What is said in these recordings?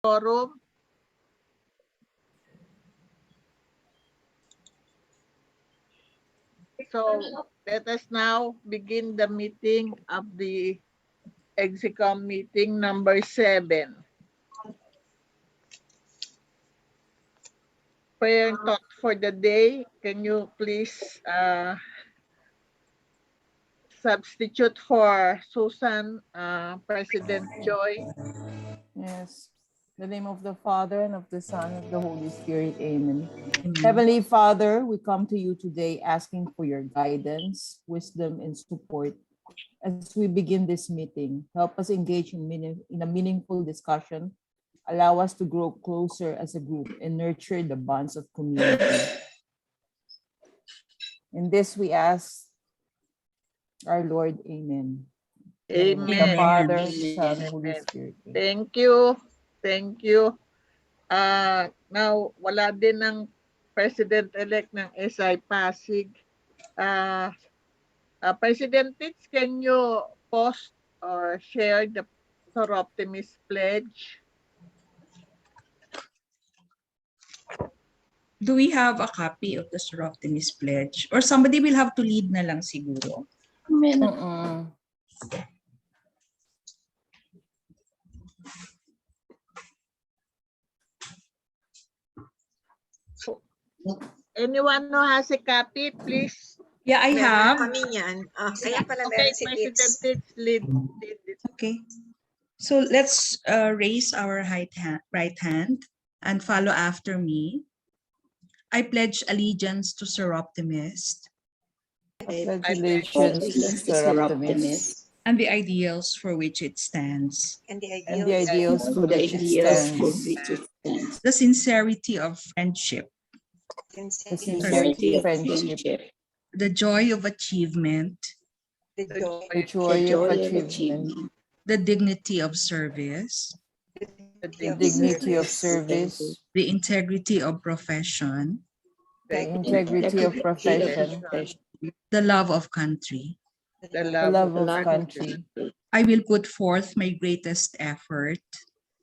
quorum. So let us now begin the meeting of the Execom meeting number 7. Prayer and thought for the day. Can you please substitute for Susan, President Joy? Yes. In the name of the Father, and of the Son, and of the Holy Spirit. Amen. Heavenly Father, we come to you today asking for your guidance, wisdom, and support as we begin this meeting. Help us engage in a meaningful discussion. Allow us to grow closer as a group and nurture the bonds of community. In this we ask our Lord. Amen. In the name of the Amen. Father, Son, and Holy Amen. Spirit. Amen. Thank you. Thank you. Now, wala din ng President-elect ng SI Pasig. President Tits, can you post or share the Soroptimist pledge? Do we have a copy of the Soroptimist pledge? Or somebody will have to lead na lang siguro? Anyone who has a copy, please. Yeah, I have. Kami niyan. Kaya pala Okay, meron si President Tits. Tits, lead it. Okay. So let's raise our right hand and follow after me. I pledge allegiance to Soroptimist Congratulations, Sir Optimist. and the ideals for which it stands. And the And the ideals. ideals for which it stands. The sincerity of friendship, The sincerity of friendship. the joy of achievement, The joy. The joy of achievement. the dignity of service, The dignity of service. the integrity of profession, The integrity of profession. the love of country. The The love of country. I will put forth my greatest effort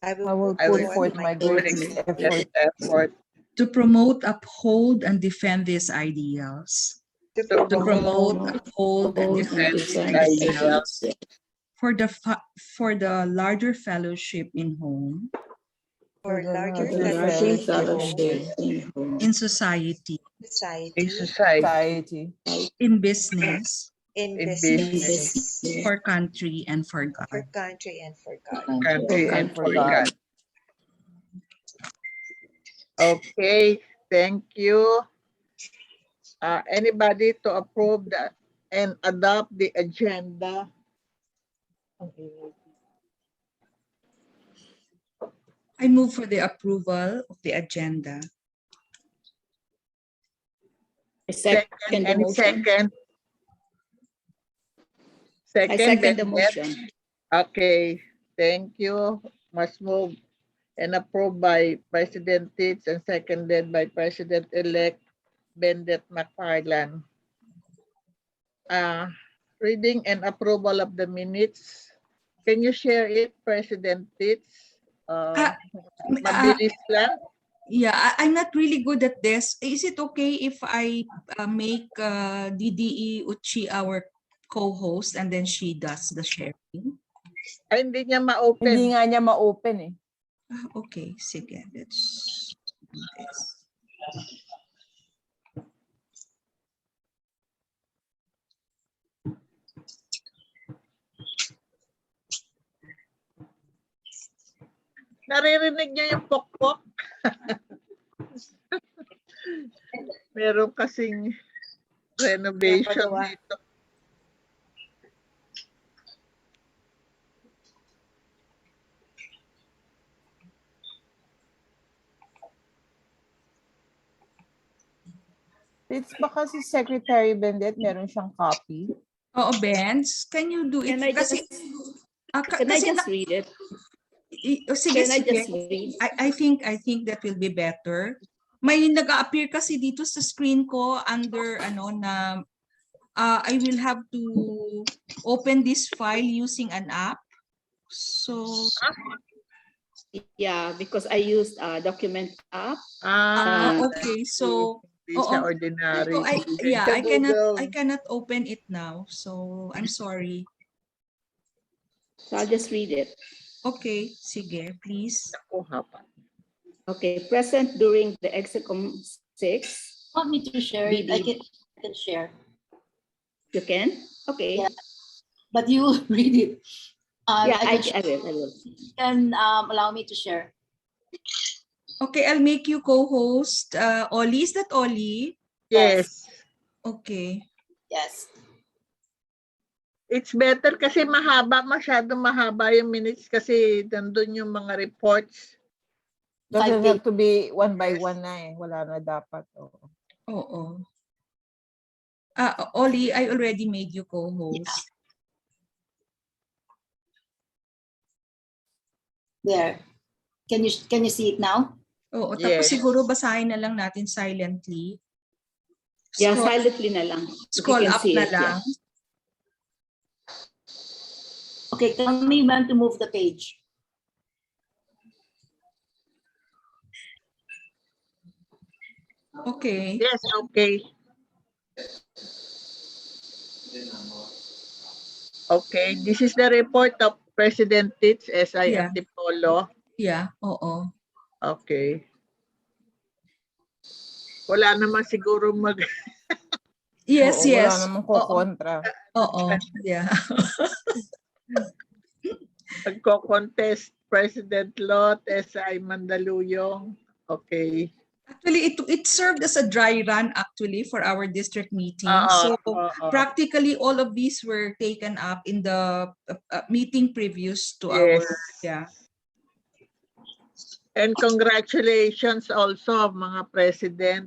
I will put forth my greatest effort to promote, uphold, and defend these ideals. to To promote, uphold, and defend these ideals for the larger fellowship in home, for larger fellowship in society, in society, society, in business, in in business, for country, and for God. for country and for God. country, and for God. Okay, thank you. Anybody to approve and adopt the agenda? I move for the approval of the agenda. Second, any second? I second the Bennett? motion. Okay, thank you. Must move and approved by President Tits and seconded by President-elect Bendet McFarland. Reading and approval of the minutes. Can you share it, President Tits? Mabilis lang. Yeah, I'm not really good at this. Is it okay if I make DDE Uchi our co-host and then she does the sharing? Ay, hindi niya ma-open. Hindi nga niya ma-open eh. Okay, sige. Let's do this. Naririnig niyo yung pokpok? Meron kasing renovation dito. It's baka si Secretary Bendet meron siyang copy. Oo, Benz, can you do it? Can I just read it? Sige, Can I sige. just read? I think that will be better. May nag-appear kasi dito sa screen ko under na I will have to open this file using an app. So Yeah, because I used document app. Okay. So, Hindi siya oo. ordinary. So Sa I Google. cannot open it now. So I'm sorry. So I'll just read it. Okay, sige, please. Nakuha pa. Okay, present during the Execom 6. Want me to share it? I BD. can share. You can? Okay. Yeah. But you read it. Yeah, I I will. you can allow me to share. Okay, I'll make you co-host. Oli, is that Oli? Yes. Okay. Yes. It's better kasi masyadong mahaba yung minutes kasi nandun yung mga reports. Doesn't have to be one by one na eh. Wala na dapat. Oo. Oo. Oli, I already made you co-host. There. Can you see it now? Oo, tapos Yes. siguro basahin na lang natin silently. Yeah, Scroll, silently na lang. If you scroll can up see na it, lang. yeah. Okay, tell me when to move the page. Okay. Yes, okay. Okay, this is the report of President Tits, SI Yeah. Antipolo. Yeah, oo. Okay. Wala naman siguro Yes, Oo, yes. wala namang kokontra. Oo, yeah. Magko-contest President Lot, SI Mandaluyong. Okay. Actually, it served as a dry run actually for our district meeting. So oo. practically all of these were taken up in the meeting previous to Yes. our, yeah. And congratulations also mga president.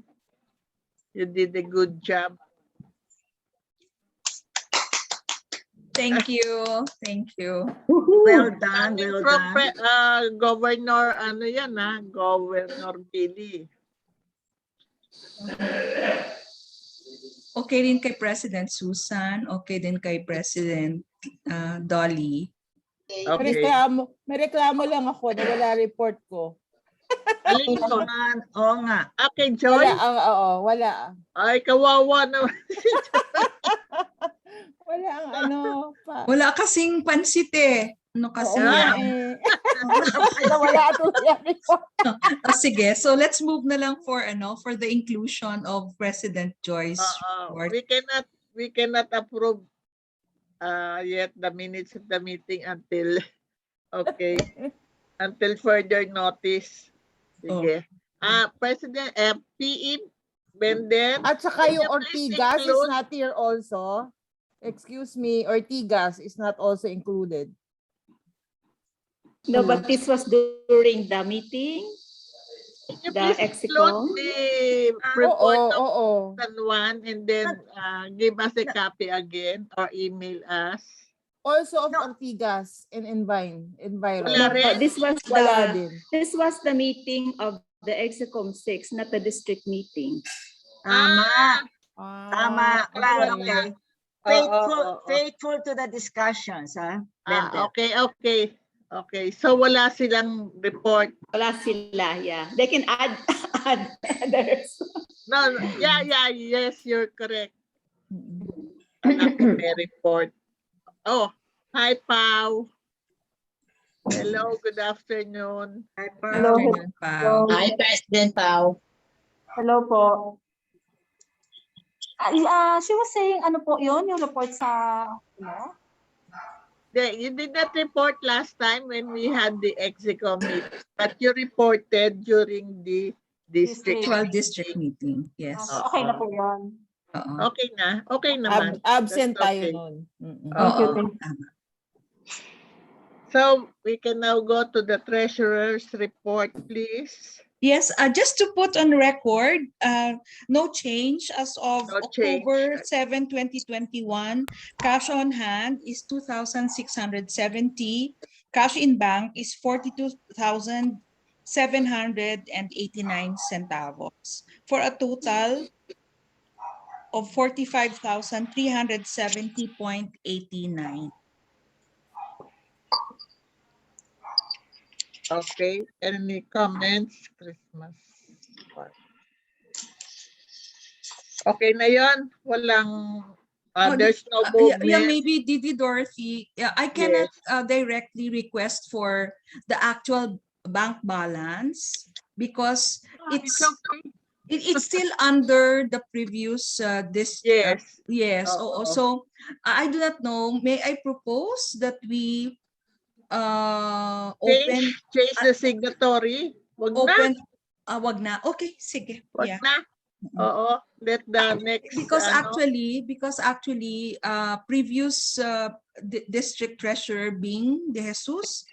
You did a good job. Thank you. Thank you. Well done, well From done. Governor, Governor Billy. Okay din kay President Susan. Okay din kay President Dolly. Okay. May reklamo lang ako na wala report ko. Alin ko? Oo nga. Okay, Joy. Wala. Ay, kawawa naman. Wala ang ano pa. Wala kasing pansit eh. Ano kasi? Oo nga eh. Wala tuloy ang report. Sige, so let's move na lang for the inclusion of President Joyce report. We cannot approve yet the minutes of the meeting until until further notice. Sige. President PE Bendet. At saka yung Please Ortigas is include- not here also. Excuse me, Ortigas is not also included. No, but this was during the meeting. Can you The please Execom? include the report of Oo. San Juan and then give us a copy again or email us? Also of Ortigas and Environ. Wala rin. Wala din. This was the meeting of the Execom 6, not the district meeting. Tama. Tama. Claro okay. ka. Faithful to the discussions, ha? Okay. So wala silang report. Wala sila, yeah. They can add others. No, yes, you're correct. Wala akong may report. Oh, hi, Pau. Hello, good afternoon. Hello. Hi, President Pao. Hello po. She was saying, ano po yun, yung report sa, You did not report last time when we had the Execom meeting, but you reported during the district. Actual district meeting, yes. Okay na po yun. Oo. Okay naman. Absent That's tayo okay. nun. Oo. So we can now go to the treasurer's report, please. Yes, just to put on record, no change as of No change. October 7, 2021. Cash on hand is 2,670. Cash in bank is 42,789 centavos for a total of 45,370.89. Okay. Any comments? Christmas. Okay na yon. Walang, there's no Yeah, movement. maybe Didi Dorothy, yeah, I cannot Yes. directly request for the actual bank balance because It's it's okay. it's still under the previous Yes. yes. Oo. So I do not know. May I propose that we open Change the signatory. Wag na. open wag na. Okay, sige. Wag Yeah. na. Oo. Let the next, Because actually previous district treasurer being De Jesus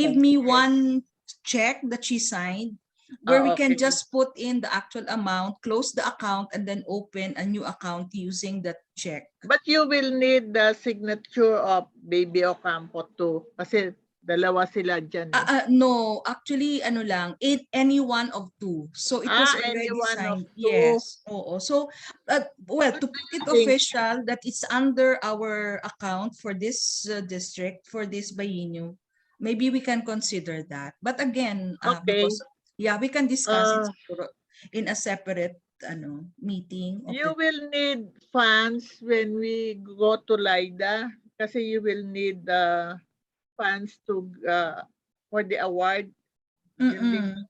give me one check that she signed where we can okay. just put in the actual amount, close the account, and then open a new account using that check. But you will need the signature of Baby Ocampo too. Kasi dalawa sila dyan eh. No, actually, ano lang, any one of two. So it was Any already one of signed. two. Yes. Oo. So, well, to put it think- official that it's under our account for this district, for this biennium, maybe we can consider that. But again, Okay. because, yeah, we can discuss it Uh, siguro in a separate meeting. Of You will need funds when we go to LIDA kasi you will need the funds to for the award. Yung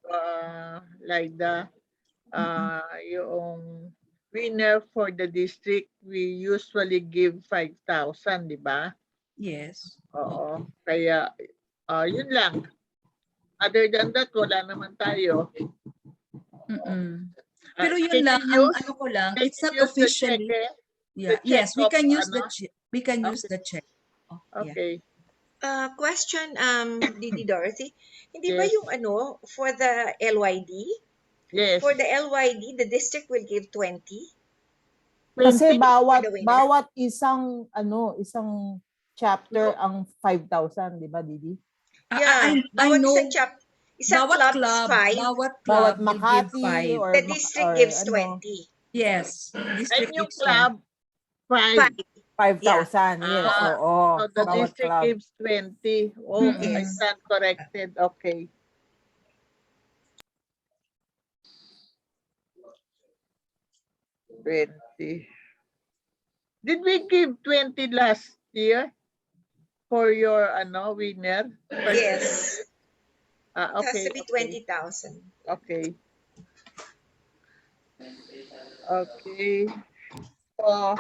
LIDA, yung winner for the district, we usually give 5,000, di ba? Yes. Oo. Kaya, yun lang. Other than that, wala naman tayo. Pero yun Can lang, you ang use- ano ko lang, can it's you not use the check, officially. eh? Yeah. The check Yes, we of, can use ano? we can use Okay. the check. Oh, yeah. Okay. Question, Didi Dorothy. Hindi ba Yes. yung ano, for the LYD? Yes. For the LYD, the district will give 20? Kasi 20. bawat the winner? bawat isang chapter ang 5,000, di ba, Didi? Yeah, I bawat know. isang Bawat club is 5, bawat Bawat club will give Makati 5. or the district or gives ano, 20. Yes, And district yung gives 10. club, 5. 5,000. Yes, Ah, oo. So the Bawat district club. gives 20. Oh, I Yes. stand corrected. Okay. Did we give 20 last year for your winner? Yes. It has Okay. to be 20,000. Okay. Okay. So,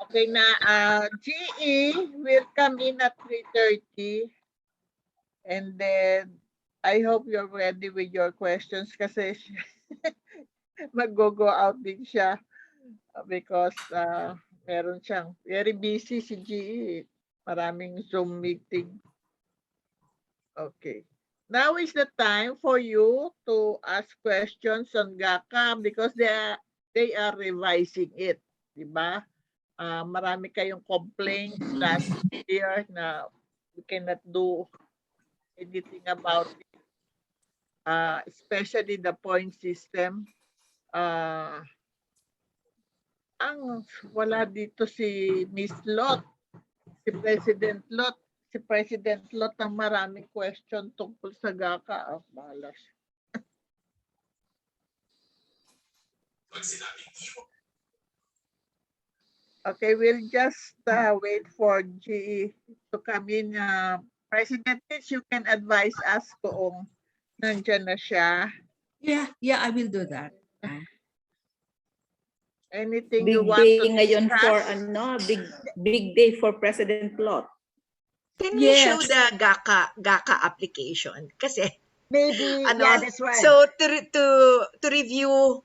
okay na. GE will come in at 3:30. And then, I hope you're ready with your questions kasi mag-go out din siya because meron siyang very busy si GE. Maraming Zoom meeting. Okay. Now is the time for you to ask questions on GACA because they are revising it. Diba? Marami kayong complaints last year na we cannot do anything about it. Especially the point system. Ang wala dito si Miss Lot, si President Lot. Si President Lot ang maraming question tungkol sa GACA. Balas. Okay, we'll just wait for GE to come in. President Pitch, you can advise us kung nandyan na siya. Yeah, I will do that. Anything Big you want day to ngayon for discuss? big day for President Lot. Can we show Yes. the GACA application? Kasi Maybe, ano, yeah, that's right. so to review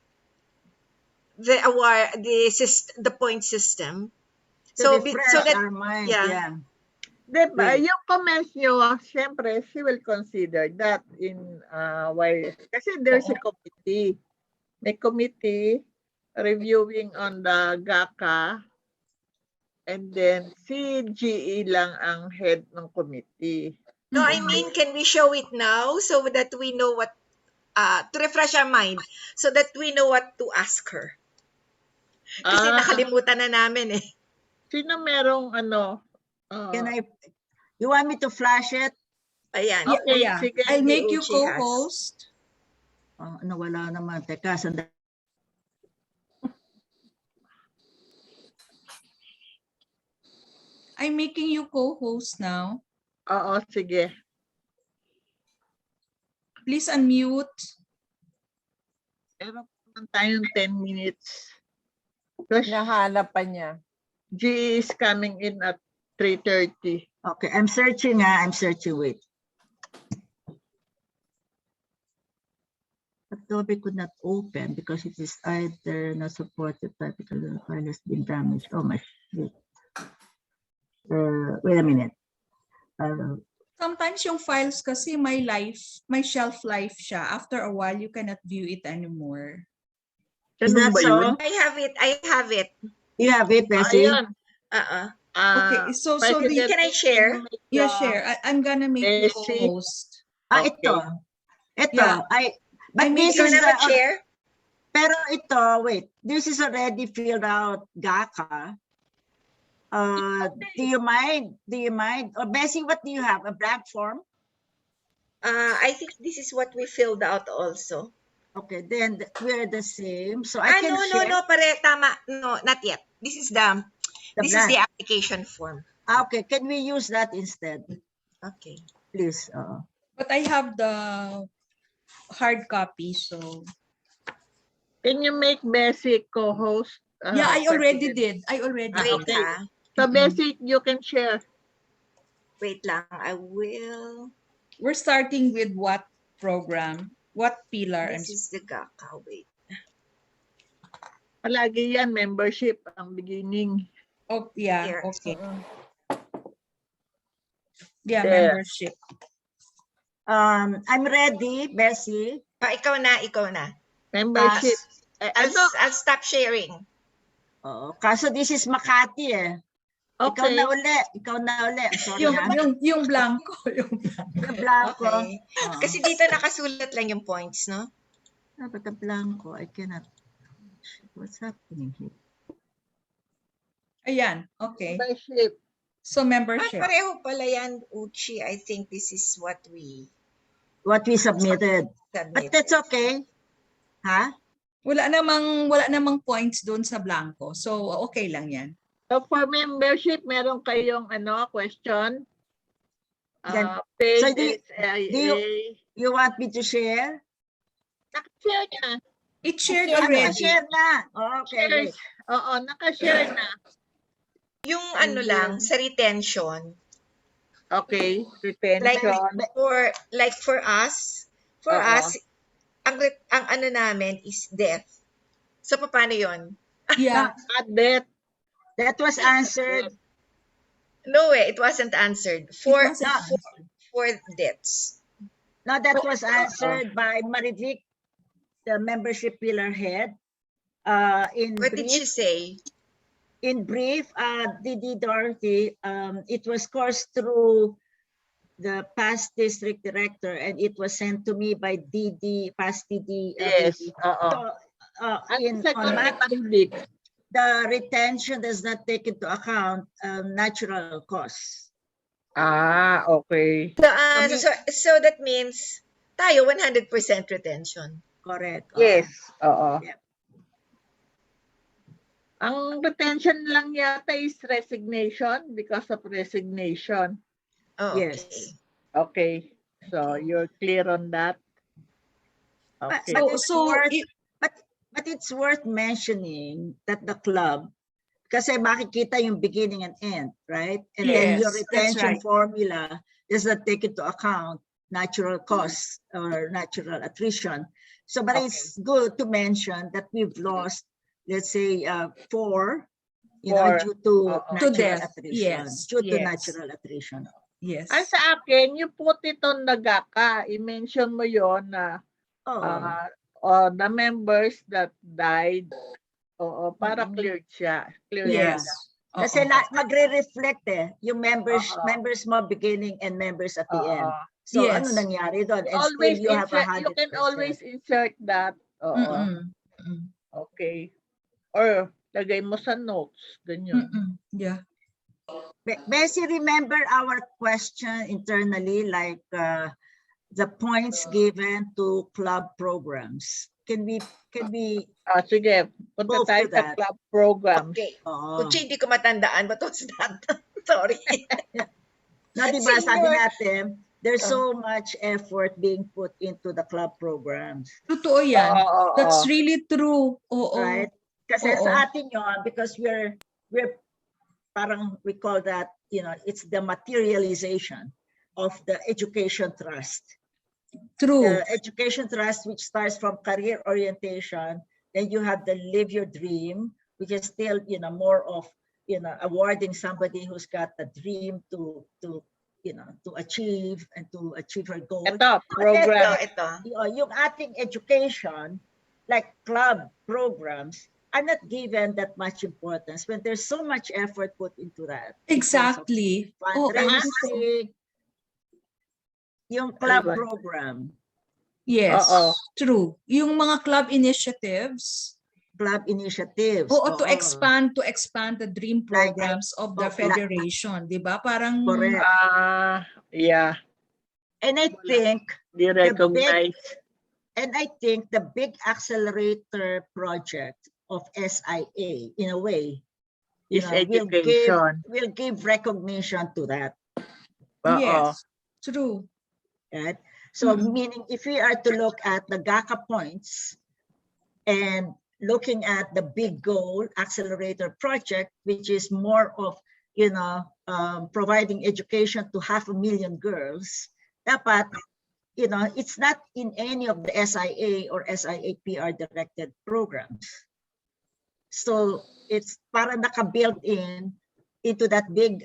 the award, the point system. To So refresh that our mind, yeah. yeah. Diba, Yes. yung comments nyo, syempre, she will consider that in why. Kasi there's a committee. May committee reviewing on the GACA and then si GE lang ang head ng committee. No, I mean, can we show it now so that we know what to refresh our mind so that we know what to ask her? Kasi nakalimutan na namin eh. Sino merong You want me to flash it? Ayan. Okay, Yeah, sige. I'll make you Uchi has. co-host. Nawala naman. Teka, sandali. I'm making you co-host now. Oo, sige. Please unmute. Meron naman tayong 10 minutes. Because Nahanap pa niya. G is coming in at 3:30. Okay, I'm searching. I'm searching. Wait. The topic could not open because it is either not supported by because the file has been damaged. Oh my shit. Wait a minute. Sometimes yung files kasi may shelf life siya. After a while, you cannot view it anymore. Is Ganun that ba yun? so? I have it. You have it, Bessie? Ayun. Okay, so President, the- Can I share? make Yeah, the- share. I'm gonna make you Bessie. co-host. Okay. Ito. Yeah. But I this make Ikaw is na mag-share? pero ito, wait. This is already filled out GACA. Do you mind? Or Bessie, what do you have? A blank form? I think this is what we filled out also. Okay, then we're the same. So I can No, share tama. No, not yet. This is the blank. application form. Okay, can we use that instead? Okay. Please. But I have the hard copy, so. Can you make Bessie co-host? Yeah, I already President? did. I already Wait did. okay. So Bessie, you can share. Wait lang. I will. We're starting with what program? What pillar? This is the GACA. Wait. Palagi yan, membership ang beginning. Oh, yeah. Here. Okay. Yeah, There. membership. I'm ready, Bessie. Ikaw na. Membership. I'll stop sharing. Kaso this is Makati eh. Ikaw Okay. na uli. Sorry ha. Yung blanco. Yung Blanco. Okay. Kasi dito nakasulat lang yung points, no? But the blanco, I cannot. What's happening here? Ayan. Okay. Membership. So membership. Pareho pala yan, Uchi. I think this is what we Submitted. But that's okay. Ha? Wala namang points doon sa blanco. So okay lang yan. So for membership, meron kayong question? Then- Paid so SIA. You want me to share? Nakashare na. It's shared Ah, already. share na. Okay, Share. wait. Oo, nakashare na. Yung lang, sa retention. Okay. Retention. For us, ang ano namin is death. So, paano yon? Yeah. At that. That was answered. No way, it wasn't answered. For deaths. No, that was answered by Marivic, the membership pillar head. What did she say? In brief, DD Dorothy, it was coursed through the past district director and it was sent to me by past DD. Yes. So, the retention does not take into account natural costs. Okay. So that means tayo 100% retention. Correct. Yes. Yep. Ang retention lang yata is resignation because of resignation. Oh, Yes. Okay. So you're clear on that? Okay. But it's worth mentioning that the club, kasi makikita yung beginning and end, right? And then your Yes, that's retention right. formula does not take into account natural costs or natural attrition. So, but it's good to mention that we've lost, let's say, 4, due to natural death. attrition. Yes, Due to yes. natural attrition. Yes. Ang sa akin, you put it on the GACA. I-mention mo yon na the members that died. Para cleared siya. Yes. Kasi magre-reflect yung members mo beginning and members at the end. So Yes. ano nangyari doon? And Always still you have 100%. you can always insert that. Okay. Or lagay mo sa notes. Ganyan. Yeah. Bessie, remember our question internally, like the points given to club programs. Can we Sige, punta Go tayo for sa that. club programs. Okay. Oo. Kuchi, hindi ko matandaan. What was that? Sorry. Na diba, sabi Senior. natin, there's so much effort being put into the club programs. Totoo yan. Oo. That's really true. Oo. Right? Kasi Oo. sa atin yun, because we're parang we call that, it's the materialization of the education trust. True. The education trust, which starts from career orientation, then you have the live your dream, which is still, more of, awarding somebody who's got the dream to achieve and to achieve her goal. Ito, program. Ito. Yung ating education, like club programs, are not given that much importance when there's so much effort put into that. Exactly. Oo. Fundraising, yung club Diba? program, Yes. Oo. True. Yung mga club initiatives. club initiatives. Oo, to Oo. expand the dream programs of the federation, 'di ba? Parang Correct. Yeah. And I think Di recognize. the big accelerator project of SIA, in a way, Is will education. give recognition to that. Oo. yes. True. Right? So Mhm. meaning if we are to look at the GACA points and looking at the big goal accelerator project, which is more of, providing education to 500,000 girls, dapat, it's not in any of the SIA or SIAPR directed programs. So it's para naka-built into that big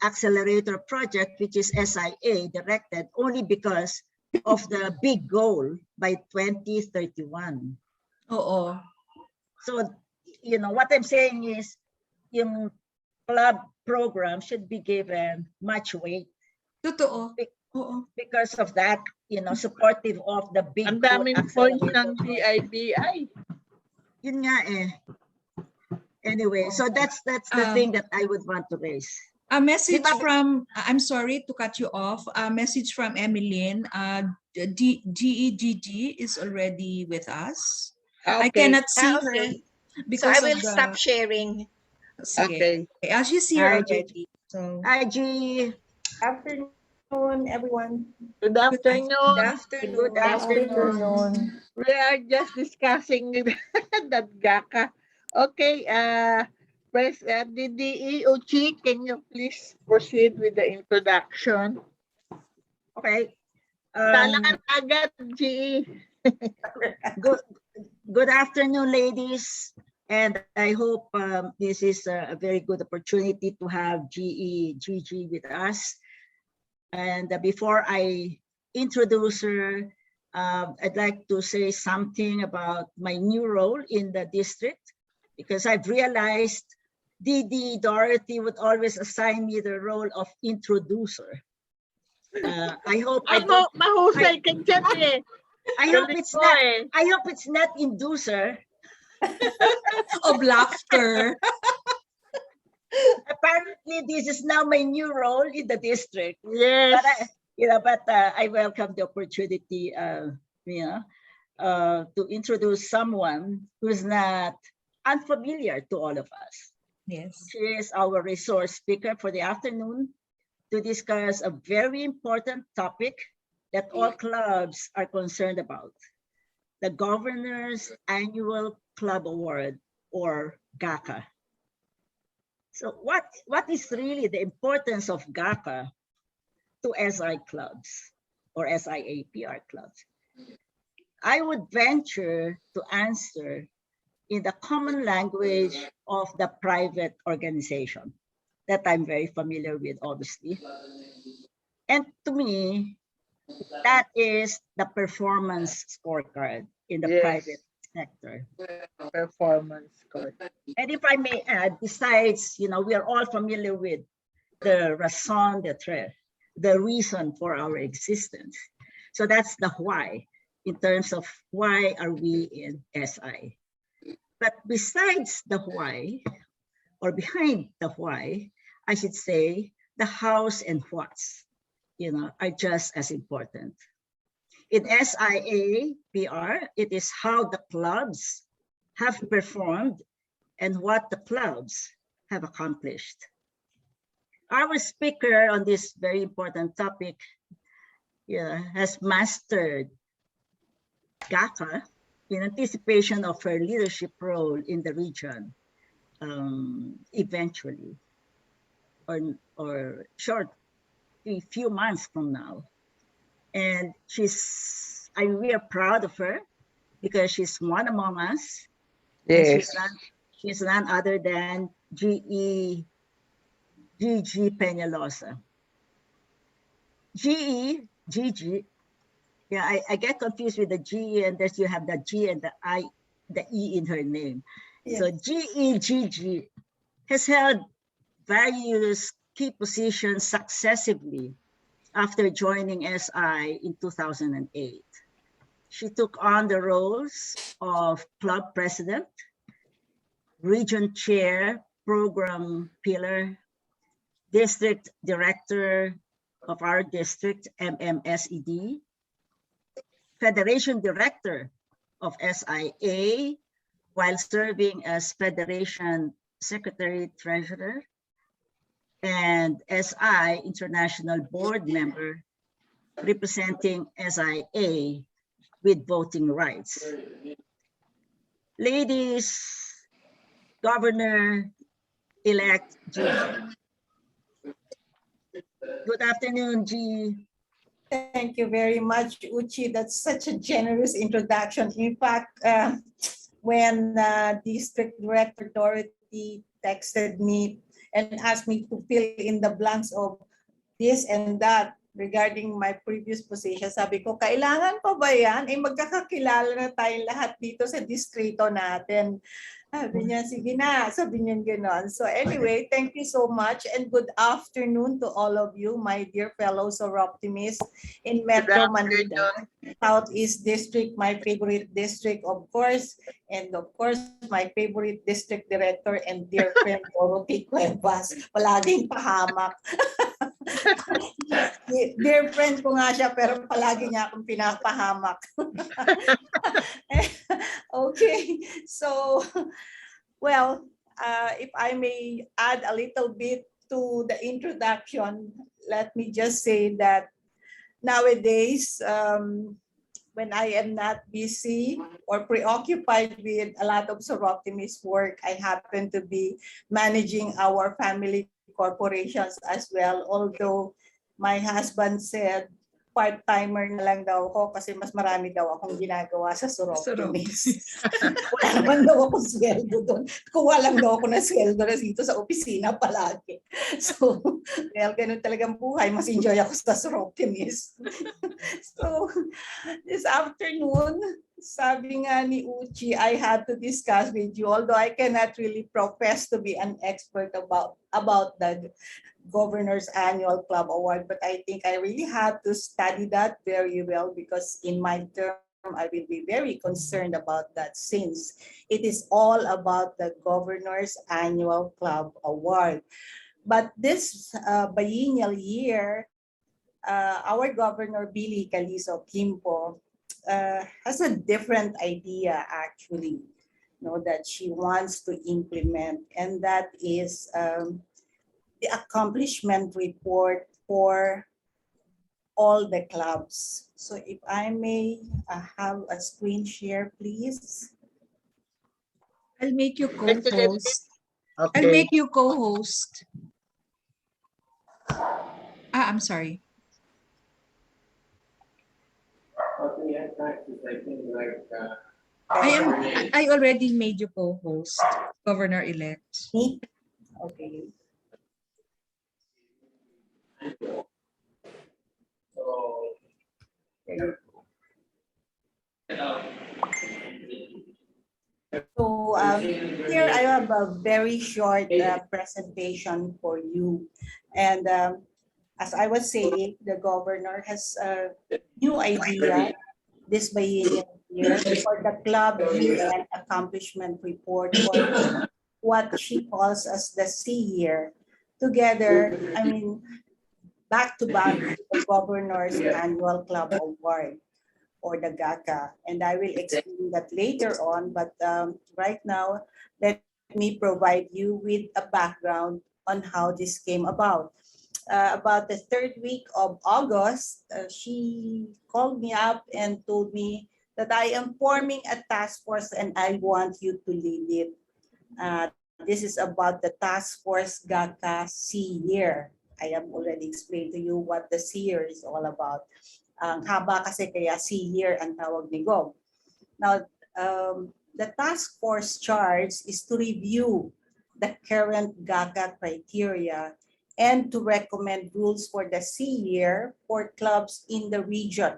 accelerator project, which is SIA directed only because of the big goal by 2031. Oo. So, what I'm saying is, yung club program should be given much weight Totoo. Oo. because of that, supportive of the big Ang goal daming points accelerator ng project. DIBI. Yun nga eh. Anyway, so that's the thing that I would want to raise. A message Diba- from, I'm sorry to cut you off, a message from Emeline. GEGG is already with us. I Okay. cannot see her Okay. So because I will of the... stop sharing. Sige. Okay. She's here Hi, already. So, IG, Afternoon, everyone. Good afternoon. good afternoon. We are just discussing that GACA. Okay. DDE Uchi, can you please proceed with the introduction? Okay. Talaan agad, GE. Good afternoon, ladies. And I hope this is a very good opportunity to have GG with us. And before I introduce her, I'd like to say something about my new role in the district, because I've realized Dorothy would always assign me the role of introducer. I hope I don't. Mahusay ka dyan eh. I hope it's not inducer. of laughter. Apparently, this is now my new role in the district. Yes. But I welcome the opportunity, to introduce someone who's not unfamiliar to all of us. Yes. She is our resource speaker for the afternoon to discuss a very important topic that all clubs are concerned about: the Governor's Annual Club Award, or GACA. So what is really the importance of GACA to SI clubs or SIAPR clubs? I would venture to answer in the common language of the private organization that I'm very familiar with, obviously. And to me, that is the performance scorecard in the Yes. private sector. Performance score. And if I may add, besides, we are all familiar with the raison d'etre, the reason for our existence. So that's the why, in terms of why are we in SI. But besides the why, or behind the why, I should say, the hows and whats, are just as important. In SIA PR, it is how the clubs have performed and what the clubs have accomplished. Our speaker on this very important topic has mastered GACA in anticipation of her leadership role in the region eventually, or a few months from now. And we are proud of her because she's one among us. And Yes. she's none other than Gigi Peñalosa. Gigi, yeah, I get confused with the G, and you have the G and the E in her name. Yes. So Gigi has held various key positions successively after joining SI in 2008. She took on the roles of club president, region chair, program pillar, district director of our district, MMSED, federation director of SIA, while serving as federation secretary treasurer, and SI international board member representing SIA with voting rights. Ladies, Governor-elect G. Good afternoon, G. Thank you very much, Uchi. That's such a generous introduction. In fact, when District Director Dorothy texted me and asked me to fill in the blanks of this and that regarding my previous position, sabi ko, kailangan pa ba yan? Magkakakilala na tayong lahat dito sa distrito natin. Sabi niya, sige na. Sabi niya gano'n. So anyway, thank you so much and good afternoon to all of you, my dear fellows or optimists in Metro Manila, Southeast District, my favorite district, of course, and of course, my favorite district director and dear friend, Dorothy Cuevas. Palaging pahamak. Dear friend ko nga siya, pero palagi niya akong pinapahamak. Okay, so, well, if I may add a little bit to the introduction, let me just say that nowadays, when I am not busy or preoccupied with a lot of Soroptimist work, I happen to be managing our family corporations as well, although my husband said part-timer na lang daw ako kasi mas marami daw akong ginagawa sa Soroptimist. Wala naman daw akong sweldo doon. Kuha lang daw ako na sweldo na dito sa opisina palagi. So, well, ganun talagang buhay. Mas enjoy ako sa Soroptimist. So, this afternoon, sabi nga ni Uchi, I had to discuss with you, although I cannot really profess to be an expert about the Governor's Annual Club Award, but I think I really had to study that very well because in my term, I will be very concerned about that since it is all about the Governor's Annual Club Award. But this biennial year, our Governor Billy Calizo Quimpo has a different idea actually, that she wants to implement, and that is the accomplishment report for all the clubs. So if I may have a screen share, please. I'll make you co-host. I'll Okay. make you co-host. I'm sorry. I already made you co-host, Governor-elect. Okay. So here I have a very short presentation for you. And as I was saying, the governor has a new idea this biennial year for the club year-end accomplishment report, or what she calls as the C year. together, I mean, back to back to the governor's annual club award or the GACA. And I will explain that later on, but right now, let me provide you with a background on how this came about. About the third week of August, she called me up and told me that I am forming a task force and I want you to lead it. This is about the task force GACA C year. I have already explained to you what the C year is all about. Ang haba kasi kaya C year ang tawag ni Gob. Now, the task force charge is to review the current GACA criteria and to recommend rules for the C year for clubs in the region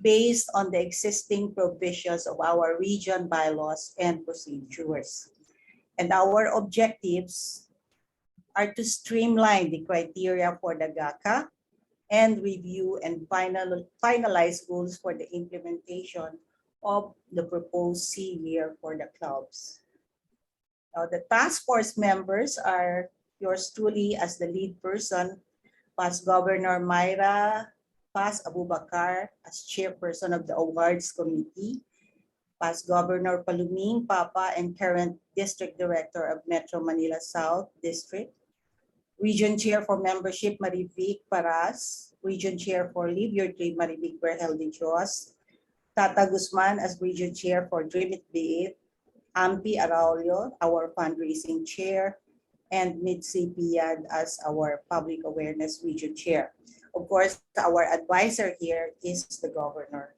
based on the existing provisions of our region bylaws and procedures. And our objectives are to streamline the criteria for the GACA and review and finalize rules for the implementation of the proposed C year for the clubs. Now, the task force members are yours truly as the lead person, past Governor Myra Paz Abubakar as chairperson of the awards committee, past Governor Paluming Papa and current district director of Metro Manila South District, Region Chair for Membership Marivic Paras, Region Chair for Live Your Dream Marivic Berhel de Dios, Tata Guzman as Region Chair for Dream It Be It, Ampi Araulio, our fundraising chair, and Mitzi Piad as our public awareness region chair. Of course, our advisor here is the governor.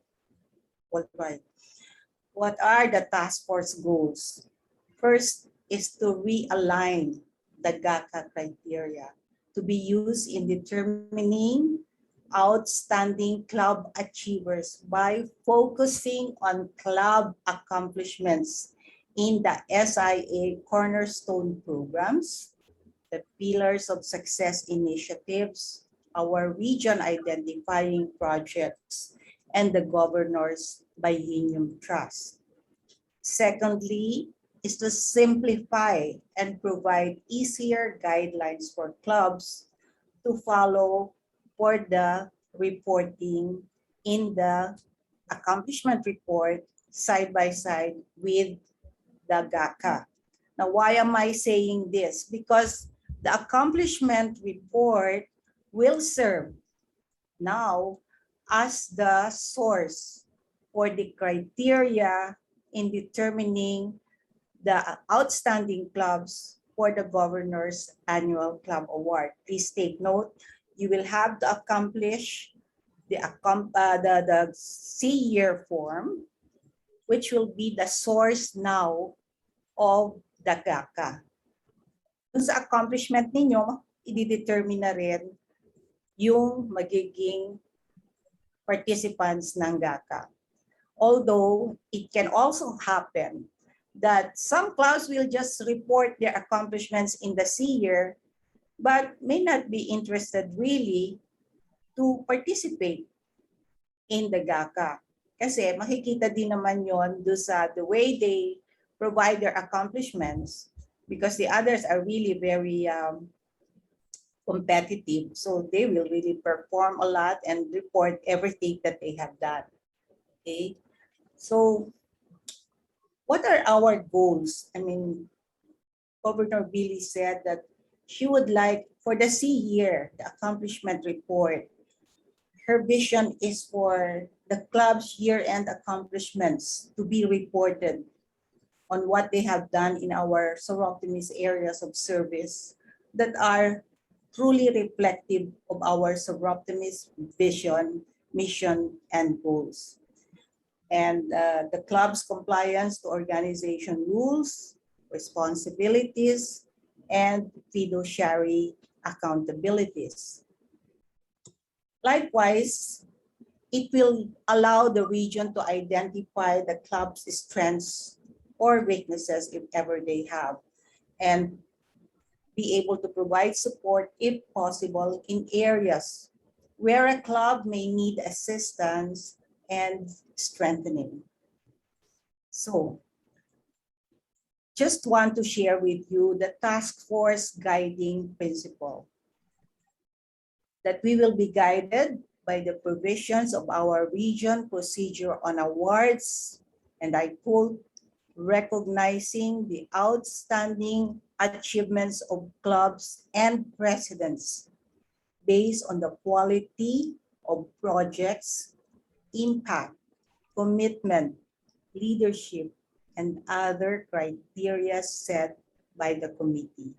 What are the task force goals? First is to realign the GACA criteria to be used in determining outstanding club achievers by focusing on club accomplishments in the SIA cornerstone programs, the pillars of success initiatives, our region identifying projects, and the governor's biennium trust. Secondly, is to simplify and provide easier guidelines for clubs to follow for the reporting in the accomplishment report side by side with the GACA. Now, why am I saying this? Because the accomplishment report will serve now as the source for the criteria in determining the outstanding clubs for the governor's annual club award. Please take note, you will have to accomplish the C year form, which will be the source now of the GACA. Dun sa accomplishment ninyo, i-determine na rin yung magiging participants ng GACA. Although it can also happen that some clubs will just report their accomplishments in the C year, but may not be interested really to participate in the GACA. Kasi makikita din naman yon do sa the way they provide their accomplishments, because the others are really very competitive. So they will really perform a lot and report everything that they have done. Okay, so what are our goals? I mean, Governor Billy said that she would like for the C year, the accomplishment report, her vision is for the club's year-end accomplishments to be reported on what they have done in our Soroctomist areas of service that are truly reflective of our Soroctomist vision, mission, and goals. And the club's compliance to organization rules, responsibilities, and fiduciary accountabilities. Likewise, it will allow the region to identify the club's strengths or weaknesses if ever they have, and be able to provide support if possible in areas where a club may need assistance and strengthening. So, just want to share with you the task force guiding principle, that we will be guided by the provisions of our region procedure on awards, and I quote, recognizing the outstanding achievements of clubs and presidents based on the quality of projects, impact, commitment, leadership, and other criteria set by the committee.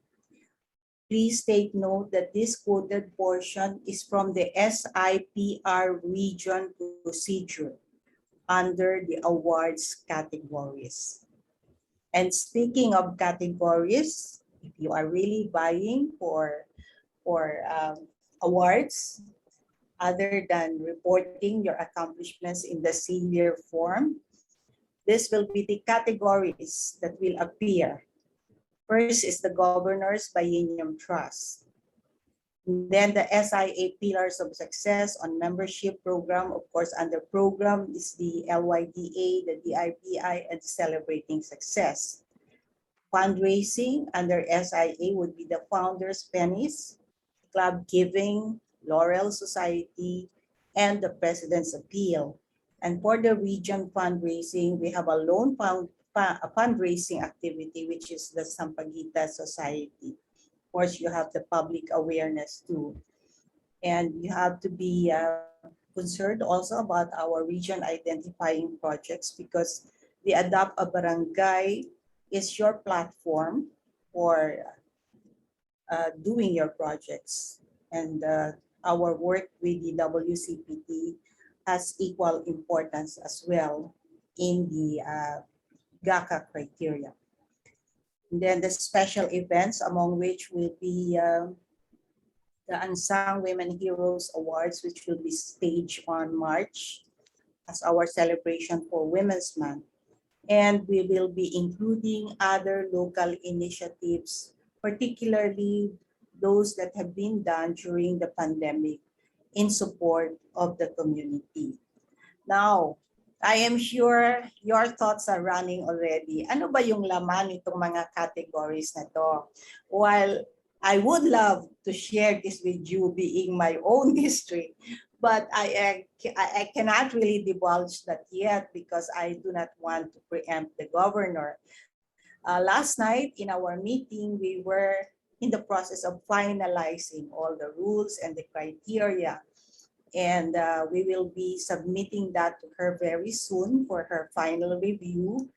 Please take note that this quoted portion is from the SIPR region procedure under the awards categories. And speaking of categories, if you are really vying for awards, other than reporting your accomplishments in the senior form, this will be the categories that will appear. First is the Governor's Biennium Trust. Then the SIA Pillars of Success on Membership Program. Of course, under program is the LYDA, the DIPI, and Celebrating Success. Fundraising under SIA would be the Founders Pennies, Club Giving, Laurel Society, and the President's Appeal. And for the region fundraising, we have a loan fundraising activity, which is the Sampaguita Society. Of course, you have the public awareness too. And you have to be concerned also about our region identifying projects, because the Adopt a Barangay is your platform for doing your projects. And our work with the WCPT has equal importance as well in the GACA criteria. And then the special events, among which will be the Unsung Women Heroes Awards, which will be staged on March as our celebration for Women's Month. And we will be including other local initiatives, particularly those that have been done during the pandemic in support of the community. Now, I am sure your thoughts are running already. Ano ba yung laman nitong mga categories na to? While I would love to share this with you being my own district, but I cannot really divulge that yet because I do not want to preempt the governor. Last night in our meeting, we were in the process of finalizing all the rules and the criteria. And we will be submitting that to her very soon for her final review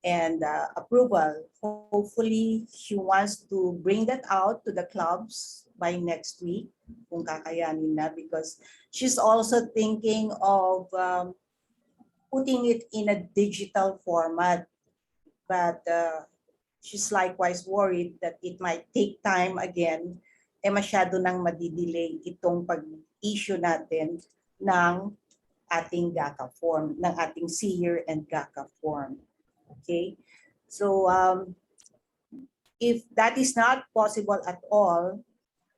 and approval. Hopefully, she wants to bring that out to the clubs by next week, kung kakayanin na, because she's also thinking of putting it in a digital format. But she's likewise worried that it might take time again, masyado nang madidelay itong pag-issue natin ng ating GACA form, ng ating SEER and GACA form. Okay? So if that is not possible at all,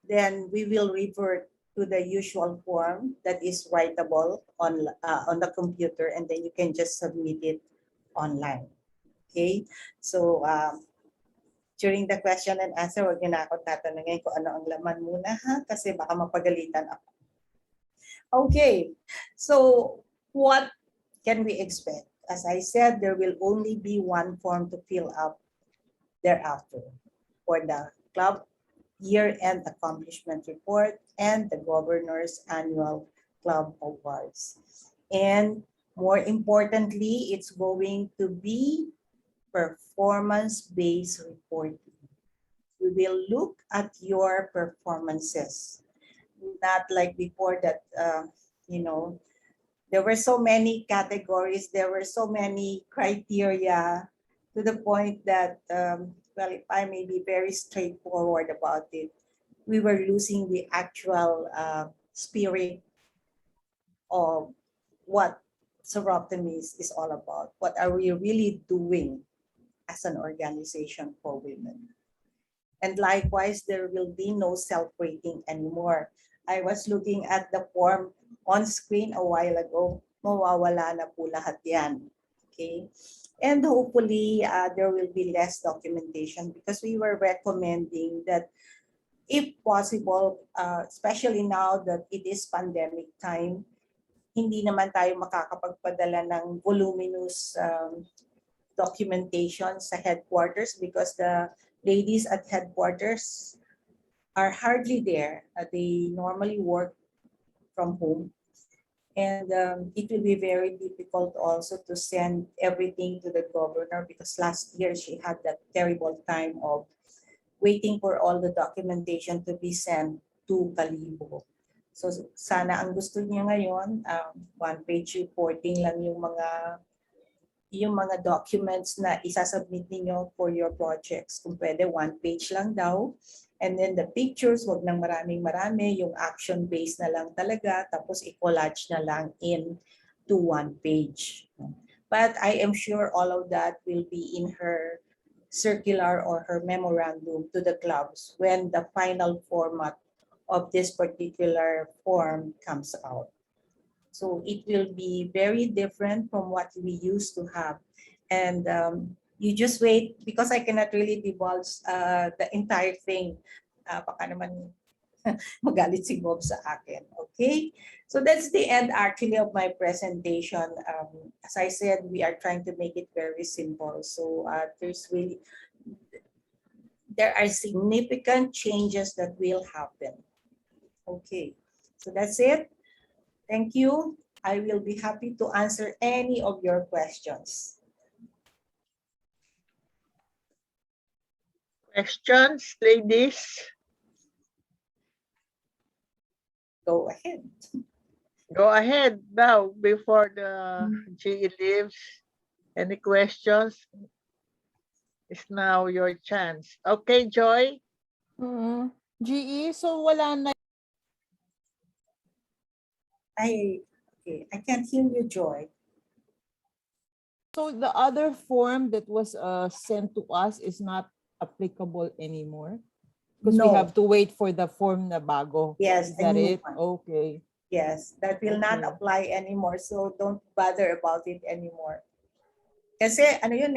then we will revert to the usual form that is writable on the computer, and then you can just submit it online. Okay? So during the question and answer, wag niyo na ako tatanungin kung ano ang laman muna, ha? Kasi baka mapagalitan ako. Okay, so what can we expect? As I said, there will only be one form to fill up thereafter for the club year-end accomplishment report and the governor's annual club awards. And more importantly, it's going to be performance-based reporting. We will look at your performances, not like before that, there were so many categories, there were so many criteria to the point that, well, if I may be very straightforward about it, we were losing the actual spirit of what Soroptimi is all about. What are we really doing as an organization for women? And likewise, there will be no self-rating anymore. I was looking at the form on screen a while ago. Mawawala na po lahat yan. Okay. And hopefully there will be less documentation because we were recommending that if possible, especially now that it is pandemic time, hindi naman tayo makakapagpadala ng voluminous documentation sa headquarters because the ladies at headquarters are hardly there. They normally work from home. And it will be very difficult also to send everything to the governor because last year she had that terrible time of waiting for all the documentation to be sent to Kalibo. So sana ang gusto niya ngayon, one-page reporting lang yung mga documents na isasubmit ninyo for your projects. Kung pwede, one page lang daw. And then the pictures, wag nang maraming-marami, yung action-based na lang talaga, tapos i-collage na lang in to one page. But I am sure all of that will be in her circular or her memorandum to the clubs when the final format of this particular form comes out. So it will be very different from what we used to have. And you just wait because I cannot really divulge the entire thing. Baka naman magalit si Bob sa akin. Okay? So that's the end actually of my presentation. As I said, we are trying to make it very simple. So there are significant changes that will happen. Okay, so that's it. Thank you. I will be happy to answer any of your questions. Questions, ladies? Go ahead. Go ahead now before the GE leaves. Any questions? It's now your chance. Okay, Joy? GE, so wala na. I can't hear you, Joy. So the other form that was sent to us is not applicable anymore? Because we No. have to wait for the form na bago. Yes, Is a that new it? one. Okay. Yes, that will not Okay. apply anymore. So don't bother about it anymore. Kasi ano yun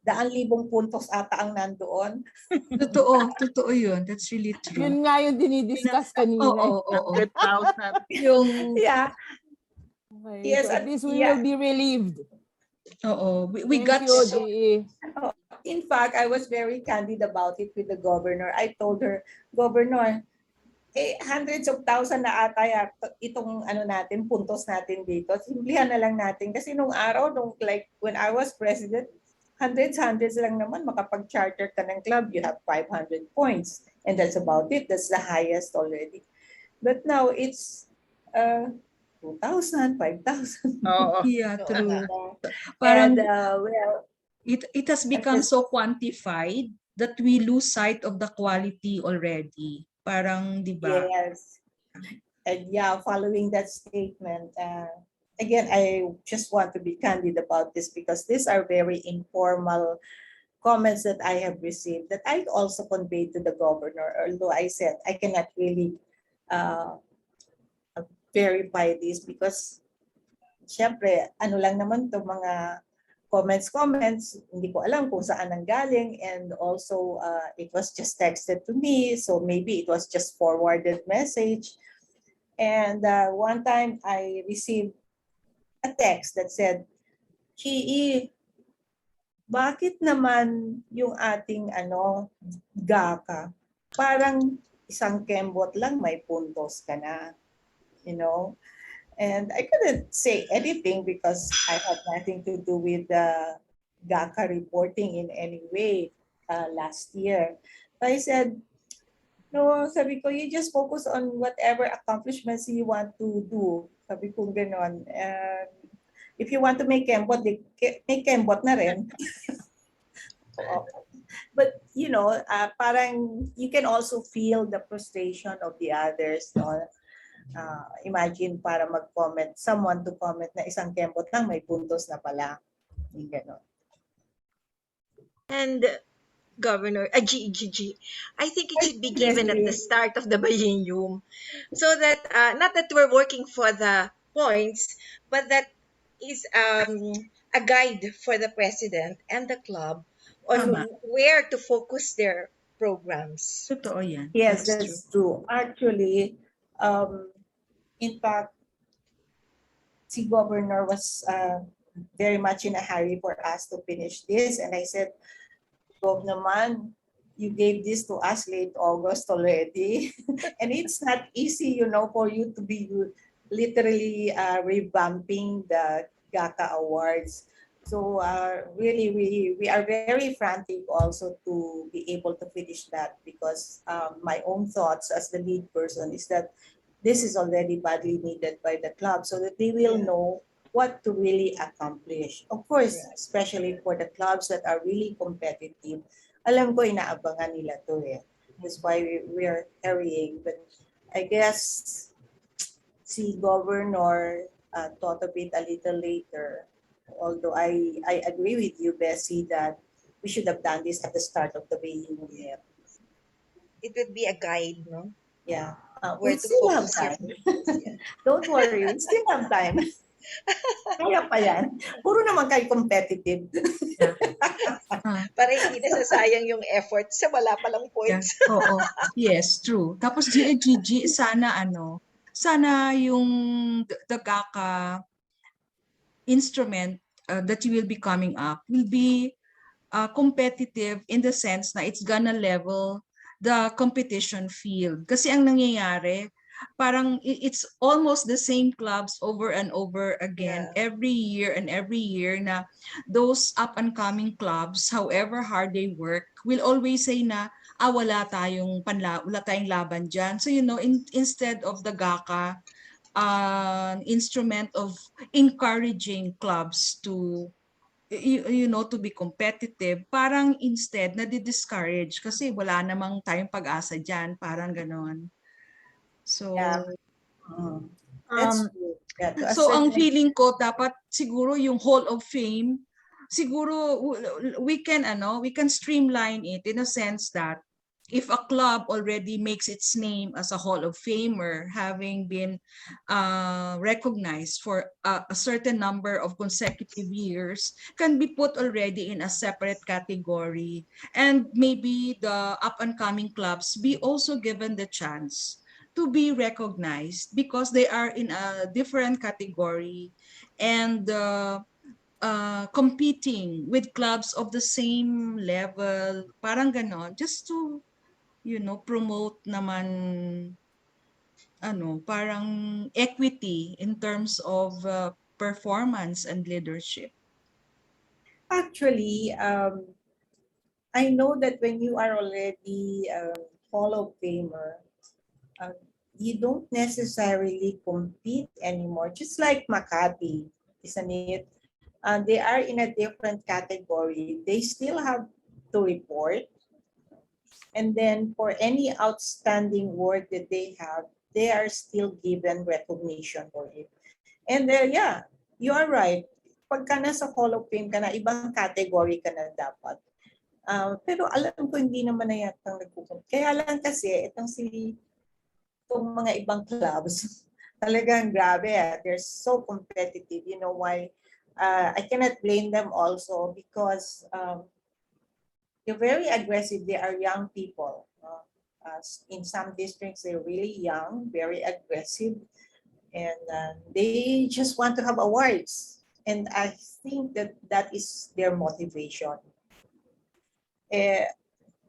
daan libong puntos ata ang nandoon. Totoo yun. That's really true. Yun nga yung dinidiscuss kanina. Oo. 100,000. Yung, Yeah. Okay. Yes, So at at- least we yeah. will be relieved. we Thank got you, so, GE. In fact, I was very candid about it with the governor. I told her, Governor, hundreds of thousands na ata itong ano natin, puntos natin dito. Simplihan na lang natin. Kasi nung araw, when I was president, hundreds lang naman makapag-charter ka ng club. You have 500 points. And that's about it. That's the highest already. But now it's 2,000, 5,000. Oo. yeah, true. And Parang well, it has become so quantified that we lose sight of the quality already. Parang, di ba? yes. And yeah, following that statement, again, I just want to be candid about this because these are very informal comments that I have received that I also conveyed to the governor, although I said I cannot really verify this because syempre, ano lang naman to mga comments, hindi ko alam kung saan nanggaling, and also it was just texted to me, so maybe it was just forwarded message. And one time I received a text that said, GE, bakit naman yung ating GACA, parang isang kembot lang may puntos ka na, you know? And I couldn't say anything because I had nothing to do with the GACA reporting in any way last year. But I said, no, sabi ko, you just focus on whatever accomplishments you want to do. Sabi ko gano'n. If you want to make kembot, make kembot na rin. But, you know, parang you can also feel the frustration of the others. No? Imagine para mag-comment, someone to comment na isang kembot lang, may puntos na pala. Yung gano'n. And Governor, GGG, I think it should be given at the start of the biennium so that, not that we're working for the points, but that is a guide for the president and the club on Tama. where to focus their programs. Totoo yan. Yes, That's true. that's true. Actually, in fact, si Governor was very much in a hurry for us to finish this. And I said, Gov naman, you gave this to us late August already. And it's not easy, you know, for you to be literally revamping the GACA Awards. So really, we are very frantic also to be able to finish that, because my own thoughts as the lead person is that this is already badly needed by the club, so that they will know what to really accomplish. Of course, especially for the clubs that are really competitive, alam ko inaabangan nila to eh. That's why we are hurrying. But I guess si Governor thought of it a little later. Although I agree with you, Bessie, that we should have done this at the start of the Beijing year. It would be a guide, no? Yeah. Where We to still have focus your time. focus, yeah. Don't worry, we still have time. Kaya pa yan. Puro naman kayo competitive. Para hindi nasasayang yung effort sa wala palang Yeah. points. Oo. Yes, true. Tapos Gigi, sana yung the GACA instrument that you will be coming up will be competitive in the sense na it's gonna level the competition field. Kasi ang nangyayari, parang it's almost the same clubs over and over again every year and every year, na those up and coming clubs, however hard they work, will always say na wala tayong laban dyan. So instead of the GACA instrument of encouraging clubs to to be competitive, parang instead na-discourage kasi wala namang tayong pag-asa dyan, parang ganon. So, Yeah. That's true. Yeah, to a so ang certain feeling ko, dapat siguro yung Hall of Fame, siguro we can streamline it in a sense that if a club already makes its name as a Hall of Famer, having been recognized for a certain number of consecutive years, can be put already in a separate category. And maybe the up-and-coming clubs be also given the chance to be recognized because they are in a different category and competing with clubs of the same level, parang ganon, just to promote naman parang equity in terms of performance and leadership. actually, I know that when you are already Hall of Famer, you don't necessarily compete anymore. Just like Makati, isn't it? They are in a different category. They still have to report. And then for any outstanding work that they have, they are still given recognition for it. And yeah, you are right. Pagka nasa Hall of Fame ka na, ibang category ka na dapat. Pero alam ko hindi naman na yatang nagpupunta. Kaya lang kasi, itong mga ibang clubs, talagang grabe. They're so competitive. You know why? I cannot blame them also because they're very aggressive. They are young people. In some districts, they're really young, very aggressive, and they just want to have awards. And I think that is their motivation.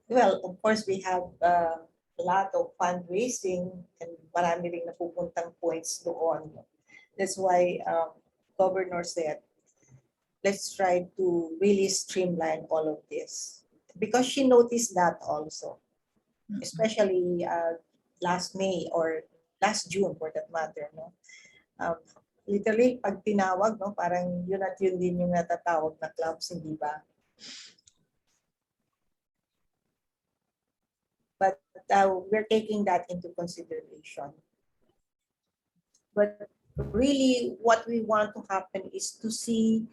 Well, of course, we have a lot of fundraising and marami ring napupuntang points doon. That's why Governor said, let's try to really streamline all of this. Because she noticed that also, especially last May or last June for that matter. No? Literally, pag tinawag, no, parang yun at yun din yung natatawag na clubs, hindi ba? But we're taking that into consideration. But really, what we want to happen is to see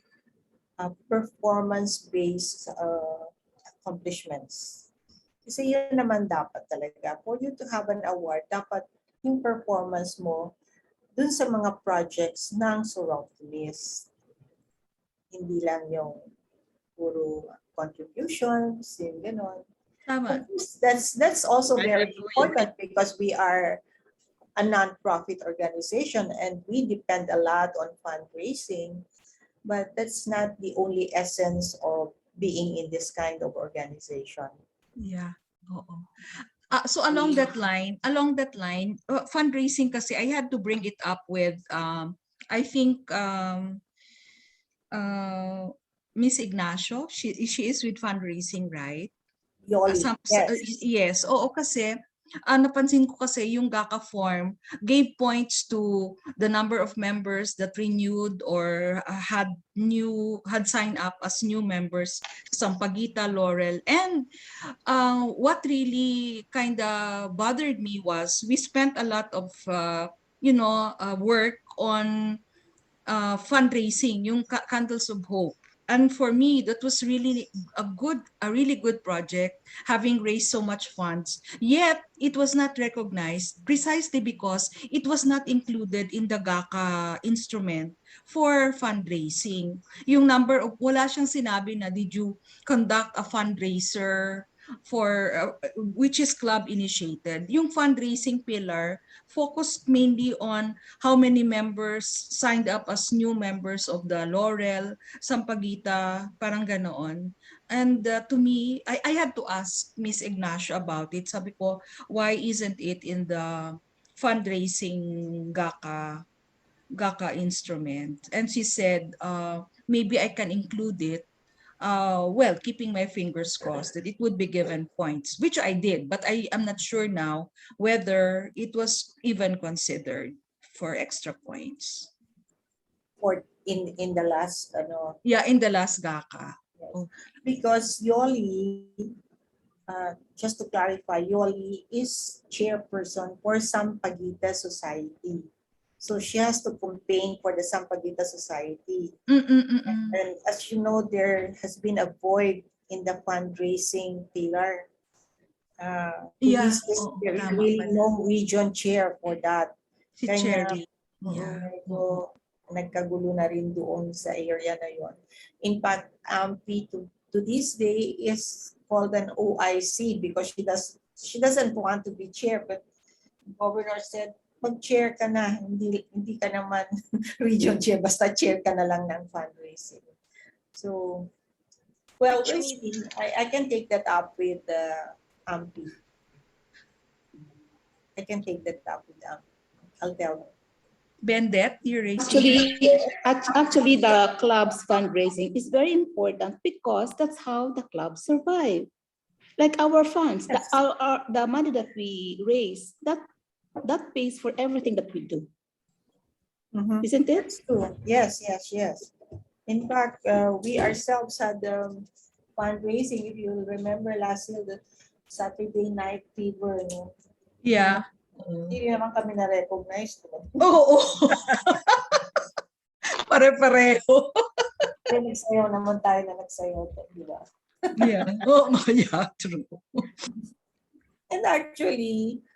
performance-based accomplishments. Kasi yun naman dapat talaga. For you to have an award, dapat yung performance mo dun sa mga projects ng surroundings. hindi lang yung puro contributions, yung gano'n. Tama. Of course, that's also I very agree. important because we are a non-profit organization and we depend a lot on fundraising, but that's not the only essence of being in this kind of organization. Yeah. Oo. So along that line, fundraising kasi I had to bring it up with I think Miss Ignacio, she is with fundraising, right? Yoli, yes. Yes, oo kasi napansin ko kasi yung GACA form gave points to the number of members that renewed or had signed up as new members sa Sampaguita, Laurel, and what really kind of bothered me was we spent a lot of work on fundraising, yung Candles of Hope. And for me, that was really a really good project, having raised so much funds. Yet, it was not recognized precisely because it was not included in the GACA instrument for fundraising. Yung number of, wala siyang sinabi na did you conduct a fundraiser for which is club initiated. Yung fundraising pillar focused mainly on how many members signed up as new members of the Laurel, Sampaguita, parang ganoon. And to me, I had to ask Miss Ignacio about it. Sabi ko, why isn't it in the fundraising GACA instrument? And she said, maybe I can include it. Well, keeping my fingers crossed that it would be given points, which I did, but I am not sure now whether it was even considered for extra points. For in the last Yeah, in the last GACA. because Yoli, just to clarify, Yoli is chairperson for Sampaguita Society. So she has to campaign for the Sampaguita Society. And as you know, there has been a void in the fundraising pillar. Yeah, There is tama really pala. no region chair for that. Si Kaya Cherry. oo, Yeah. medyo nagkagulo na rin doon sa area na yon. In fact, to this day is called an OIC because she doesn't want to be chair, but the governor said, mag-chair ka na, hindi ka naman region chair, basta chair ka na lang ng fundraising. So, well, really, I can take that up with AMPI. I can take that up with AMPI. I'll tell her. Bendet, you're raising. Actually, the club's fundraising is very important because that's how the clubs survive. Like our funds, Yes. the money that we raise, that pays for everything that we do, isn't it? That's true. Yes. In fact, we ourselves had fundraising. If you remember last year, the Saturday Night Fever, no? Yeah. Hindi naman kami na-recognize. Oo. Pare-pareho. Pero nagsayaw naman tayo na nagsayaw, di ba? Yeah. Oh, yeah, true. And actually,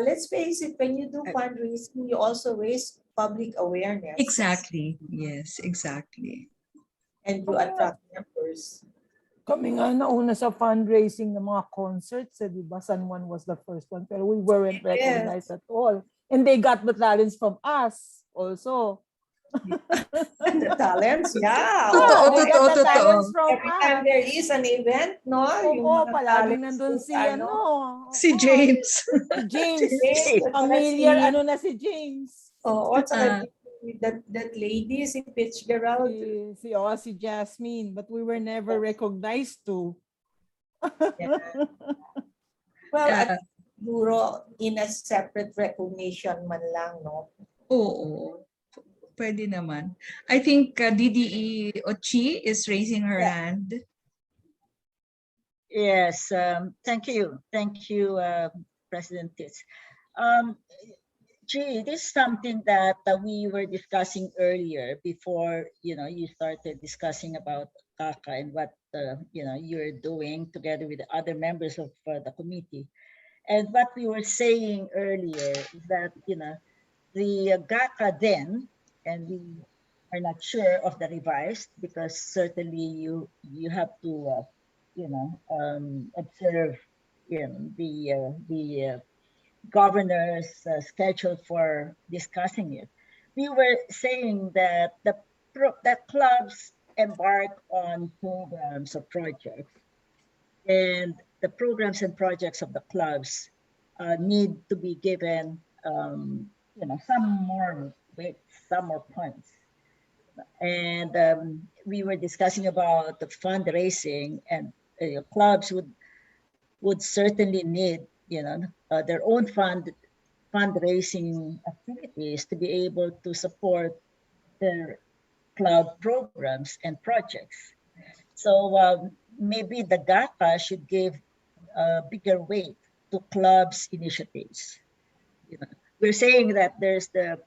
let's face it, when you do fundraising, you also raise public awareness. Exactly. Yes, exactly. And you attract members. Kami nga nauna sa fundraising ng mga concerts, di ba? San Juan was the first one, pero we weren't recognized at all. And they got the talents from us also. The talents, yeah. Totoo. Talents from Every time there is an event, no? Oo, palaging nandun si Si James. Si James. James. Familiar, na si James. Oh, what's that lady, si Fitzgerald? Si Jasmine, but we were never recognized too. Yeah. Well, at siguro in a separate recognition man lang, no? Oo. Pwede naman. I think DDE Ochi is raising her hand. Yes, thank you. Thank you, President Tits. Gee, this is something that we were discussing earlier before, you started discussing about GACA and what, you're doing together with the other members of the committee. And what we were saying earlier is that, the GACA then, and we are not sure of the revised, because certainly you have to observe the governor's schedule for discussing it. We were saying that that clubs embark on programs or projects, and the programs and projects of the clubs need to be given some more weight, some more points. And we were discussing about the fundraising, and clubs would certainly need their own fundraising activities to be able to support their club programs and projects. So maybe the GACA should give bigger weight to clubs initiatives. We're saying that there's the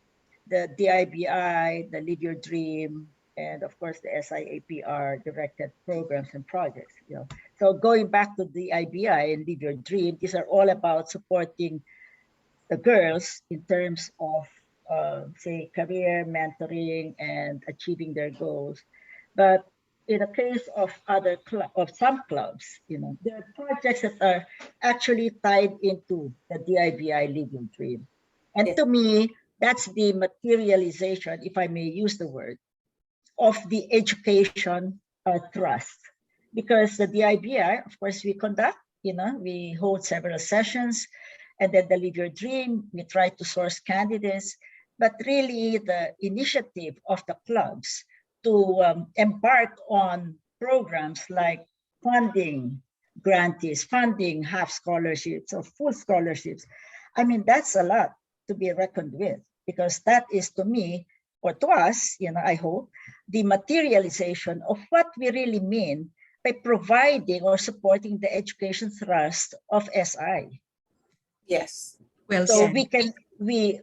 DIBI, the Live Your Dream, and of course the SIAPR directed programs and projects. So going back to the IBI and Live Your Dream, these are all about supporting the girls in terms of say career mentoring and achieving their goals. But in the case of some clubs, there are projects that are actually tied into the DIBI Live Your Dream. And to me, that's the materialization, if I may use the word, of the education trust. Because the DIBI, of course, we conduct, we hold several sessions, and then the Live Your Dream, we try to source candidates. But really, the initiative of the clubs to embark on programs like funding grantees, funding half scholarships or full scholarships, I mean, that's a lot to be reckoned with, because that is, to me, or to us, I hope, the materialization of what we really mean by providing or supporting the education thrust of SI. Yes. Well So said. we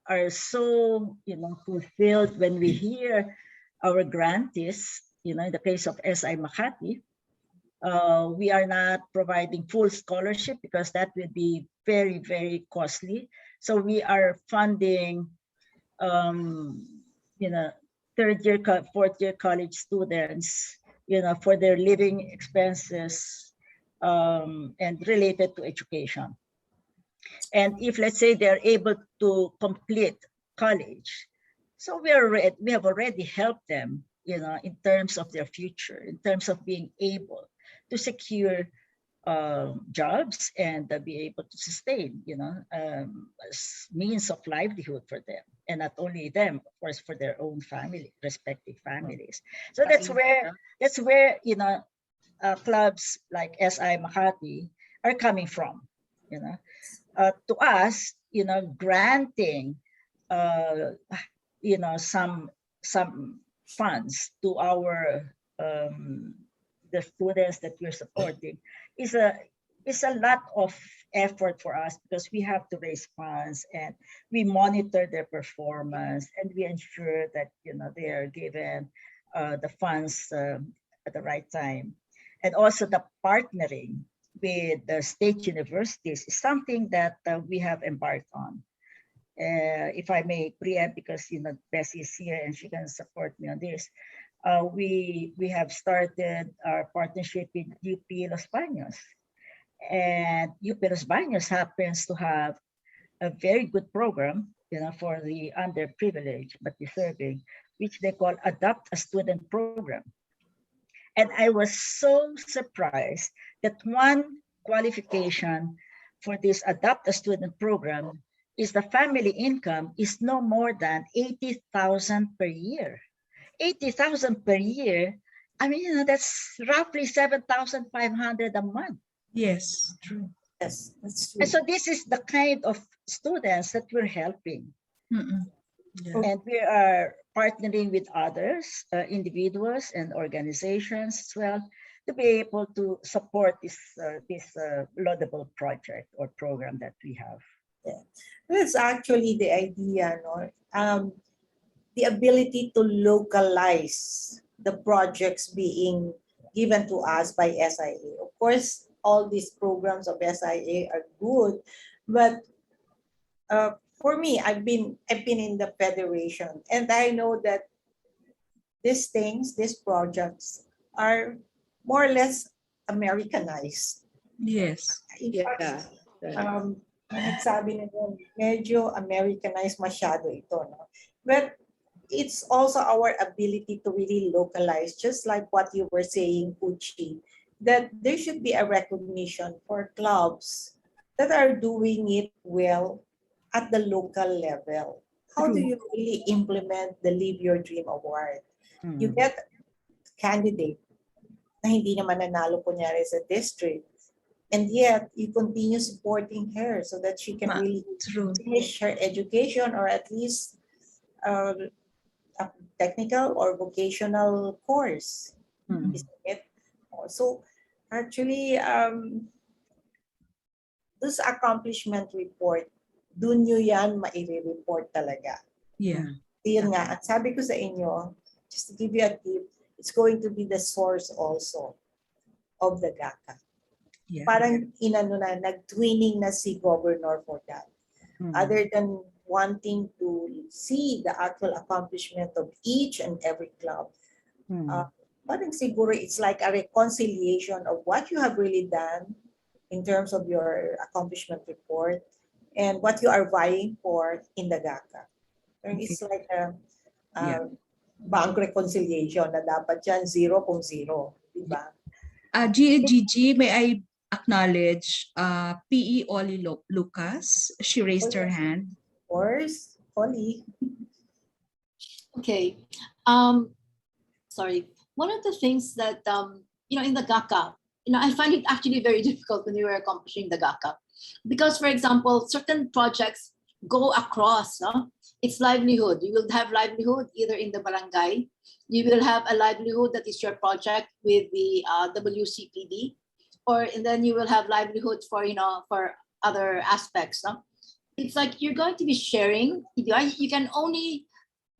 are so fulfilled when we hear our grantees, in the case of SI Makati, we are not providing full scholarship because that would be very, very costly. So we are funding, third year, fourth year college students, for their living expenses and related to education. And if, let's say, they're able to complete college, so we have already helped them, in terms of their future, in terms of being able to secure jobs and be able to sustain, means of livelihood for them, and not only them, of course, for their own family, respective families. So that's where clubs like SI Makati are coming from. To us, granting, some funds to our the students that we're supporting is a lot of effort for us, because we have to raise funds and we monitor their performance and we ensure that they are given the funds at the right time. And also the partnering with the state universities is something that we have embarked on. If I may preempt, because Bessie is here and she can support me on this. We have started our partnership with UP Los Baños, and UP Los Baños happens to have a very good program, for the underprivileged but deserving, which they call Adopt a Student program. And I was so surprised that one qualification for this Adopt a Student program is the family income is no more than 80,000 per year. 80,000 per year, I mean, that's roughly 7,500 a month. Yes, true. Yes, that's true. And so this is the kind of students that we're helping. Yeah. And we are partnering with others, individuals and organizations as well, to be able to support this laudable project or program that we have. Yeah. That's actually the idea, no? The ability to localize the projects being given to us by SIA. Of course, all these programs of SIA are good, but for me, I've been in the federation, and I know that these things, these projects are more or less Americanized. Yes. In fact, Yeah. nagsabi na yun, medyo Americanized masyado ito. No? But it's also our ability to really localize, just like what you were saying, Uchi, that there should be a recognition for clubs that are doing it well at the local level. How do True. you really implement the Live Your Dream Award? You get candidate na hindi naman nanalo kunyari sa district, and yet you continue supporting her so that she can really True. finish her education, or at least a technical or vocational course. Isn't it? So actually, this accomplishment report, dun nyo yan maire-report talaga. Yeah. Yun nga, at sabi ko sa inyo, just to give you a tip, it's going to be the source also of the GACA. Yeah. Parang inano na, nag-twinning na si Governor for that. Other than wanting to see the actual accomplishment of each and every club, parang siguro it's like a reconciliation of what you have really done in terms of your accomplishment report and what you are vying for in the GACA. It's like a bank reconciliation na dapat yan 0 kung 0. Diba? Gigi, may I acknowledge PE Oli Lucas? She raised her hand. Of course, Oli. Okay. Sorry. One of the things that, in the GACA, I find it actually very difficult when you are accomplishing the GACA. Because, for example, certain projects go across, no? It's livelihood. You will have livelihood either in the barangay. You will have a livelihood that is your project with the WCPD, and then you will have livelihood for other aspects. No? It's like you're going to be sharing. You can only,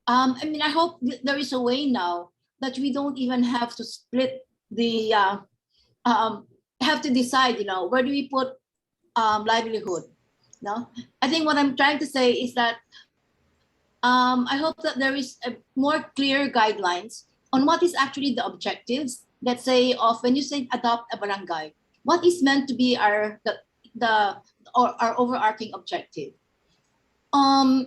I hope there is a way now that we don't even have to split the, have to decide, where do we put livelihood? No, I think what I'm trying to say is that I hope that there is a more clear guidelines on what is actually the objectives. Let's say when you say adopt a barangay, what is meant to be our overarching objective,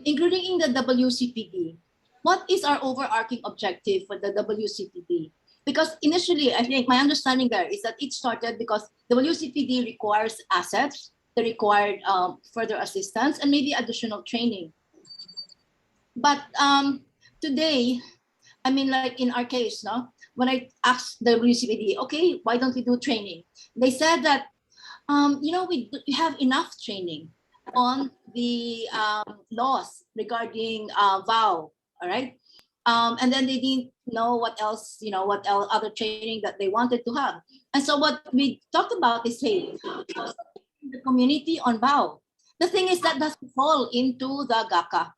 including in the WCPD. What is our overarching objective for the WCPD? Because initially, I think my understanding there is that it started because WCPD requires assets, they required further assistance, and maybe additional training. But today, like in our case, no, when I asked the WCPD, okay, why don't we do training? They said that, we have enough training on the laws regarding vow, all right? And then they didn't know what else, what else, other training that they wanted to have. And so what we talked about is, hey, the community on vow. The thing is that doesn't fall into the GACA.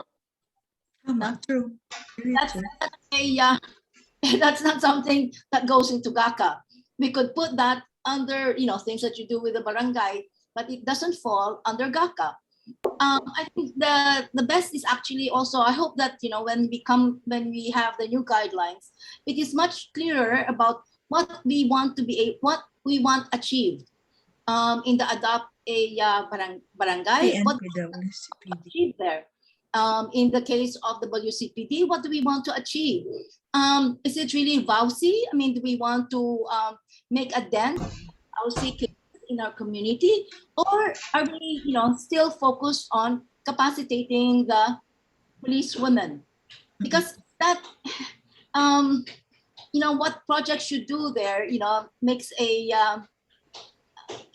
True. That's not something that goes into GACA. We could put that under, things that you do with the barangay, but it doesn't fall under GACA. I think the best is actually also, I hope that, when we have the new guidelines, it is much clearer about what we want achieved in the adopt a barangay. What achieve there? In the case of the WCPD, what do we want to achieve? Is it really VAUSI? Do we want to make a dent VAUSI in our community, or are we, still focused on capacitating the police women? Because that, what projects should do there, makes a,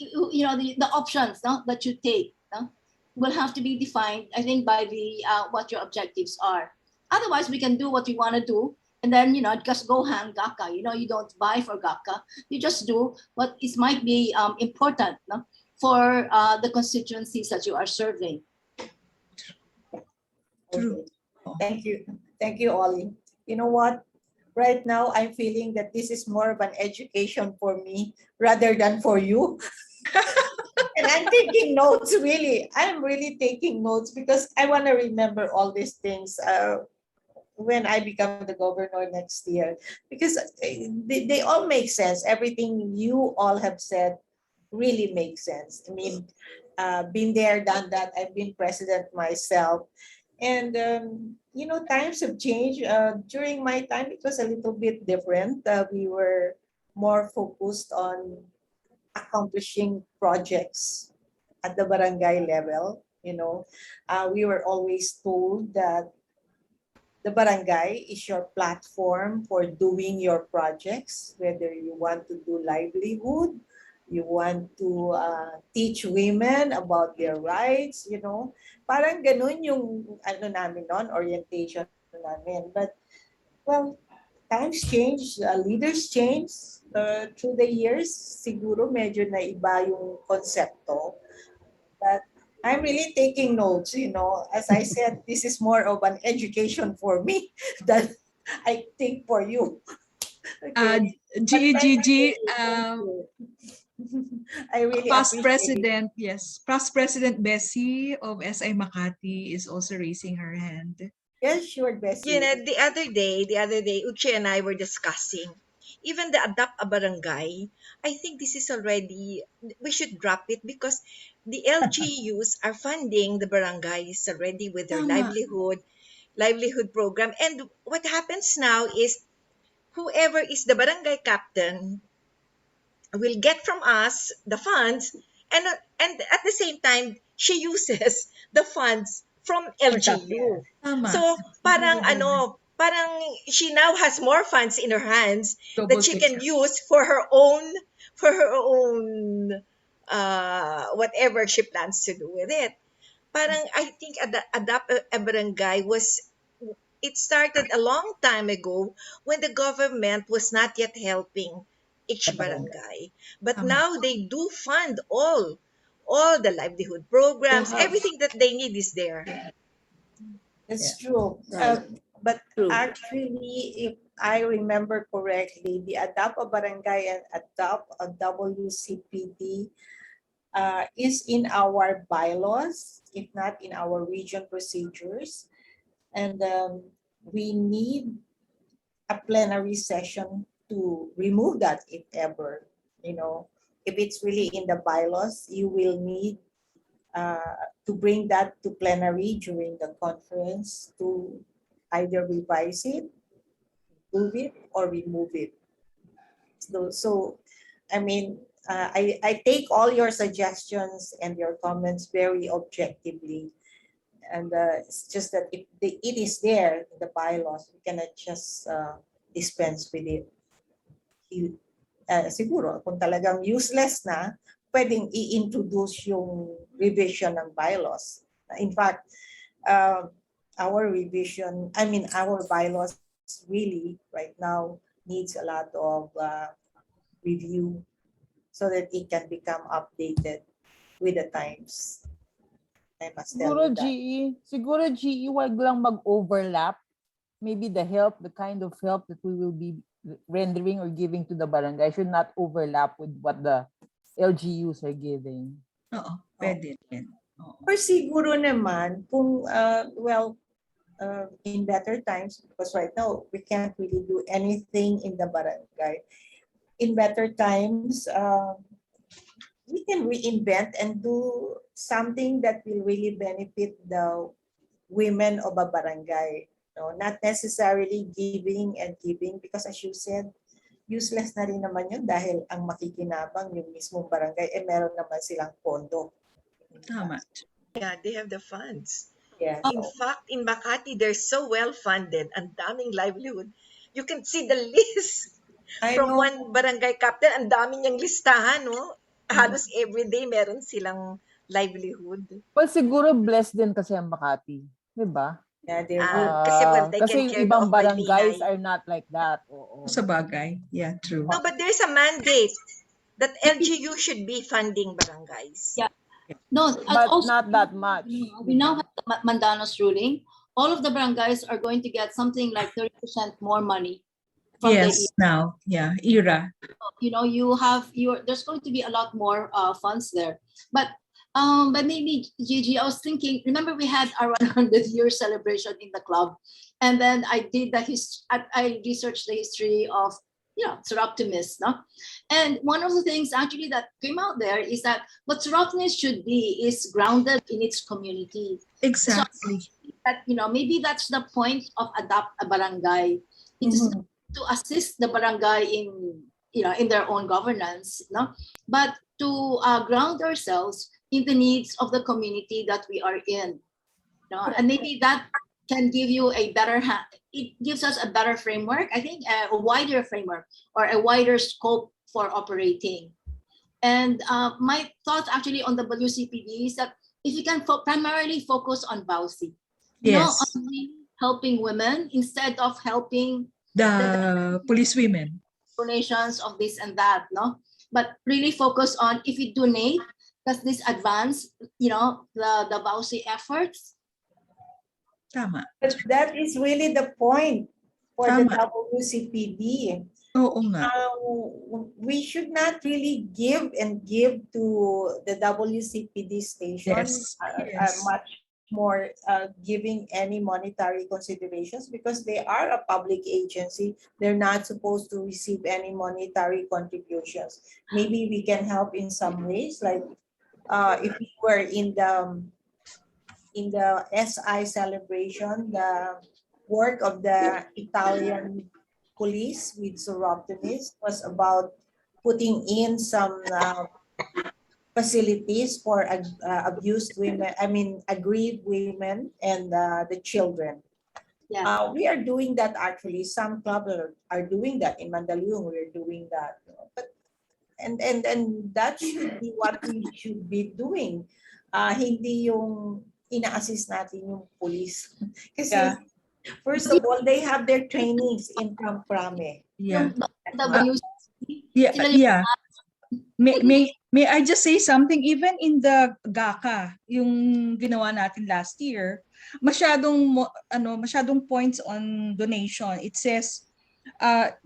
the options, no, that you take, no, will have to be defined, I think, by the what your objectives are. Otherwise, we can do what we want to do, and then, just go hang GACA. You don't buy for GACA. You just do what might be important, no, for the constituencies that you are serving. True. Okay. Thank you, Ollie. You know what? Right now, I'm feeling that this is more of an education for me rather than for you. And I'm taking notes, really. I'm really taking notes because I want to remember all these things when I become the governor next year, because they all make sense. Everything you all have said really makes sense. I mean, been there, done that. I've been president myself. And, times have changed. During my time, it was a little bit different. We were more focused on accomplishing projects at the barangay level. We were always told that the barangay is your platform for doing your projects, whether you want to do livelihood, you want to teach women about their rights, Parang ganun yung namin noon, orientation namin. But, well, times change, leaders change through the years. Siguro medyo naiba yung konsepto. But I'm really taking notes, As I said, this is more of an education for me than I think for you. Okay. GEGG, I really past appreciate it. president, yes, past President Bessie of SI Makati is also raising her hand. Yes, sure, Bessie. The other day, Uche and I were discussing, even the Adapt a Barangay, I think this is already, we should drop it because the LGUs are funding the barangays already with their Tama. livelihood program. And what happens now is whoever is the barangay captain will get from us the funds, and at the same time she uses the funds from LGU. Tama. So parang she now has more funds in her hands Double that she can picture. use for her own whatever she plans to do with it. Parang I think Adapt a Barangay it started a long time ago when the government was not yet helping each barangay. But Tama. now they do fund all the livelihood programs, have. everything that they need is there. It's true. Right. But True. actually, if I remember correctly, the Adapt a Barangay and Adapt a WCPD is in our bylaws, if not in our region procedures. And we need a plenary session to remove that if ever. If it's really in the bylaws, you will need to bring that to plenary during the conference to either revise it, improve it, or remove it. So I mean, I take all your suggestions and your comments very objectively. And it's just that if it is there in the bylaws, we cannot just dispense with it. Siguro, kung talagang useless na, pwedeng i-introduce yung revision ng bylaws. In fact, our bylaws really right now needs a lot of review so that it can become updated with the times. I must tell you that. Siguro GE, wag lang mag-overlap. Maybe the kind of help that we will be rendering or giving to the barangay should not overlap with what the LGUs are giving. Oo, pwede rin. Oo. Or siguro naman, kung, in better times, because right now, we can't really do anything in the barangay. In better times, we can reinvent and do something that will really benefit the women of a barangay. Not necessarily giving and giving, because as you said, useless na rin naman yun dahil ang makikinabang yung mismong barangay, meron naman silang pondo. Tama. Yeah, they have the funds. Yeah. In fact, in Makati, they're so well funded, ang daming livelihood. You can see the list from one barangay captain, ang daming niyang listahan, no? Halos everyday meron silang livelihood. Well, siguro blessed din kasi ang Makati. Diba? Yeah, they kasi yung ibang barangays are not like that. Oo. Sa bagay. Yeah, true. No, but there's a mandate that LGU should be funding barangays. Yeah. No, but also, not that much. We now have the Mandanos ruling. All of the barangays are going to get something like 30% more money. From yes, now, yeah, era. There's going to be a lot more funds there. But maybe Gigi, I was thinking, remember we had our 100-year celebration in the club, And then I did I researched the history of, Seroptimism, no? And one of the things actually that came out there is that what Seroptimism should be is grounded in its community. Exactly. So that, maybe that's the point of Adopt a Barangay. It is to assist the barangay in their own governance, no? But to ground ourselves in the needs of the community that we are in. And maybe that can give you it gives us a better framework, I think, a wider framework or a wider scope for operating. And my thoughts actually on the WCPD is that if you can primarily focus on BAUSI, Yes. on helping women instead of helping The police women. donations of this and that, no? But really focus on, if you donate, does this advance, the BAUSI efforts? Tama. But that is really the point for the Tama. WCPD. Oo nga. We should not really give to the WCPD station Yes. Yes. much more giving any monetary considerations, because they are a public agency. They're not supposed to receive any monetary contributions. Maybe we can help in some ways, like if we were in the SI celebration, the work of the Italian police with Seroptimism was about putting in some facilities for abused women, aggrieved women and the children. Yeah. We are doing that actually. Some clubs are doing that. In Mandaluyong, we're doing that. But and that should be what we should be doing. Hindi yung ina-assist natin yung police. Kasi first of all, they have their trainings in Kamprame. Yeah. WCPD, Yeah. May I just say something? Even in the GACA, yung ginawa natin last year, masyadong points on donation. It says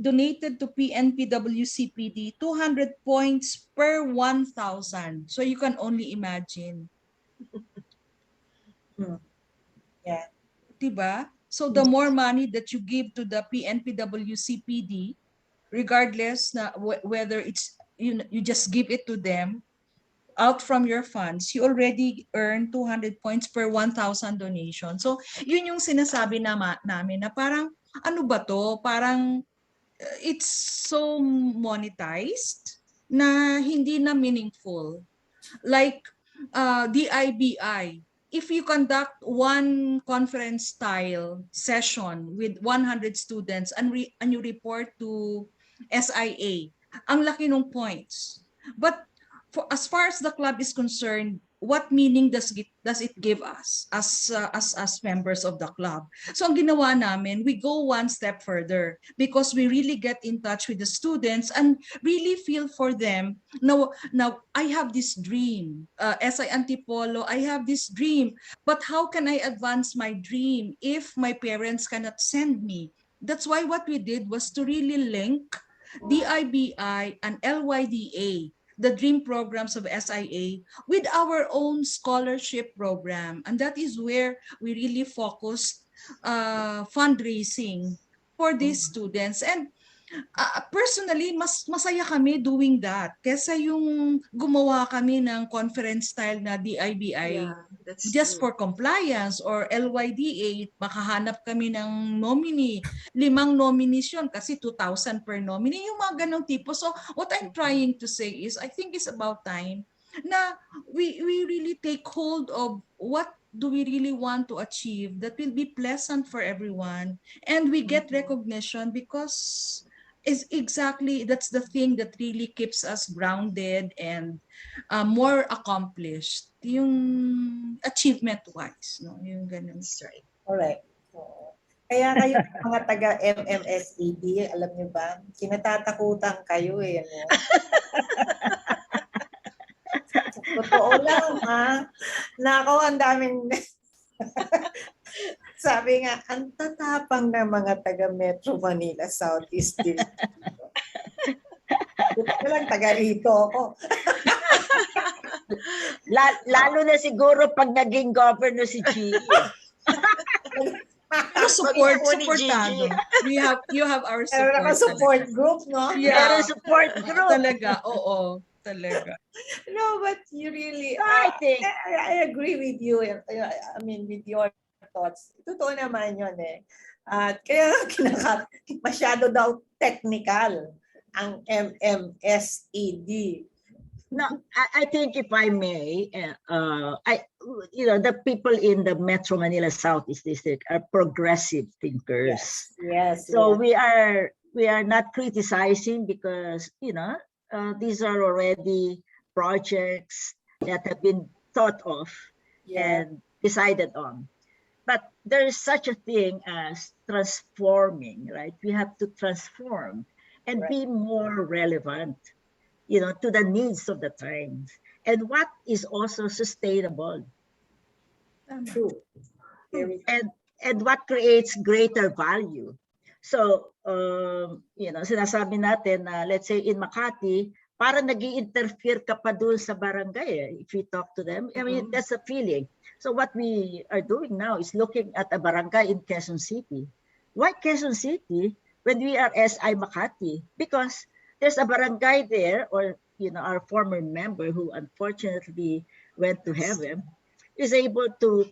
donated to PNP WCPD 200 points per 1,000. So you can only imagine. Yeah. Diba? So the more money that you give to the PNP WCPD, regardless na whether it's you just give it to them out from your funds, you already earn 200 points per 1,000 donation. So yun yung sinasabi namin na parang ano ba to? Parang it's so monetized na hindi na meaningful. Like DIBI, if you conduct one conference style session with 100 students and you report to SIA, ang laki ng points. But as far as the club is concerned, what meaning does it give us as members of the club? So ang ginawa namin, we go one step further because we really get in touch with the students and really feel for them. Now I have this dream, SI Antipolo, I have this dream, but how can I advance my dream if my parents cannot send me? That's why what we did was to really link DIBI and LYDA, the dream programs of SIA, with our own scholarship program. And that is where we really focused fundraising for these students. And personally, mas masaya kami doing that kesa yung gumawa kami ng conference style na DIBI just for compliance, or LYDA, makahanap kami ng nominee, 5 nominees yun kasi 2,000 per nominee, yung mga ganong tipo. So what I'm trying to say is, I think it's about time na we really take hold of what do we really want to achieve that will be pleasant for everyone, and we get recognition because that's the thing that really keeps us grounded and more accomplished, yung achievement wise, no, yung ganun. That's right. Alright. Kaya kayo mga taga MMSED, alam niyo ba, kinatatakutan kayo eh. No? Totoo lang ha. Nako, ang daming sabi nga, ang tatapang ng mga taga Metro Manila, Southeast din. Ito lang, taga rito ako. Lalo na siguro pag naging governor si Chi. Pero support, Pag-ipo ni supportado. Gigi. You have our Meron ako support. support group, no? Meron Yeah, support group. talaga. Oo, talaga. No, but you really, I think I agree with you. I mean, with your thoughts. Totoo naman yun eh. At kaya masyado daw technical ang MMSED. no, I think if I may, the people in the Metro Manila Southeast District are progressive thinkers. Yes. So we are not criticizing because these are already projects that have been thought of and decided on. But there is such a thing as transforming, right? We have to transform and be more relevant, to the needs of the times and what is also sustainable. True. And what creates greater value. So, sinasabi natin na let's say in Makati, para nag-i-interfere ka pa dun sa barangay if you talk to them. I mean, that's a feeling. So what we are doing now is looking at a barangay in Quezon City. Why Quezon City when we are SI Makati? Because there's a barangay there, or our former member who unfortunately went to heaven is able to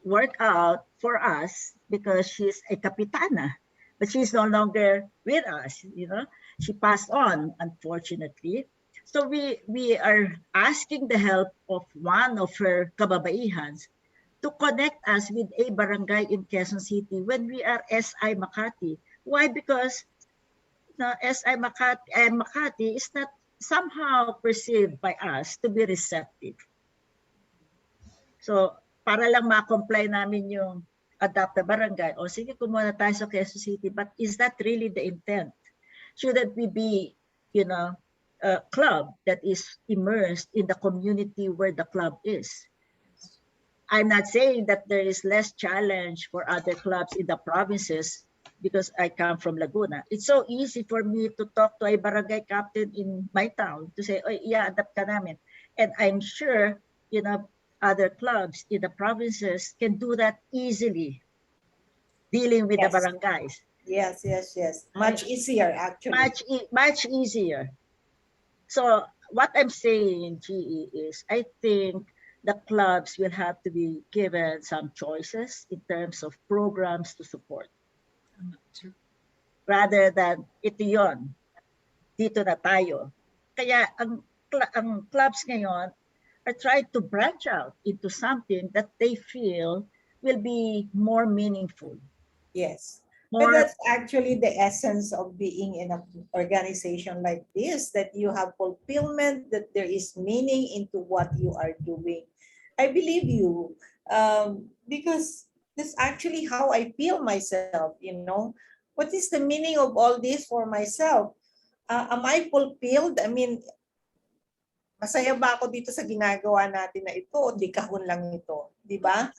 work out for us because she's a kapitana, but she's no longer with us. She passed on, unfortunately. So we are asking the help of one of her kababaihans to connect us with a barangay in Quezon City when we are SI Makati. Why? Because SI Makati is not somehow perceived by us to be receptive. So, para lang ma-comply namin yung adopt a barangay, o sige, kumuha na tayo sa Quezon City, but is that really the intent? Shouldn't we be, a club that is immersed in the community where the club is? I'm not saying that there is less challenge for other clubs in the provinces because I come from Laguna. It's so easy for me to talk to a barangay captain in my town to say, oh, yeah, adapt ka namin. And I'm sure, other clubs in the provinces can do that easily, dealing with the barangays. Yes. Much easier, actually. Much easier. So what I'm saying, GE, is I think the clubs will have to be given some choices in terms of programs to support. Rather than ito yon, dito na tayo. Kaya ang clubs ngayon are trying to branch out into something that they feel will be more meaningful. Yes. But that's actually the essence of being in an organization like this, that you have fulfillment, that there is meaning into what you are doing. I believe you, because that's actually how I feel myself, What is the meaning of all this for myself? Am I fulfilled? I mean, masaya ba ako dito sa ginagawa natin na ito o di kahon lang ito? Di ba?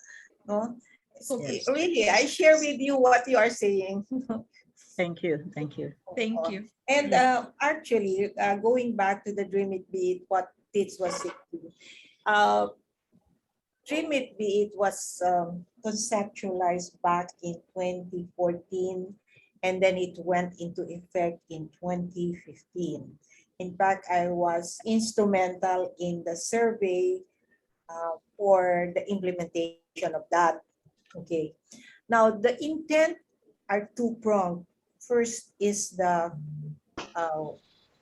No? So, really, I share with you what you are saying. Thank you. And actually, going back to the Dream It Be It, what Tits was saying, Dream It Be It was conceptualized back in 2014, and then it went into effect in 2015. In fact, I was instrumental in the survey for the implementation of that. Okay. Now, the intent are two-pronged. First is the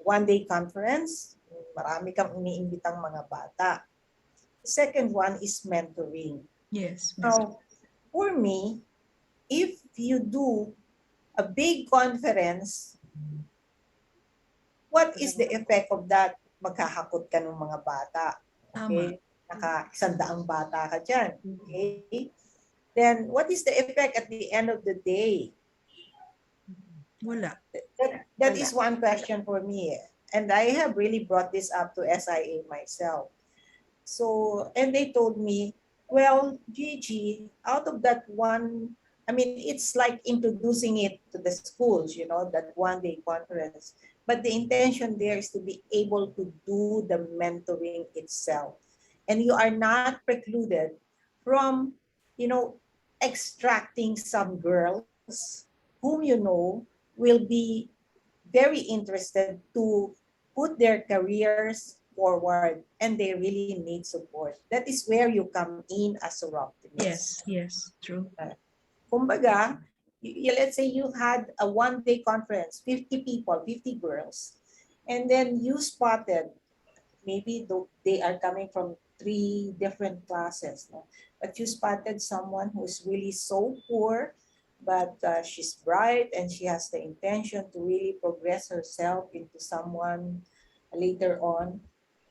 one-day conference. Marami kang iniimbitang mga bata. Second one is mentoring. Yes. Now, for me, if you do a big conference, what is the effect of that? Magkahakot ka ng mga bata. Okay? Naka-100 bata ka dyan. Okay? Then what is the effect at the end of the day? Wala. That is one question for me. And I have really brought this up to SIA myself. So, and they told me, well, Gigi, out of that one, I mean, it's like introducing it to the schools, that one-day conference. But the intention there is to be able to do the mentoring itself. And you are not precluded from, extracting some girls whom you know will be very interested to put their careers forward and they really need support. That is where you come in as a optimist. Yes, true. Kumbaga, let's say you had a one-day conference, 50 people, 50 girls, and then you spotted, maybe they are coming from 3 different classes, no? But you spotted someone who's really so poor, but she's bright and she has the intention to really progress herself into someone later on,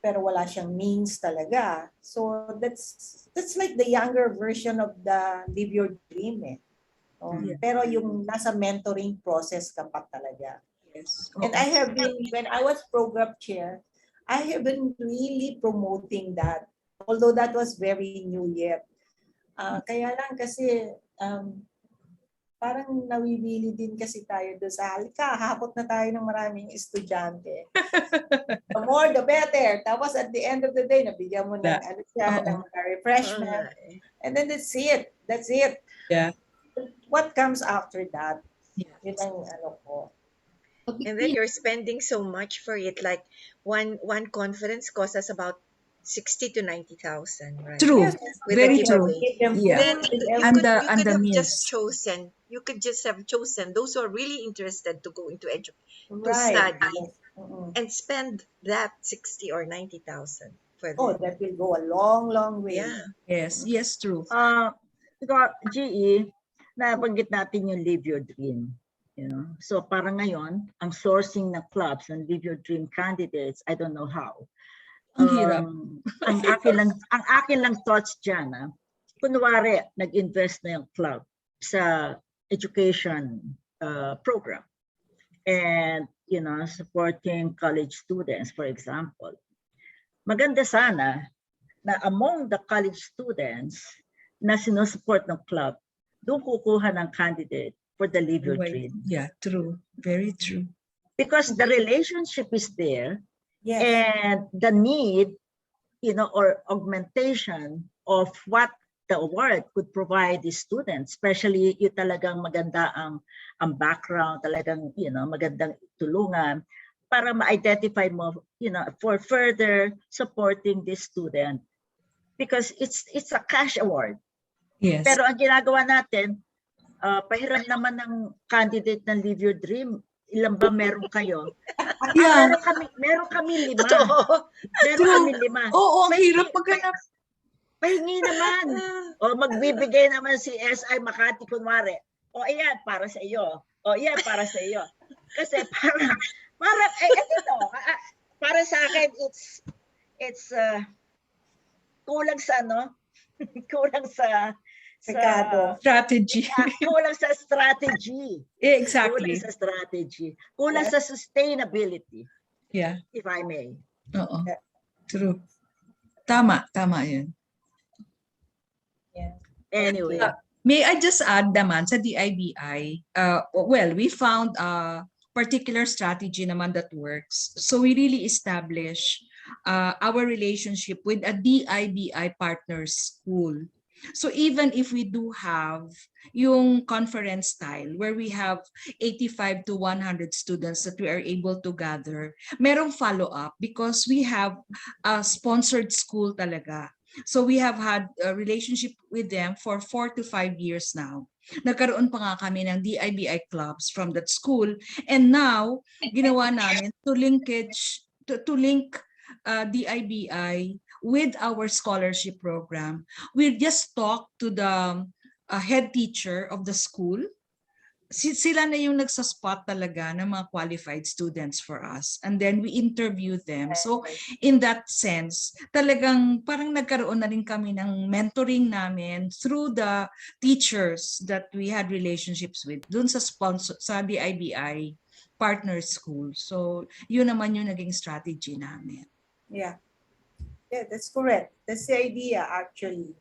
pero wala siyang means talaga. So that's like the younger version of the Live Your Dream, eh. Oh, Yeah. pero yung nasa mentoring process ka pa talaga. Yes. And I have been, when I was program chair, I have been really promoting that. Although that was very new yet. Kaya lang kasi parang nawiwili din kasi tayo doon sa halika, hapot na tayo ng maraming estudyante. The more, the better. Tapos at the end of the day, nabigyan mo ng, ano siya, ng mga refreshment. And then that's it. That's it. Yeah. What comes after that? Yeah. Yun ang ano ko. And then you're spending so much for it. Like one conference costs us about 60 to 90,000, right? True. Yes, With Very the true. giveaway. Yeah. Then you And could the have meals. just chosen. You could just have chosen those who are really interested to go into to Right. study Mm-mm. and spend that 60 or 90,000 for Oh, them. that will go a long, long way. Yeah. Yes, true. GE, nabanggit natin yung Live Your Dream. You know? So parang ngayon, ang sourcing ng clubs and Live Your Dream candidates, I don't know how. Ang hirap. Ang akin lang thoughts dyan, kunwari, nag-invest na yung club sa education program and, you know, supporting college students, for example. Maganda sana na among the college students na sinusupport ng club, doon kukuha ng candidate for the Live Your Dream. Yeah, true. Very true. Because the relationship is there. Yes. And the need, you know, or augmentation of what the award could provide the students, especially yung talagang maganda ang background, talagang, you know, magandang tulungan para ma-identify mo, you know, for further supporting this student. Because it's a cash award. Yes. Pero ang ginagawa natin, pahiram naman ng candidate ng Live Your Dream, ilan ba meron kayo? Yeah. Meron kami 5. Totoo. Meron kami 5. Oo, ang hirap maghanap. Pahingi naman. O magbibigay naman si SI Makati kunwari. O ayan, para sa iyo. O ayan, para sa iyo. Kasi parang ito, para sa akin, it's kulang sa ano? Kulang sa strategy. Kulang sa strategy. Exactly. Kulang sa strategy. Kulang sa sustainability. Yeah. If I may. Oo. True. Tama yun. Yeah. Anyway. May I just add naman sa DIBI, well, we found a particular strategy naman that works. So we really establish our relationship with a DIBI partner school. So even if we do have yung conference style where we have 85 to 100 students that we are able to gather, merong follow-up because we have a sponsored school talaga. So we have had a relationship with them for 4 to 5 years now. Nagkaroon pa nga kami ng DIBI clubs from that school. And now, ginawa namin to link DIBI with our scholarship program. We just talked to the head teacher of the school. Sila na yung nagsaspot talaga ng mga qualified students for us. And then we interview them. So in that sense, talagang parang nagkaroon na rin kami ng mentoring namin through the teachers that we had relationships with dun sa sponsor sa DIBI partner school. So yun naman yung naging strategy namin. Yeah. Yeah, that's correct. That's the idea, actually.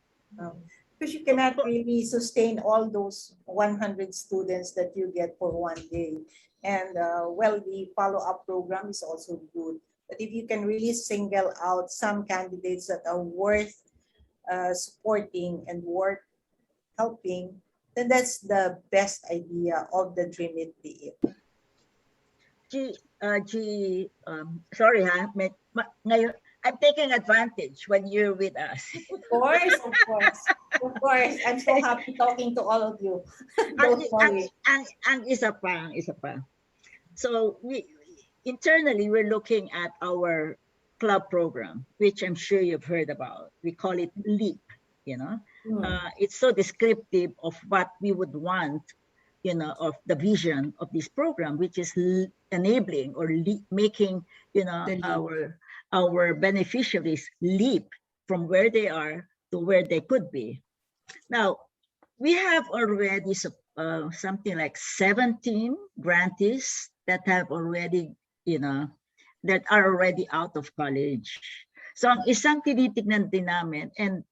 Because you cannot really sustain all those 100 students that you get for one day. And well, the follow-up program is also good. But if you can really single out some candidates that are worth supporting and worth helping, then that's the best idea of the Dream It Be It. Sorry ha, ngayon, I'm taking advantage when you're with us. Of course, of course. Of course. I'm so happy talking to all of you. Don't worry. Ang isa pa. So internally, we're looking at our club program, which I'm sure you've heard about. We call it LEAP, you know. It's so descriptive of what we would want, you know, of the vision of this program, which is enabling or making, you know, our beneficiaries leap from where they are to where they could be. Now, we have already something like 17 grantees that have already, you know, that are already out of college. So ang isang tinitignan din namin and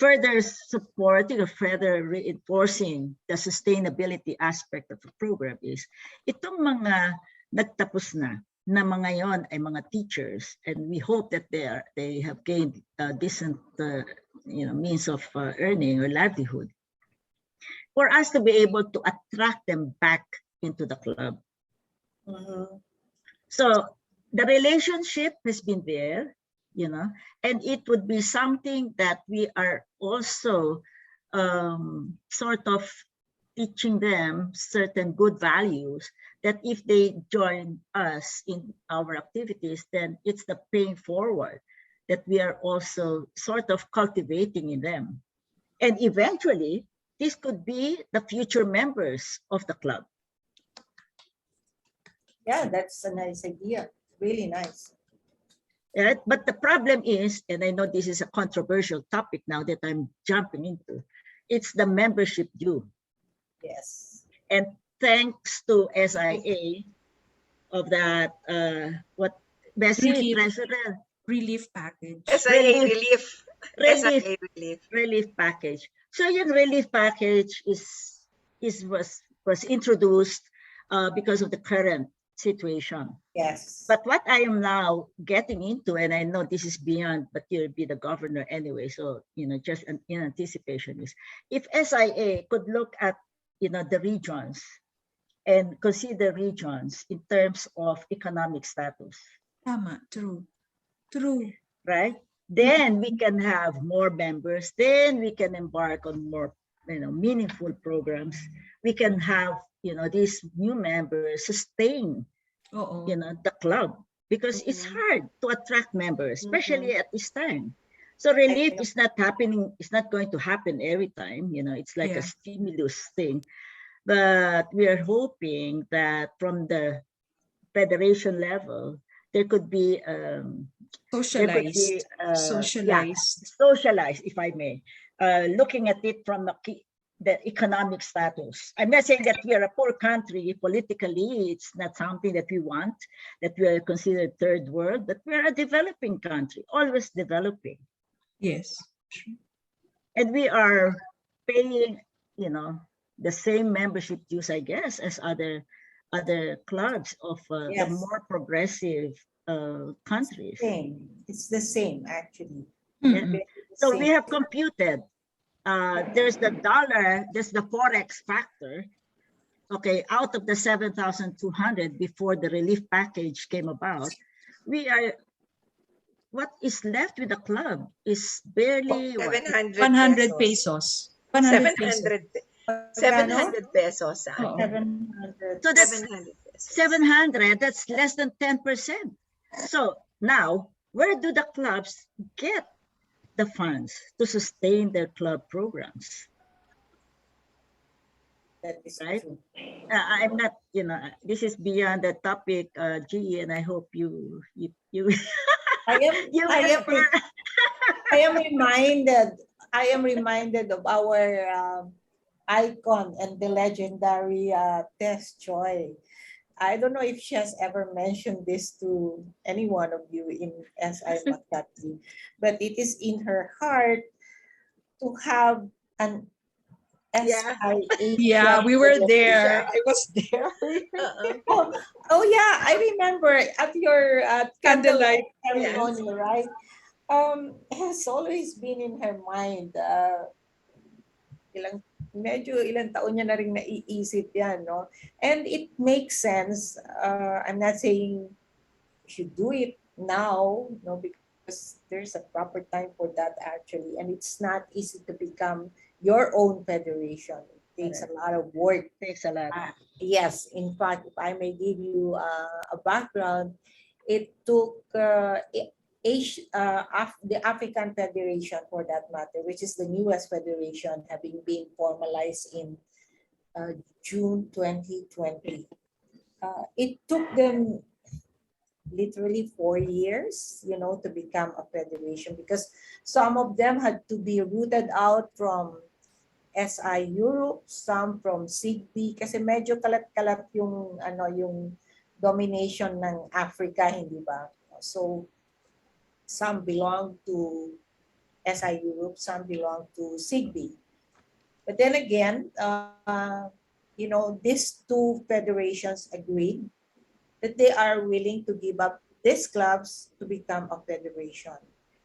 further supporting or further reinforcing the sustainability aspect of the program is itong mga nagtapos na mga yon ay mga teachers, and we hope that they have gained decent you know, means of earning or livelihood, for us to be able to attract them back into the club. So the relationship has been there, you know, and it would be something that we are also sort of teaching them certain good values, that if they join us in our activities, then it's the paying forward that we are also sort of cultivating in them. And eventually, this could be the future members of the club. Yeah, that's a nice idea. Really nice. Right? But the problem is, and I know this is a controversial topic now that I'm jumping into, it's the membership due. Yes. And thanks to SIA of that, what, Bessie, Treasurer? Relief package. SIA relief package. So yung relief package was introduced because of the current situation. Yes. But what I am now getting into, and I know this is beyond, but you'll be the governor anyway, so, you know, just in anticipation, is if SIA could look at, you know, the regions and consider regions in terms of economic status. Tama, true. Right? Then we can have more members. Then we can embark on more, you know, meaningful programs. We can have, you know, these new members sustain, you know, the club, because it's hard to attract members, especially at this time. So relief is not happening. It's not going to happen every time. You know, it's like a stimulus thing. But we are hoping that from the federation level, there could be socialized, if I may, looking at it from the economic status. I'm not saying that we are a poor country politically. It's not something that we want, that we are considered third world, but we are a developing country, always developing. Yes. And we are paying, you know, the same membership dues, I guess, as other clubs of the more progressive countries. It's the same, actually. Yeah. So we have computed. There's the dollar, there's the forex factor. Okay, out of the 7,200 before the relief package came about, what is left with the club is barely 100 pesos. 700 pesos. 700. So that's 700. That's less than 10%. So now, where do the clubs get the funds to sustain their club programs? That is right. True. I'm not, you know, this is beyond the topic, GE, and I hope you. I am reminded of our icon and the legendary Tess Joy. I don't know if she has ever mentioned this to any one of you in SI Makati, but it is in her heart to have an SIA. Yeah, we were there. I was there. Oh yeah, I remember at your candlelight ceremony, right? It has always been in her mind. ilang taon niya na rin naiisip yan, no? And it makes sense. I'm not saying you should do it now, no, because there's a proper time for that actually, and it's not easy to become your own federation. It takes a lot of work. Takes a lot. Yes, in fact, if I may give you a background, it took the African Federation, for that matter, which is the newest federation, having been formalized in June 2020. It took them literally 4 years, to become a federation, because some of them had to be rooted out from SI Europe, some from SIGB, kasi medyo kalat-kalat yung domination ng Africa, hindi ba? So some belong to SI Europe, some belong to SIGB. But then again, these two federations agreed that they are willing to give up these clubs to become a federation.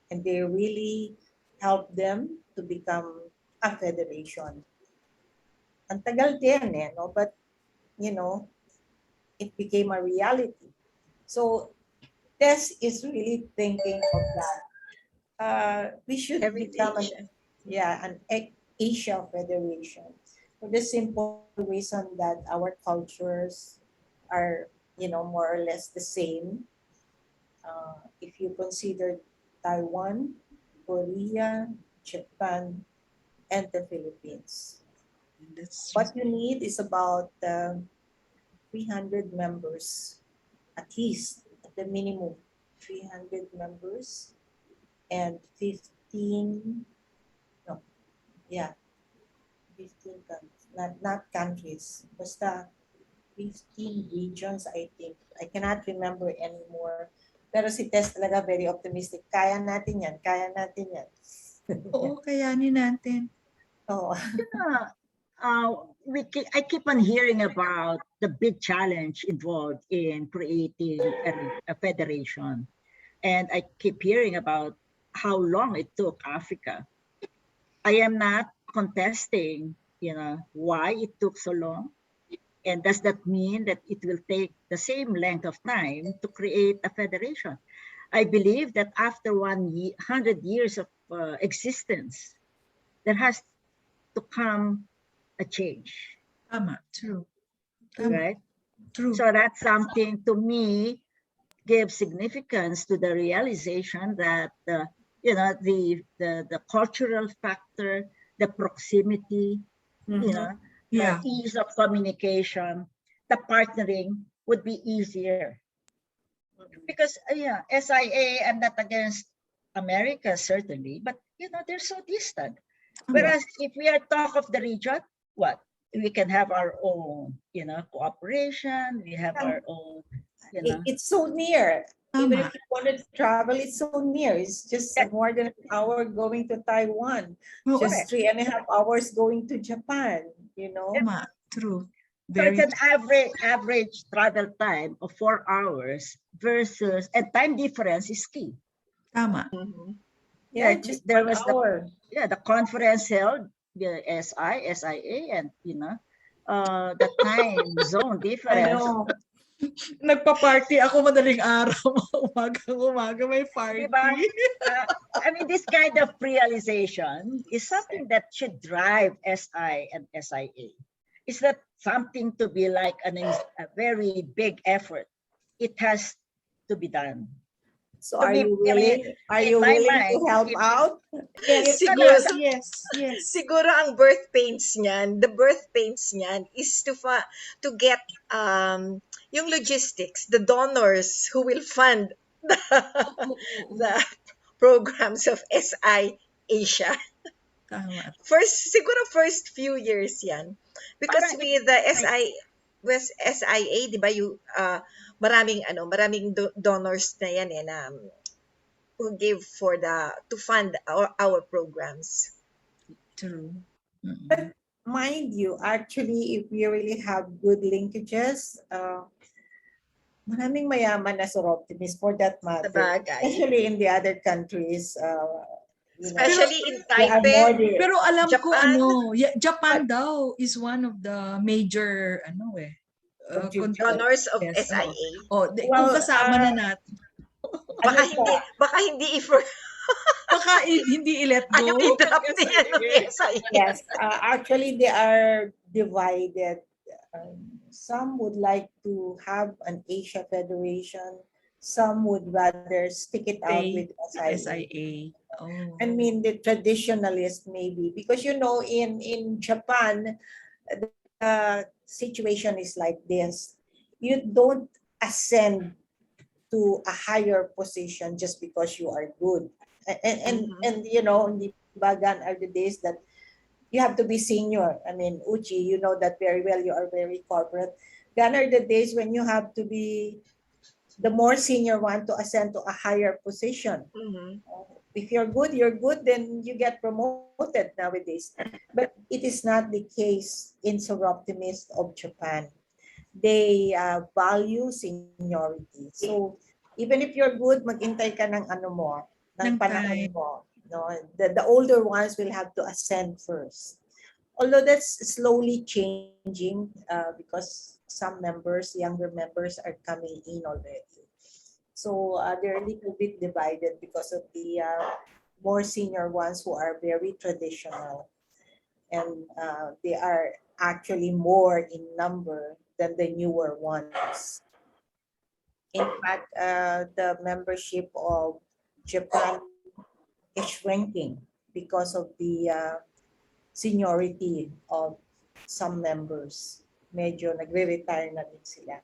And they really help them to become a federation. Ang tagal din no? But, it became a reality. So, Tess is really thinking of that. We should become an Asia Federation, for the simple reason that our cultures are, more or less the same. If you consider Taiwan, Korea, Japan, and the Philippines. What you need is about 300 members, at least, at the minimum, 300 members, and 15 countries, not countries, basta 15 regions, I think. I cannot remember anymore. Pero si Tess talaga very optimistic. Kaya natin yan. Oo, kayanin natin. Oh. I keep on hearing about the big challenge involved in creating a federation. And I keep hearing about how long it took Africa. I am not contesting, why it took so long. And does that mean that it will take the same length of time to create a federation? I believe that after 100 years of existence, there has to come a change. Tama, true. Right? True. So that's something, to me, gives significance to the realization that the cultural factor, the proximity, the ease of communication, the partnering would be easier. Because SIA, I'm not against America, certainly, but they're so distant. Whereas if we are talk of the region, what? We can have our own, cooperation, we have our own, It's so near. Even if you wanted to travel, it's so near. It's just more than an hour going to Taiwan. Just 3.5 hours going to Japan, Tama, true. So it's an average travel time of 4 hours versus, and time difference is key. Tama. Just there was the conference held, the SIA, and the time zone difference. Nagpa-party ako madaling araw, umaga may party. I mean, this kind of realization is something that should drive SI and SIA. It's not something to be like a very big effort. It has to be done. So are you willing to help out? Yes, siguro ang birth pains niyan, the birth pains niyan is to get yung logistics, the donors who will fund the programs of SI Asia. Tama. First few years yan. Because with the SIA, di ba, maraming donors na yan who give to fund our programs. True. But mind you, actually, if we really have good linkages, maraming mayaman na Soroptimist, for that matter. Especially in the other countries. you know, Especially in they are more Taipei, there. Pero alam ko Japan. Japan daw is one of the major Contributor. Honors of yes, SIA. kung Well, kasama na natin, Baka ano po, hindi i-for baka hindi i-let ayaw go. i-drop niya ng SIA. yes, actually they are divided. Some would like to have an Asia Federation. Some would rather stick it out Stay with SIA. SIA. Oh. I mean, the traditionalist maybe, because in Japan, the situation is like this. You don't ascend to a higher position just because you are good. And the bagan are the days that you have to be senior. I mean, Uchi, you know that very well. You are very corporate. Gone are the days when you have to be the more senior one to ascend to a higher position. If you're good, then you get promoted nowadays. But it is not the case in Soroptimist of Japan. They value seniority. So even if you're good, maghintay ka ng ng panahon mo. No? The older ones will have to ascend first. Although that's slowly changing because some younger members are coming in already. So they're a little bit divided because of the more senior ones who are very traditional. And they are actually more in number than the newer ones. In fact, the membership of Japan is shrinking because of the seniority of some members. Medyo nagre-retire na din sila.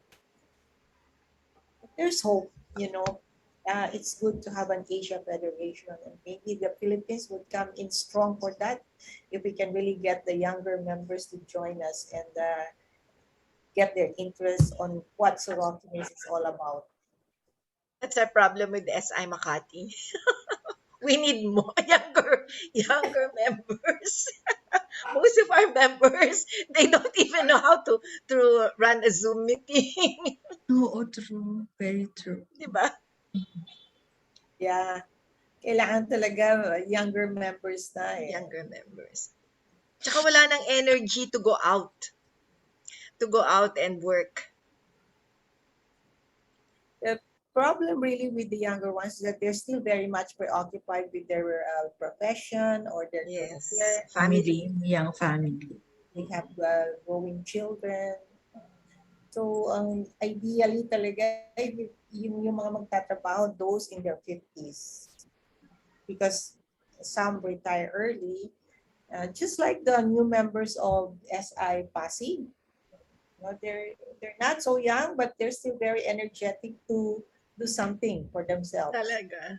But there's hope, it's good to have an Asia Federation, and maybe the Philippines would come in strong for that if we can really get the younger members to join us and get their interest on what Sorority is all about. That's our problem with SI Makati. We need more younger members. Most of our members, they don't even know how to run a Zoom meeting. Oo, true. Very true. Diba? Yeah. Kailangan talaga younger members na eh. Younger members. Tsaka wala nang energy to go out. To go out and work. The problem really with the younger ones is that they're still very much preoccupied with their profession or their career. Family, young family. They have growing children. So, ideally talaga, yung mga magtatrabaho, those in their 50s. Because some retire early, just like the new members of SI Pasig. They're not so young, but they're still very energetic to do something for themselves. Talaga.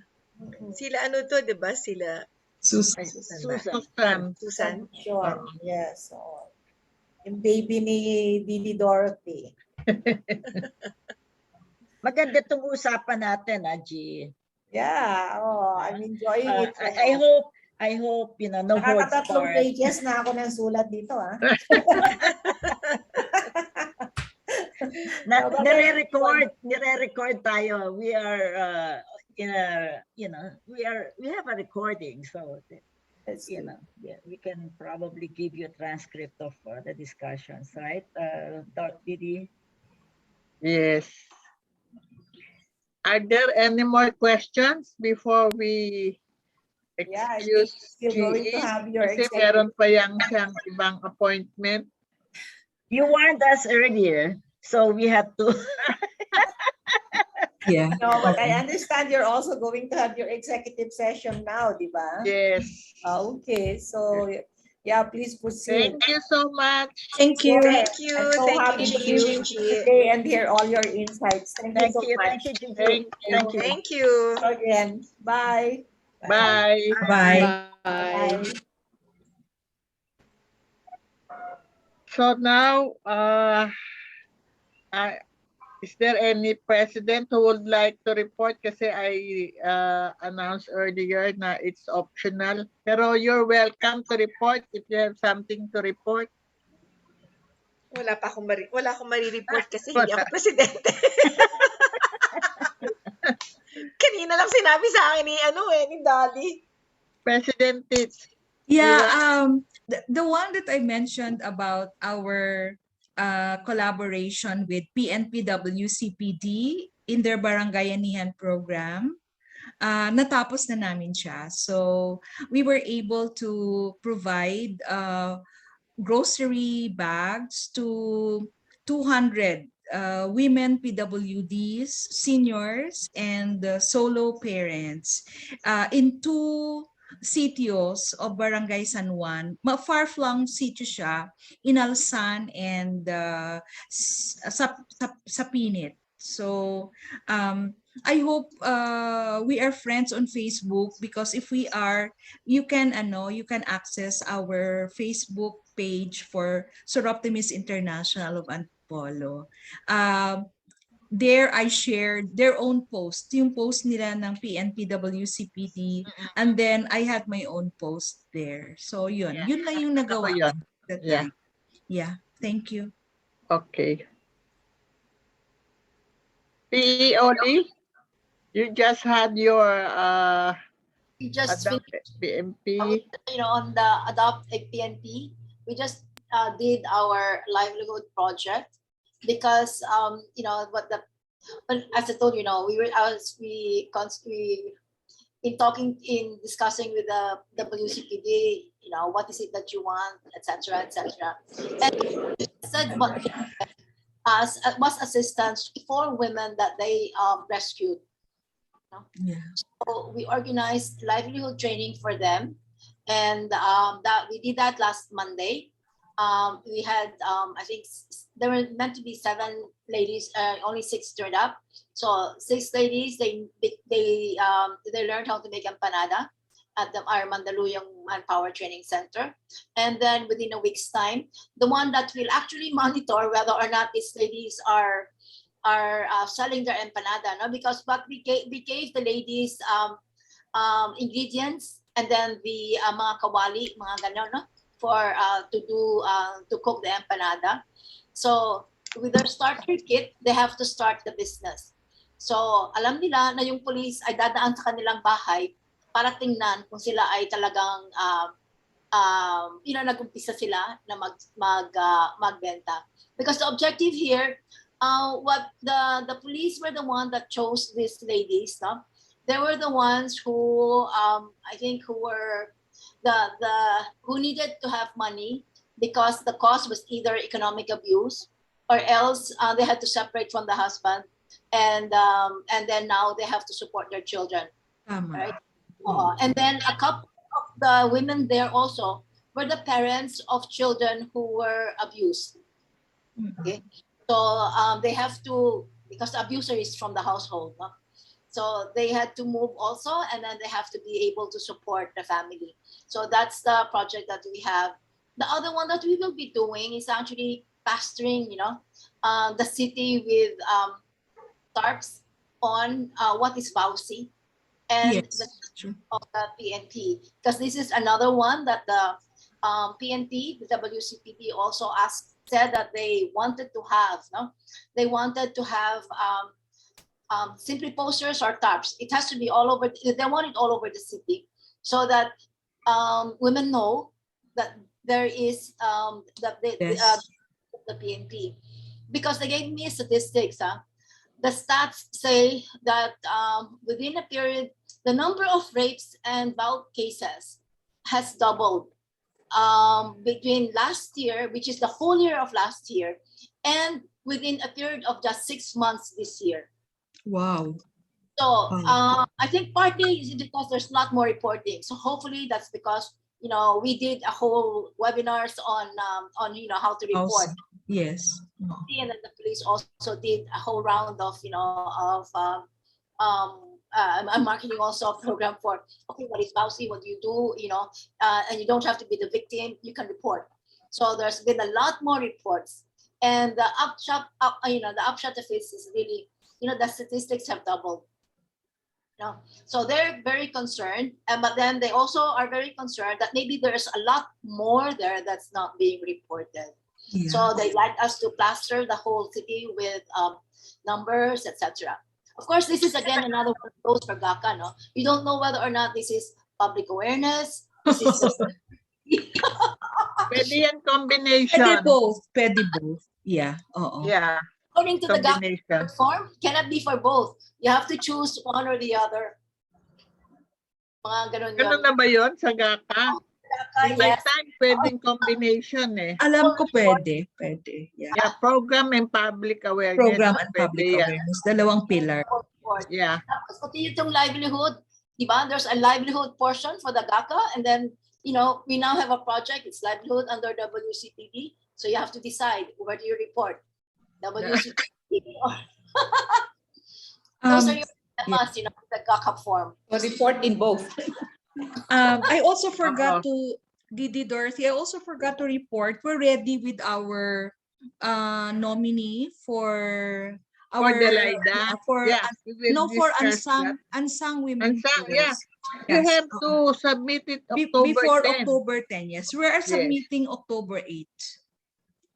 Sila to, di ba? Sila Susan. Sure. Yes. Yung baby ni Didi Dorothy. Maganda itong usapan natin, G. Yeah. I'm enjoying it. I hope, no holds Nakakatatlong barred. pages na ako ng sulat dito, ha? Nire-record tayo. We are we have a recording, so we can probably give you a transcript of the discussions, right, Didi? Yes. Are there any more questions before we excuse still going to have your kasi meron pa siyang ibang appointment. You warned us earlier, so we have to. Yeah. No, but I understand you're also going to have your executive session now, di ba? Yes. Okay, so yeah, please proceed. Thank you so much. Thank you. Thank you. I'm so Thank happy you, to be with you today and hear all your insights. Thank you so much. Thank you, Gigi. Thank you. Thank you. Again, bye. Bye. Bye. Bye. So now, is there any president who would like to report? Kasi I announced earlier na it's optional. Pero you're welcome to report if you have something to report. Wala akong marireport kasi hindi ako presidente. Kanina lang sinabi sa akin ni Dali. President Tits. Yeah, Yeah. the one that I mentioned about our collaboration with PNPWCPD in their Barangayanihan program, natapos na namin siya. So we were able to provide grocery bags to 200 women PWDs, seniors, and solo parents in two sitios of Barangay San Juan. Far-flung sitio siya, Inalsan and sa Pinit. So I hope we are friends on Facebook, because if we are, you can access our Facebook page for Soroptimis International of Antipolo. There I shared their own post, yung post nila ng PNPWCPD, and then I had my own post there. So yun lang yung Ako nagawa yun. that Yeah. time. Yeah, thank you. Okay. PE Oli, you just had your We just adopt finished, PMP. on the Adopt a PNP. We just did our livelihood project because, but as I told you, in discussing with the WCPD, what is it that you want, etc., etc. And said what was assistance for women that they rescued. Yeah. So we organized livelihood training for them, and that we did that last Monday. We had I think there were meant to be 7 ladies, only 6 turned up. So 6 ladies, they learned how to make empanada at our Mandaluyong Manpower Training Center. And then within a week's time, the one that will actually monitor whether or not these ladies are selling their empanada, no? Because but we gave the ladies ingredients, and then the mga kawali, mga ganon, no? For to cook the empanada. So with their starter kit, they have to start the business. So alam nila na yung police ay dadaan sa kanilang bahay para tingnan kung sila ay talagang nag-umpisa sila na magbenta. Because the objective here, what the police were the one that chose these ladies, no? They were the ones who I think who were who needed to have money because the cause was either economic abuse or else they had to separate from the husband, and then now they have to support their children. Right? And then a couple of the women there also were the parents of children who were abused. Okay, so they have to, because the abuser is from the household, no? So they had to move also, and then they have to be able to support the family. So that's the project that we have. The other one that we will be doing is actually pastoring, the city with tarps on what is Bausi and Yes, the true. of the PNP, because this is another one that the PNP, the WCPD also said that they wanted to have, no? They wanted to have simply posters or tarps. It has to be all over. They want it all over the city, so that women know that there is Yes. the PNP, because they gave me statistics. The stats say that within a period, the number of rapes and violent cases has doubled between last year, which is the whole year of last year, and within a period of just 6 months this year. Wow. So I think partly is because there's a lot more reporting. So hopefully that's because we did a whole webinars on how to report. Yes. And then the police also did a whole round of I'm marketing also a program for, okay, what is Bausi, what do you do, and you don't have to be the victim, you can report. So there's been a lot more reports, and the upshot of it is really, the statistics have doubled. So they're very concerned, but then they also are very concerned that maybe there's a lot more there that's not being reported. Yeah. So they like us to plaster the whole city with numbers, etc. Of course, this is again another one of those for GACA. No, you don't know whether or not this is public awareness. This is just Pwede yan Pwede combination. both. Pwede both. Yeah. Oo. Yeah, according to the combination. government form, cannot be for both. You have to choose one or the other. Mga ganun yun. Ganun na ba yun sa GACA? In my Yes. time, pwedeng combination eh. Alam ko pwede. Pwede. Yeah. Yeah, program and public awareness. Program and pwede public yan. awareness. Dalawang pillar. Yeah. Tapos pati itong livelihood, di ba? There's a livelihood portion for the GACA, and then, you know, we now have a project, it's livelihood under WCPD. So you have to decide where do you report, WCPD or those are your dilemmas, you know, the GACA form. Or report in both. I also forgot to, Didi Dorothy, I also forgot to report, we're ready with our nominee for our For Delaida. for Yeah, we will for discuss unsung that. unsung women Unsung, heroes. You Yes, have oo. to submit it October Before 10. October 10, yes. We are Yes. submitting October 8.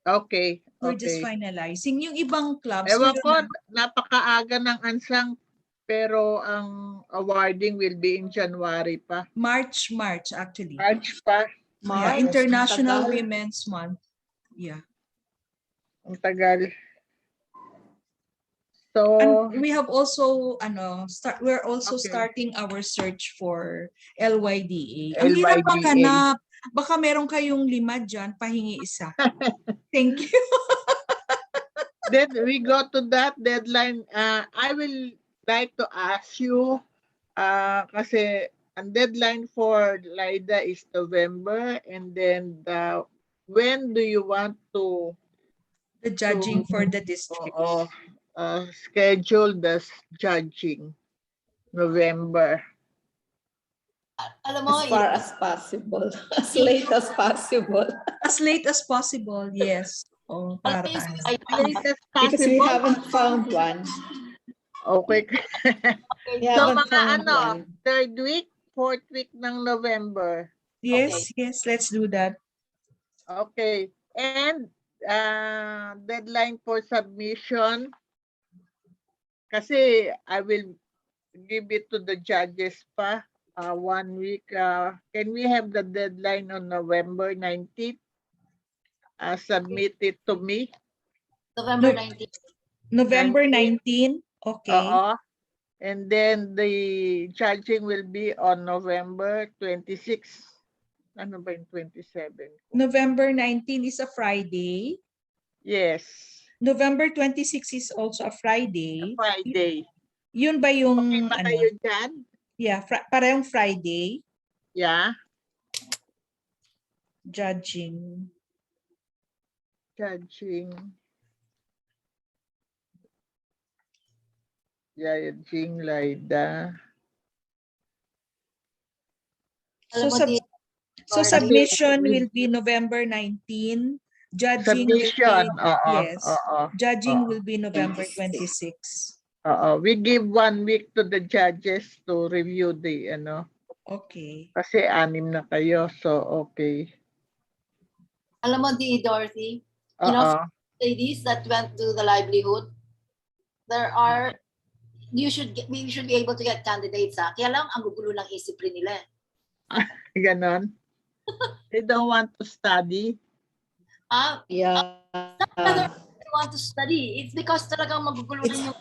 Okay, We're just okay. finalizing. Yung ibang clubs, Ewan meron ko, na- napakaaga ng unsung, pero ang awarding will be in January pa. March actually. March pa. Yeah, International Women's Month. Yeah. Ang tagal. So, And we have also we're also Okay. starting our search for LYDA. Ang hirap LYDA. maghanap. Baka meron kayong 5 dyan, pahingi isa. Thank you. then we go to that deadline. I will like to ask you, kasi ang deadline for LIDA is November, and then when do you want to The judging for the district. schedule the judging? November. Alam mo, As far as possible. As late as possible. As late as possible, yes. Oh, para Latest Because we possible. haven't found one. Okay. We So haven't mga found one. third week, fourth week ng November. Yes, yes, let's do that. Okay. And deadline for submission, kasi I will give it to the judges pa. 1 week. Can we have the deadline on November 19th? Submit it to me. November 19th. November 19, okay. And then the judging will be on November 26. Ano ba yung 27? November 19 is a Friday. Yes. November 26 is also a Friday. Friday. Yun ba yung Okay ba kayo dyan? Yeah, parehong Friday. Yeah. Judging. Judging LIDA. So, submission will be November 19. Judging Submission. Judging will be November 26. We give 1 week to the judges to review the Okay. kasi 6 na kayo, so okay. Alam mo, Dorothy, you know, ladies that went to the livelihood, we should be able to get candidates. Kaya lang, ang gugulo ng isip rin nila. Ganon. They don't want to study. Yeah. They want to study. It's because talagang magugulo rin yung...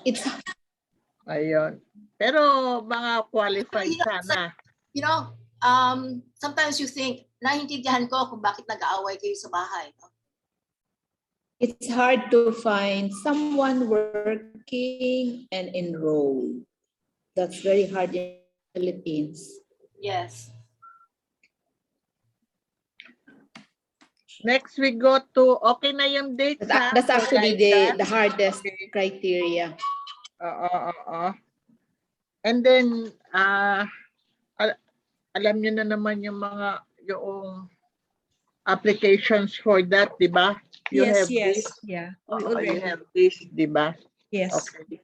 Ayun. Pero mga qualified sana. You know, sometimes you think, naintindihan ko kung bakit nag-aaway kayo sa bahay. It's hard to find someone working and enrolled. That's very hard in the Philippines. Yes. Next we go to, okay na yung date. That's actually the hardest criteria. And then, alam nyo na naman yung applications for that, di ba? You Yes, have yes. this. Yeah. You have this, di ba? Yes. Okay.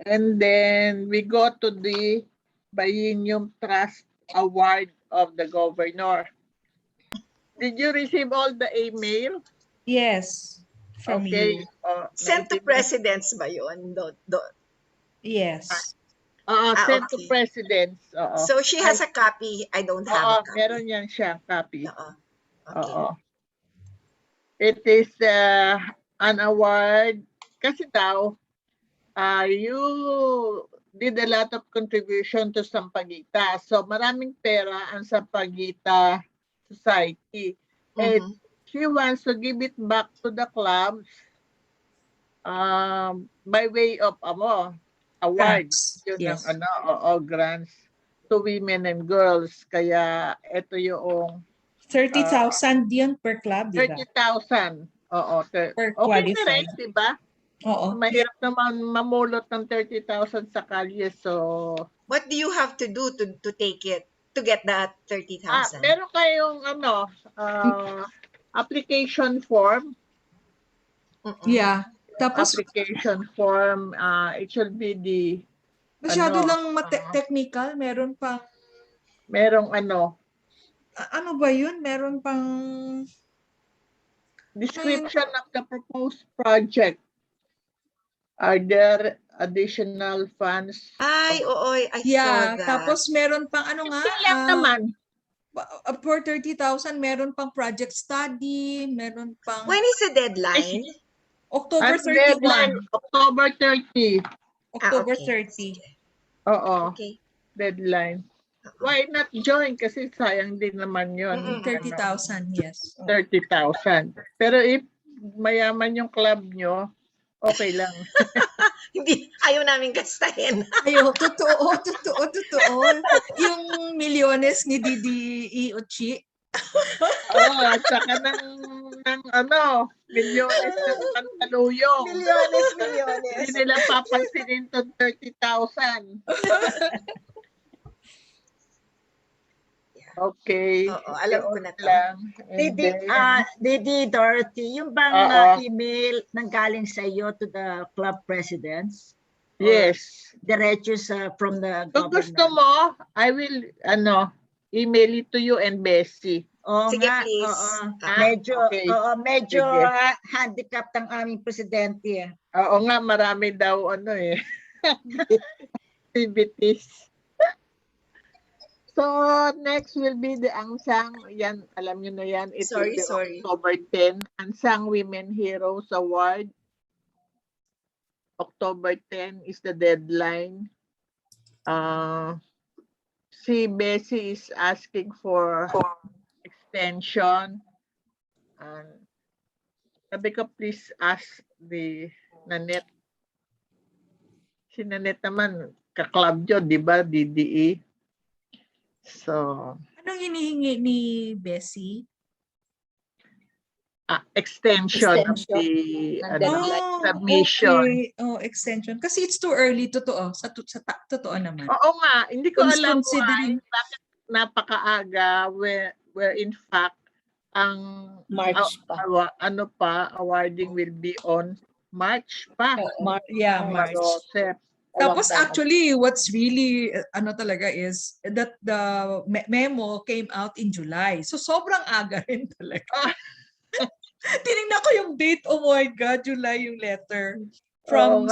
And then we go to the Biennium Trust Award of the Governor. Did you receive all the email? Yes. From you. Sent to presidents ba yun? Yes. Sent to okay. presidents. Oo. So she has a copy. I don't have a copy. Meron yan siyang copy. Oo. Okay. Oo. It is an award kasi daw you did a lot of contribution to Sampaguita. So maraming pera ang Sampaguita Society. And Mhm. she wants to give it back to the clubs by way of awards. Grants. Yun Yes. ang grants to women and girls. Kaya ito yung 30,000 yun per club, di ba? 30,000. Oo. Per Okay na rin, qualified. di ba? Oo. Mahirap naman mamulot ng 30,000 sa kalye. So, What do you have to do to take it, to get that 30,000? meron kayong application form. Mm-mm. Yeah. Tapos, Application form, it should be the masyado ano, lang technical. Meron pang, merong ano ba yun? Meron pang, description of the proposed project. Are there additional funds? Ay, oo, I saw yeah. that. Tapos meron pang ano nga, Simple lang naman. for 30,000, meron pang project study, meron pang When is the deadline? October Ang deadline, 31. October 30. October okay. 30. Oo, Okay. deadline. Why not join? Kasi sayang din naman yun. Mm-mm. 30,000, yes. 30,000. Pero if mayaman yung club nyo, okay lang. Hindi, ayaw namin gastahin. Ayo, totoo. Yung milyones ni Didi Iochi. At saka ng milyones ng pantaluyong. Milyones. Hindi nila papansinin itong 30,000. Okay. Oo, alam ko na to. Lang. And then, Didi Dorothy, yung bang Oo. email nanggaling sa iyo to the club presidents? yes. Diretso from the Kung gusto government? mo, I will email it to you and Bessie. Oo Sige, nga, please. oo. Ah, Medyo Sige. handicapped ang aming presidente. Oo nga, marami daw activities. So, next will be the Ansang. Yan, alam nyo na yan. It will be Sorry. October 10. Ansang Women Heroes Award. October 10 is the deadline. Si Bessie is asking for extension. Sabi ko, please ask the Nanette. Si Nanette naman, ka-club yun, di ba? DDE. So, Anong hinihingi ni Bessie? extension of the submission. Okay. Oh, extension. Kasi it's too early, totoo. Totoo naman. Oo nga, hindi ko alam Considering- why, bakit napakaaga where in fact ang March pa. awarding will be on March pa. March. Joseph. Tapos actually, what's really talaga is that the memo came out in July. So sobrang aga rin talaga. Tinignan ko yung date. Oh my God, July yung letter from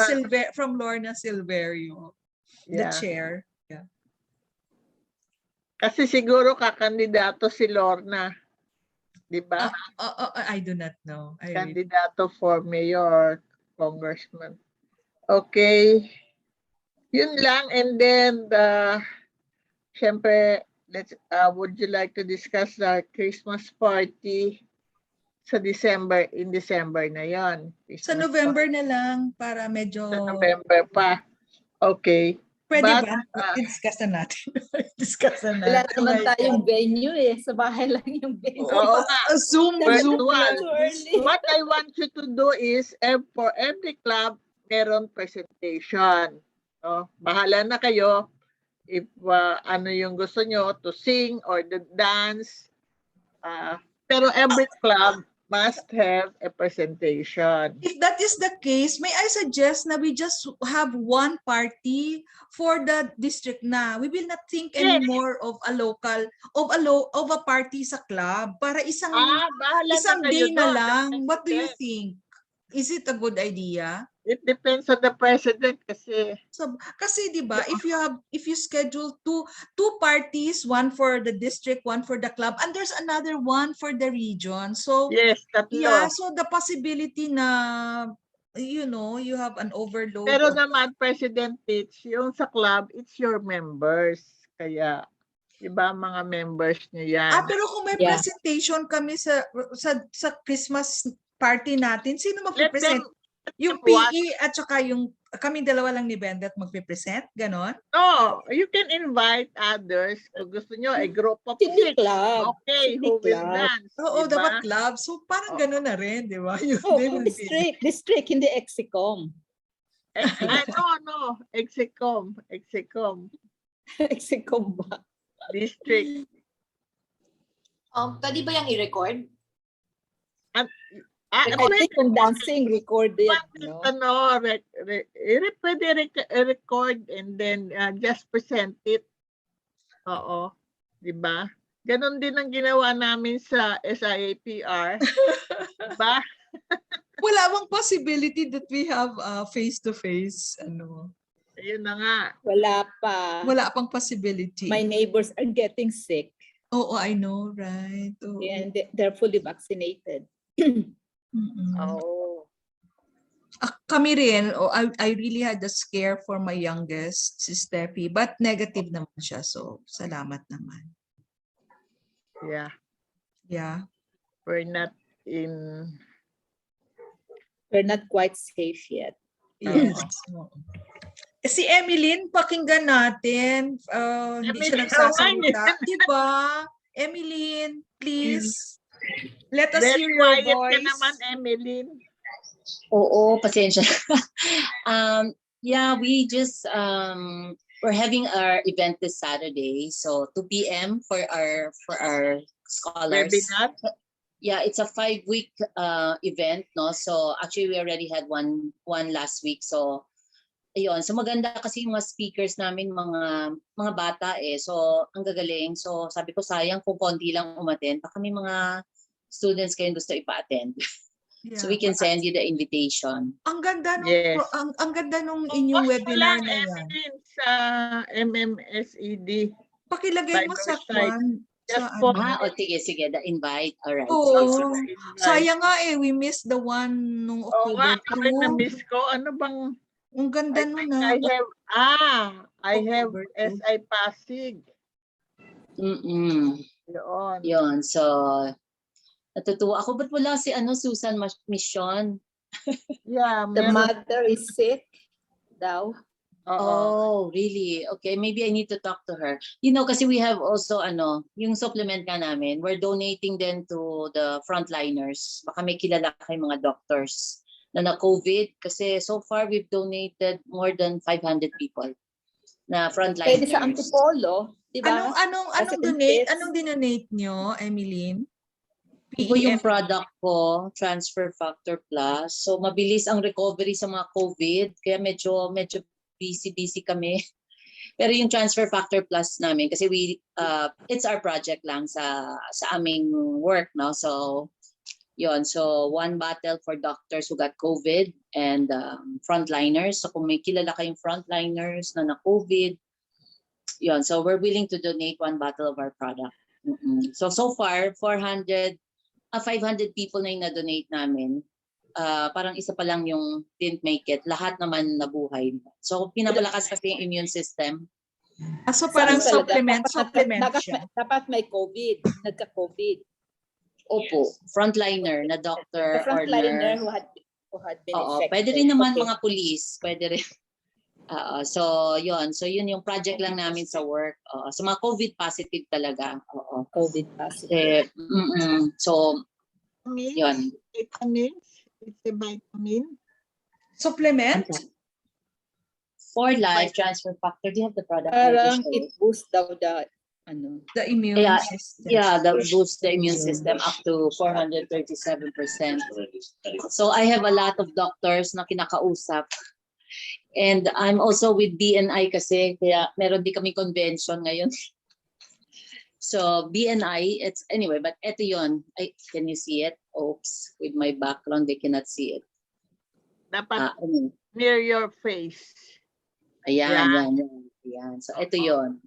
from Lorna Silverio, the chair. Yeah. Kasi siguro kakandidato si Lorna. Di ba? I do not know. Kandidato for mayor, congressman. Okay. Yun lang. And then, syempre, would you like to discuss the Christmas party sa in December na yon? Sa November na lang para medyo... Sa November pa. Okay. Pwede ba? I-discuss na natin. Wala naman tayong venue Sa bahay lang yung venue. Oo nga. Zoom Virtual. Early. What I want you to do is, for every club, meron presentation. Bahala na kayo if ano yung gusto nyo, to sing or the dance. Pero every club must have a presentation. If that is the case, may I suggest na we just have one party for the district na. We will not think anymore of a local, of a party sa club para isang Bahala isang na kayo day na doon. lang. What do you think? Is it a good idea? It depends on the president kasi. So, kasi 'di ba, if you schedule two parties, one for the district, one for the club, and there's another one for the region. So, Yes, yeah, tatlo. so the possibility na you have an overload Pero of naman, President Pitch, yung sa club, it's your members. Kaya, iba mga members nyo yan. pero kung may Yeah. presentation kami sa Christmas party natin, sino Let them, magpe-present? Yung what? PE at saka yung kami dalawa lang ni Bendet magpe-present, ganon? No, you can invite others. Kung gusto nyo, a group of Sydney 6. Club. Okay, Sydney who will Club. dance? Oo, diba? dapat club. So parang Oo. ganon na rin, di ba? Oh, They will be- district, hindi exicom. No. Execom. Exicom ba? District. Pwede ba yung i-record? I think yung dancing recorded, no? Pwede record and then just present it. Oo. Diba? Ganon din ang ginawa namin sa SIAPR. Diba? Wala bang possibility that we have face-to-face? Ano? Ayun na nga. Wala pa. Wala pang possibility. My neighbors are getting sick. Oo, I know, right? Oo. And they're fully vaccinated. Mm-mm. Oo. Kami rin, I really had a scare for my youngest, si Steffi, but negative naman siya. So, salamat naman. Yeah. Yeah. We're not in... We're not quite safe yet. Yes. Oo. Si Emeline, pakinggan natin. Hindi siya Emeline, nagsasalita. Diba? Emeline, please. Let us Very hear your quiet ka voice. naman, Emeline. Oo, pasensya. Yeah, we just we're having our event this Saturday, so 2 p.m. for our scholars. Webinar? Yeah, it's a 5-week event, no? So actually we already had one last week. So ayun, so maganda kasi yung mga speakers namin mga bata eh. So ang gagaling. So sabi ko sayang kung konti lang umattend. Baka may mga students kayong gusto ipa-attend. Yeah. So we can send you the invitation. Ang ganda nung Yes. ang ganda nung inyong Post mo webinar lang, na yan. Emeline, sa MMSED. Pakilagay mo sa Cyber site. kwan. Just Sa post ano. Sige, the invite. All right. Oo. Invite. Sayang nga eh, we missed the one nung Oo nga, October kami 2. na-miss ko. Ano bang... Ang ganda nun na. I have October 2. SI Pasig. Yun. Yun. So, natutuwa ako. Ba't wala si Susan Mission? Yeah, The meron. mother is sick daw. Oo. Oh, really? Okay, maybe I need to talk to her. Kasi we have also yung supplement ka namin. We're donating then to the frontliners. Baka may kilala kayong mga doctors na COVID kasi so far we've donated more than 500 people na frontliners. Pwede sa Antipolo, di ba? Anong Resident donate? kids. Anong dinonate nyo, Emeline? Ito yung product ko, Transfer Factor Plus. So mabilis ang recovery sa mga COVID kaya medyo busy kami. Pero yung Transfer Factor Plus namin kasi it's our project lang sa aming work, no? So yun, so 1 bottle for doctors who got COVID and frontliners. So kung may kilala kayong frontliners na COVID, yun, so we're willing to donate 1 bottle of our product. So far 500 people na yung na-donate namin. Parang isa pa lang yung didn't make it. Lahat naman nabuhay. So pinapalakas kasi yung immune system. So parang Saan supplement talaga? siya. Dapat may COVID, nagka-COVID. Opo, frontliner na doctor The or frontliner nurse. who had been Oo, infected. pwede rin naman Okay. mga police, pwede rin. So yun yung project lang namin sa work. So mga COVID positive talaga. Oo. COVID positive. So yun. Vitamins. It's a vitamin. Supplement? For life transfer factor, do you have the product? Parang it boosts daw the The immune Yeah, system. yeah, that boosts the immune system up to 437%. So I have a lot of doctors na kinakausap. And I'm also with BNI kasi, kaya meron di kami convention ngayon. So BNI, but eto yun. Can you see it? Oops, with my background, they cannot see it. Dapat Ano? near your face. Ayan, Yeah. yan. So, ito yon.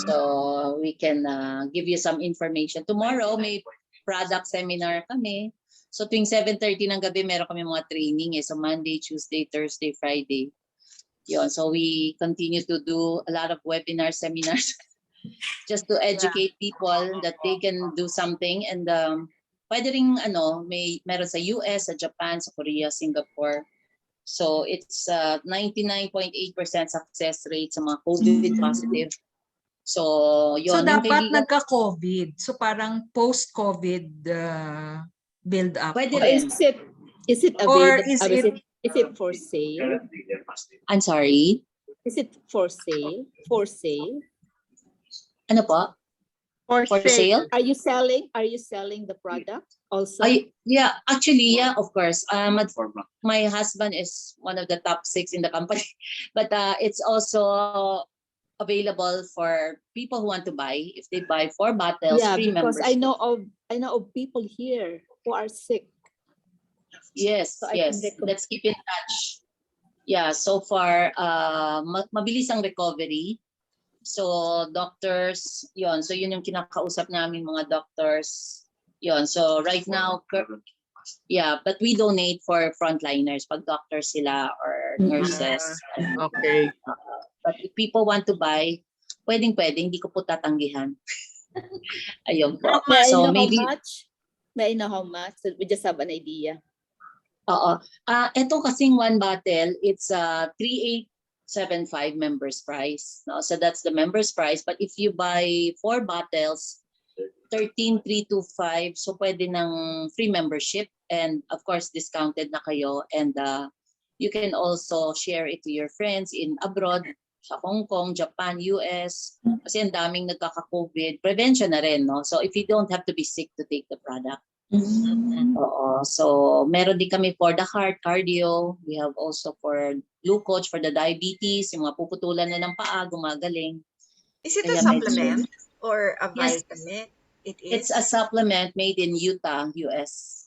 So, we can give you some information. Tomorrow, may product seminar kami. So, tuwing 7:30 ng gabi, meron kami mga training. So, Monday, Tuesday, Thursday, Friday. Yon. So, we continue to do a lot of webinar seminars just to educate people that they can do something. And pwede rin, meron sa US, sa Japan, sa Korea, Singapore. So it's 99.8% success rate sa mga COVID positive. So So yun. dapat nagka-COVID. So parang post-COVID build up. Pwede Or rin. is it Or available? Is it for sale? I'm sorry? Is it for sale? For sale? Ano po? For sale. Are you selling the product also? Yeah, actually, yeah, of course. My husband is one of the top 6 in the company, but it's also available for people who want to buy. If they buy 4 bottles, Yeah, free because membership. I know of people here who are sick. Yes, So I yes. can recommend. Let's keep in touch. Yeah, so far, mabilis ang recovery. So, doctors, yon. So, yun yung kinakausap namin, mga doctors. Yon. So, right now, yeah, but we donate for frontliners, pag doctors sila or nurses. Okay. But if people want to buy, pwedeng-pwede, hindi ko po tatanggihan. Ayun po. May I So, know maybe, how much? May I know how much? So we just have an idea. oo. Ito kasing 1 bottle, it's 3,875 members price. No? So that's the members price. But if you buy 4 bottles, 13,325. So pwede ng free membership and of course discounted na kayo. And you can also share it to your friends in abroad, sa Hong Kong, Japan, US. Kasi ang daming nagkaka-COVID. Prevention na rin, no? So if you don't have to be sick to take the product. Oo. So meron din kami for the heart, cardio. We have also for glucose, for the diabetes, yung mga puputulan na ng paa, gumagaling. Is it a Kaya supplement or a Yes. vitamin? It It's is. a supplement made in Utah, US.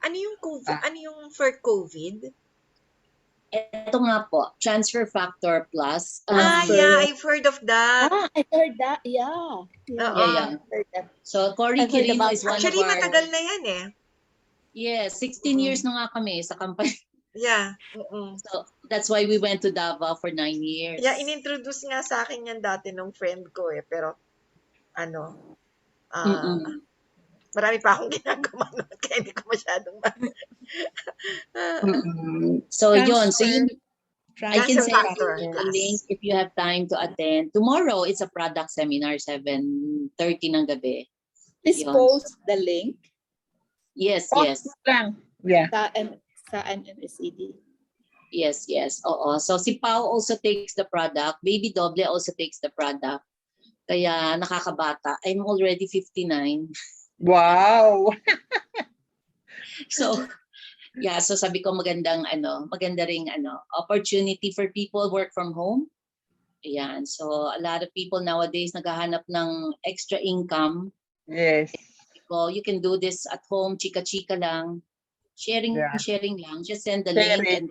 Ano yung COVID? Ano yung for COVID? Ito nga po, transfer factor plus. Yeah, I've heard of that. I heard that. Yeah. Oo. Yeah. Heard that. So, Cory I've heard Quirino about is one Actually, of our... matagal na yan eh. Yes, 16 years na nga kami sa company. Yeah. So, that's why we went to Davao for 9 years. Yeah, inintroduce nga sa akin yan dati nung friend ko eh. Pero, marami pa akong ginagawa nun, kaya hindi ko masyadong So, yun. So, yun, I can Transfer send factor you a plus. link if you have time to attend. Tomorrow, it's a product seminar, 7:30 ng gabi. Please Yun. post the link Yes, Post yes. lang. Yeah. sa MMSED. Yes, yes. Oo. So si Pao also takes the product. Baby Doble also takes the product. Kaya nakakabata. I'm already 59. Wow. So yeah, so sabi ko maganda ring opportunity for people work from home. Ayan. So a lot of people nowadays naghahanap ng extra income. Yes. So you can do this at home, chika-chika lang. Sharing lang. Just send the link and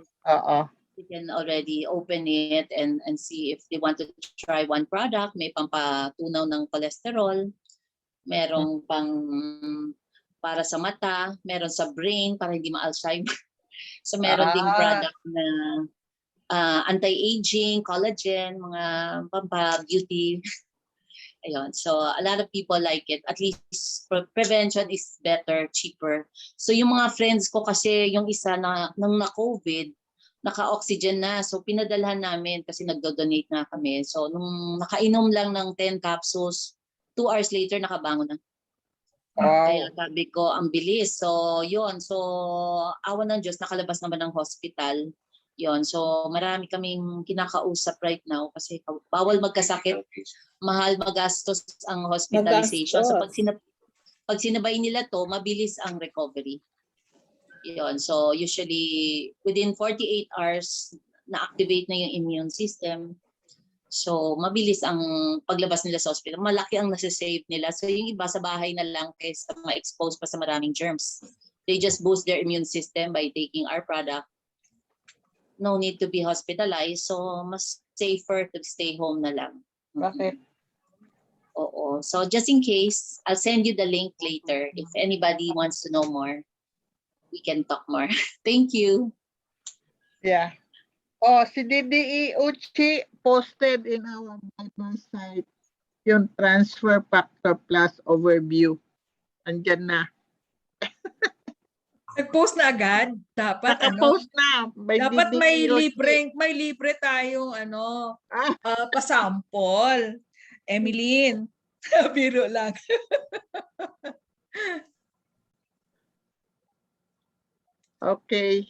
you can already open it and see if they want to try one product. May pampatunaw ng cholesterol. Merong pang para sa mata. Meron sa brain para hindi ma-Alzheimer. So meron ding product na anti-aging, collagen, mga pampa-beauty. Ayun. So a lot of people like it. At least prevention is better, cheaper. So yung mga friends ko kasi yung isa nung na-COVID, naka-oxygen na. So pinadalhan namin kasi nagdo-donate na kami. So nung nakainom lang ng 10 capsules, 2 hours later nakabangon na. Wow. Kaya sabi ko, ang bilis. So yun. So awan ng Diyos, nakalabas naman ng hospital. Yun. So marami kaming kinakausap right now kasi bawal magkasakit. Mahal magastos ang hospitalization. So pag sinabay nila to, mabilis ang recovery. Yun. So usually within 48 hours na-activate na yung immune system. So mabilis ang paglabas nila sa hospital. Malaki ang nasa-save nila. So yung iba sa bahay na lang kaysa ma-expose pa sa maraming germs. They just boost their immune system by taking our product. no need to be hospitalized. So mas safer to stay home na lang. Bakit? Oo. So just in case, I'll send you the link later. If anybody wants to know more, we can talk more. Thank you. Yeah. Oh, si DDE Uchi posted in our Bible site yung transfer factor plus overview. Andyan na. Nag-post na agad. Dapat Naka-post na. By dapat DDE may libre tayong Ah, pasample. Emeline, biro lang. okay.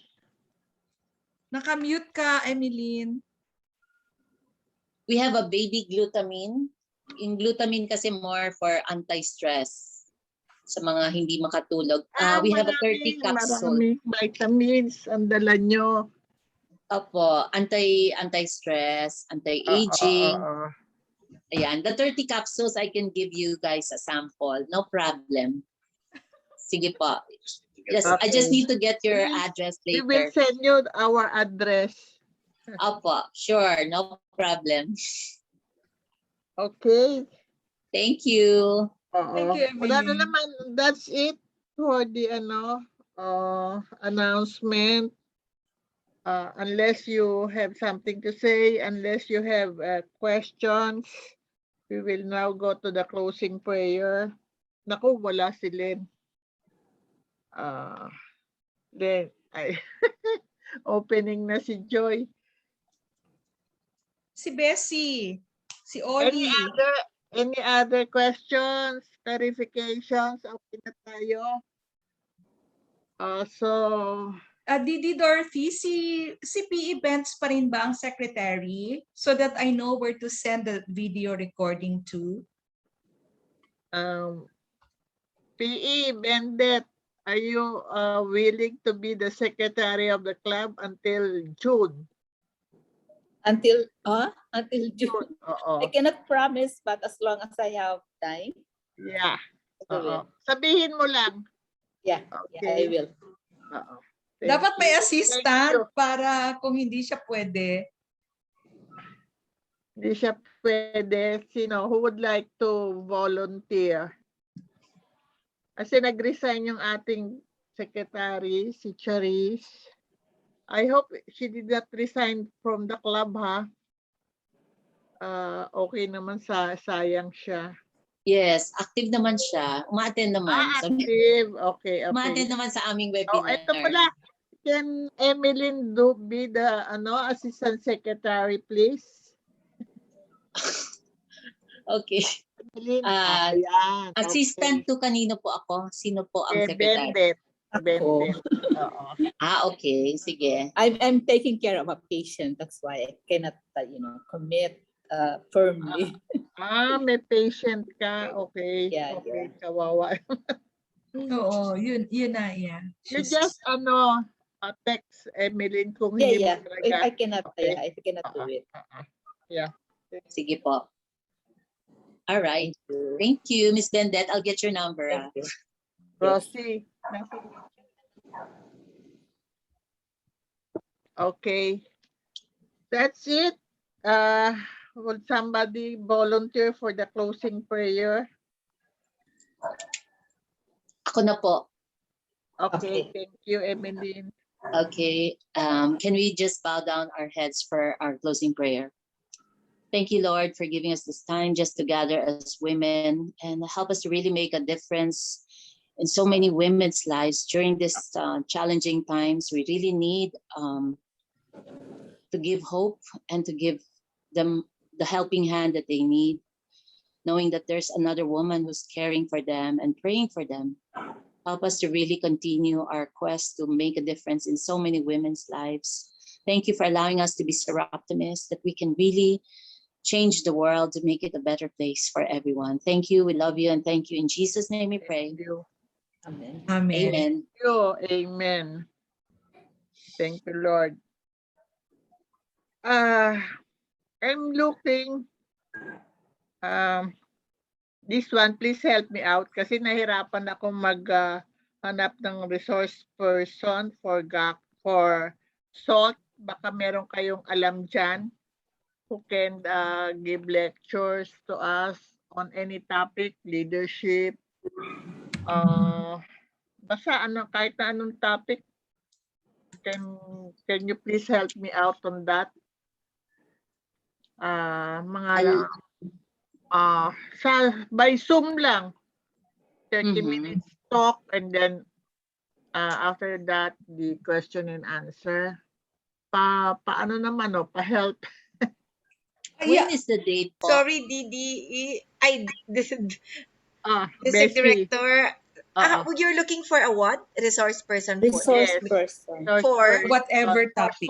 Naka-mute ka, Emeline. We have a baby glutamine. Yung glutamine kasi more for anti-stress sa mga hindi makatulog. We have a 30 capsule. Maraming vitamins ang dala nyo. Opo, anti-stress, anti-aging. Ayan, the 30 capsules I can give you guys a sample. No problem. Sige po. Yes, I just need to get your address We will later. send you our address. Opo, sure, no problem. Okay. Thank you. Thank you, Wala na Emeline. naman. That's it for the announcement. Unless you have something to say, unless you have questions, we will now go to the closing prayer. Naku, wala si Lynn. Then, opening na si Joy. Si Bessie. Si Oli. Any other questions, clarifications? Okay na tayo. Didi Dorothy, si PE Benz pa rin ba ang secretary? So that I know where to send the video recording to. PE Bendet, are you willing to be the secretary of the club until June? Until June. Oo. I cannot promise, but as long as I have time. Yeah. I will. Sabihin mo lang. Yeah, Okay. I will. Dapat may Thank assistant you. para kung hindi siya pwede. Hindi siya pwede. Sino? Who would like to volunteer? Kasi nag-resign yung ating secretary, si Charis. I hope she did not resign from the club, ha? Okay naman, sayang siya. Yes, active naman siya. Uma-attend naman. Active. Okay. Uma-attend naman sa aming webinar. Ito pala. Can Emeline be the assistant secretary, please? Okay. Emeline, Assistant to kanino po ako? Sino po ang secretary? Bendet. Ako. Okay. Sige. I'm taking care of a patient. That's why I cannot, commit firmly. May patient ka. Okay. Yeah, okay. yeah. Kawawa. Oo, yun na yan. You just text Emeline kung Yeah, hindi yeah. mo If talaga. I cannot, Okay. I cannot do it. Yeah. Sige po. All right. Thank you, Miss Bendet. I'll get your number. Thank you. Rosie. Okay. That's it. Would somebody volunteer for the closing prayer? Ako na po. Okay. Thank you, Emeline. Okay. Can we just bow down our heads for our closing prayer? Thank you, Lord, for giving us this time just to gather as women and help us to really make a difference in so many women's lives during this challenging times. We really need to give hope and to give them the helping hand that they need, knowing that there's another woman who's caring for them and praying for them. Help us to really continue our quest to make a difference in so many women's lives. Thank you for allowing us to be optimists, that we can really change the world to make it a better place for everyone. Thank you. We love you and thank you. In Jesus' name we pray. Thank you. Amen. Amen. Amen. Thank you. Amen. Thank you, Lord. I'm looking. This one, please help me out kasi nahirapan ako maghanap ng resource person for salt baka meron kayong alam dyan who can give lectures to us on any topic, leadership, basta ano, kahit na anong topic. Can you please help me out on that? Mga by Zoom lang, 30 minutes talk, and then after that the question and answer. Paano naman pa-help? When is the date po? Sorry, Didi. This Bessie. director. You're looking for a what? Resource person for? Resource Yes. person. For Whatever topic.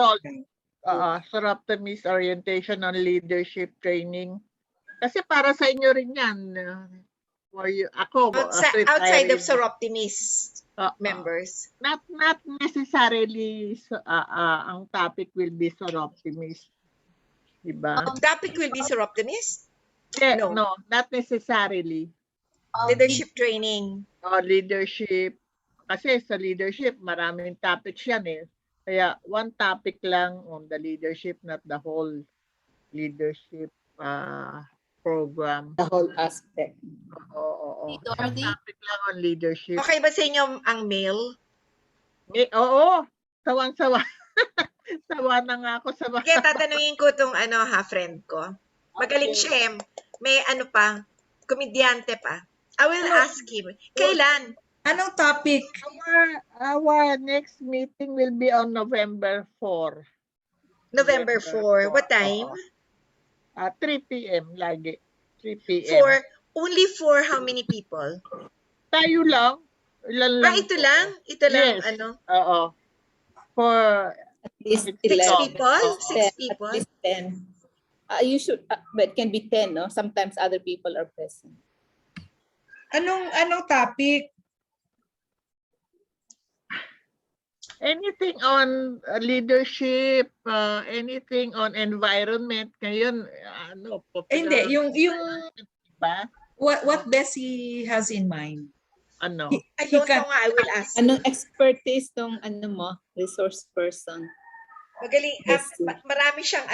Soroptimist orientation on leadership training. Kasi para sa inyo rin yan. For you, ako, outside of retired. Soroptimist members. Not necessarily ang topic will be Soroptimist. Diba? Topic will be Soroptimist? No, not necessarily. Leadership training. Leadership. Kasi sa leadership, maraming topics yan eh. Kaya one topic lang on the leadership, not the whole leadership program. The whole aspect. Oo. Dorothy? One topic lang on leadership. Okay ba sa inyo ang mail? Oo. Sawang-sawa. Sawa na nga ako. Kaya tatanungin ko itong friend ko. Magaling siya eh. May komedyante pa. I will ask him. Kailan? Anong topic? Our next meeting will be on November 4. November 4. What time? 3 p.m. lagi. 3 p.m. Only for how many people? Tayo lang. Ilan lang. Ito lang? Ito lang, Yes. Oo. For At least 6 11. people? 6 people? At least 10. You should, but it can be 10, no? Sometimes other people are present. Anong topic? anything on leadership, anything on environment. Ngayon, Hindi, yung ba? what Bessie has in mind. Ano? I don't know nga, I will ask. Anong expertise tong resource person? Magaling, marami siyang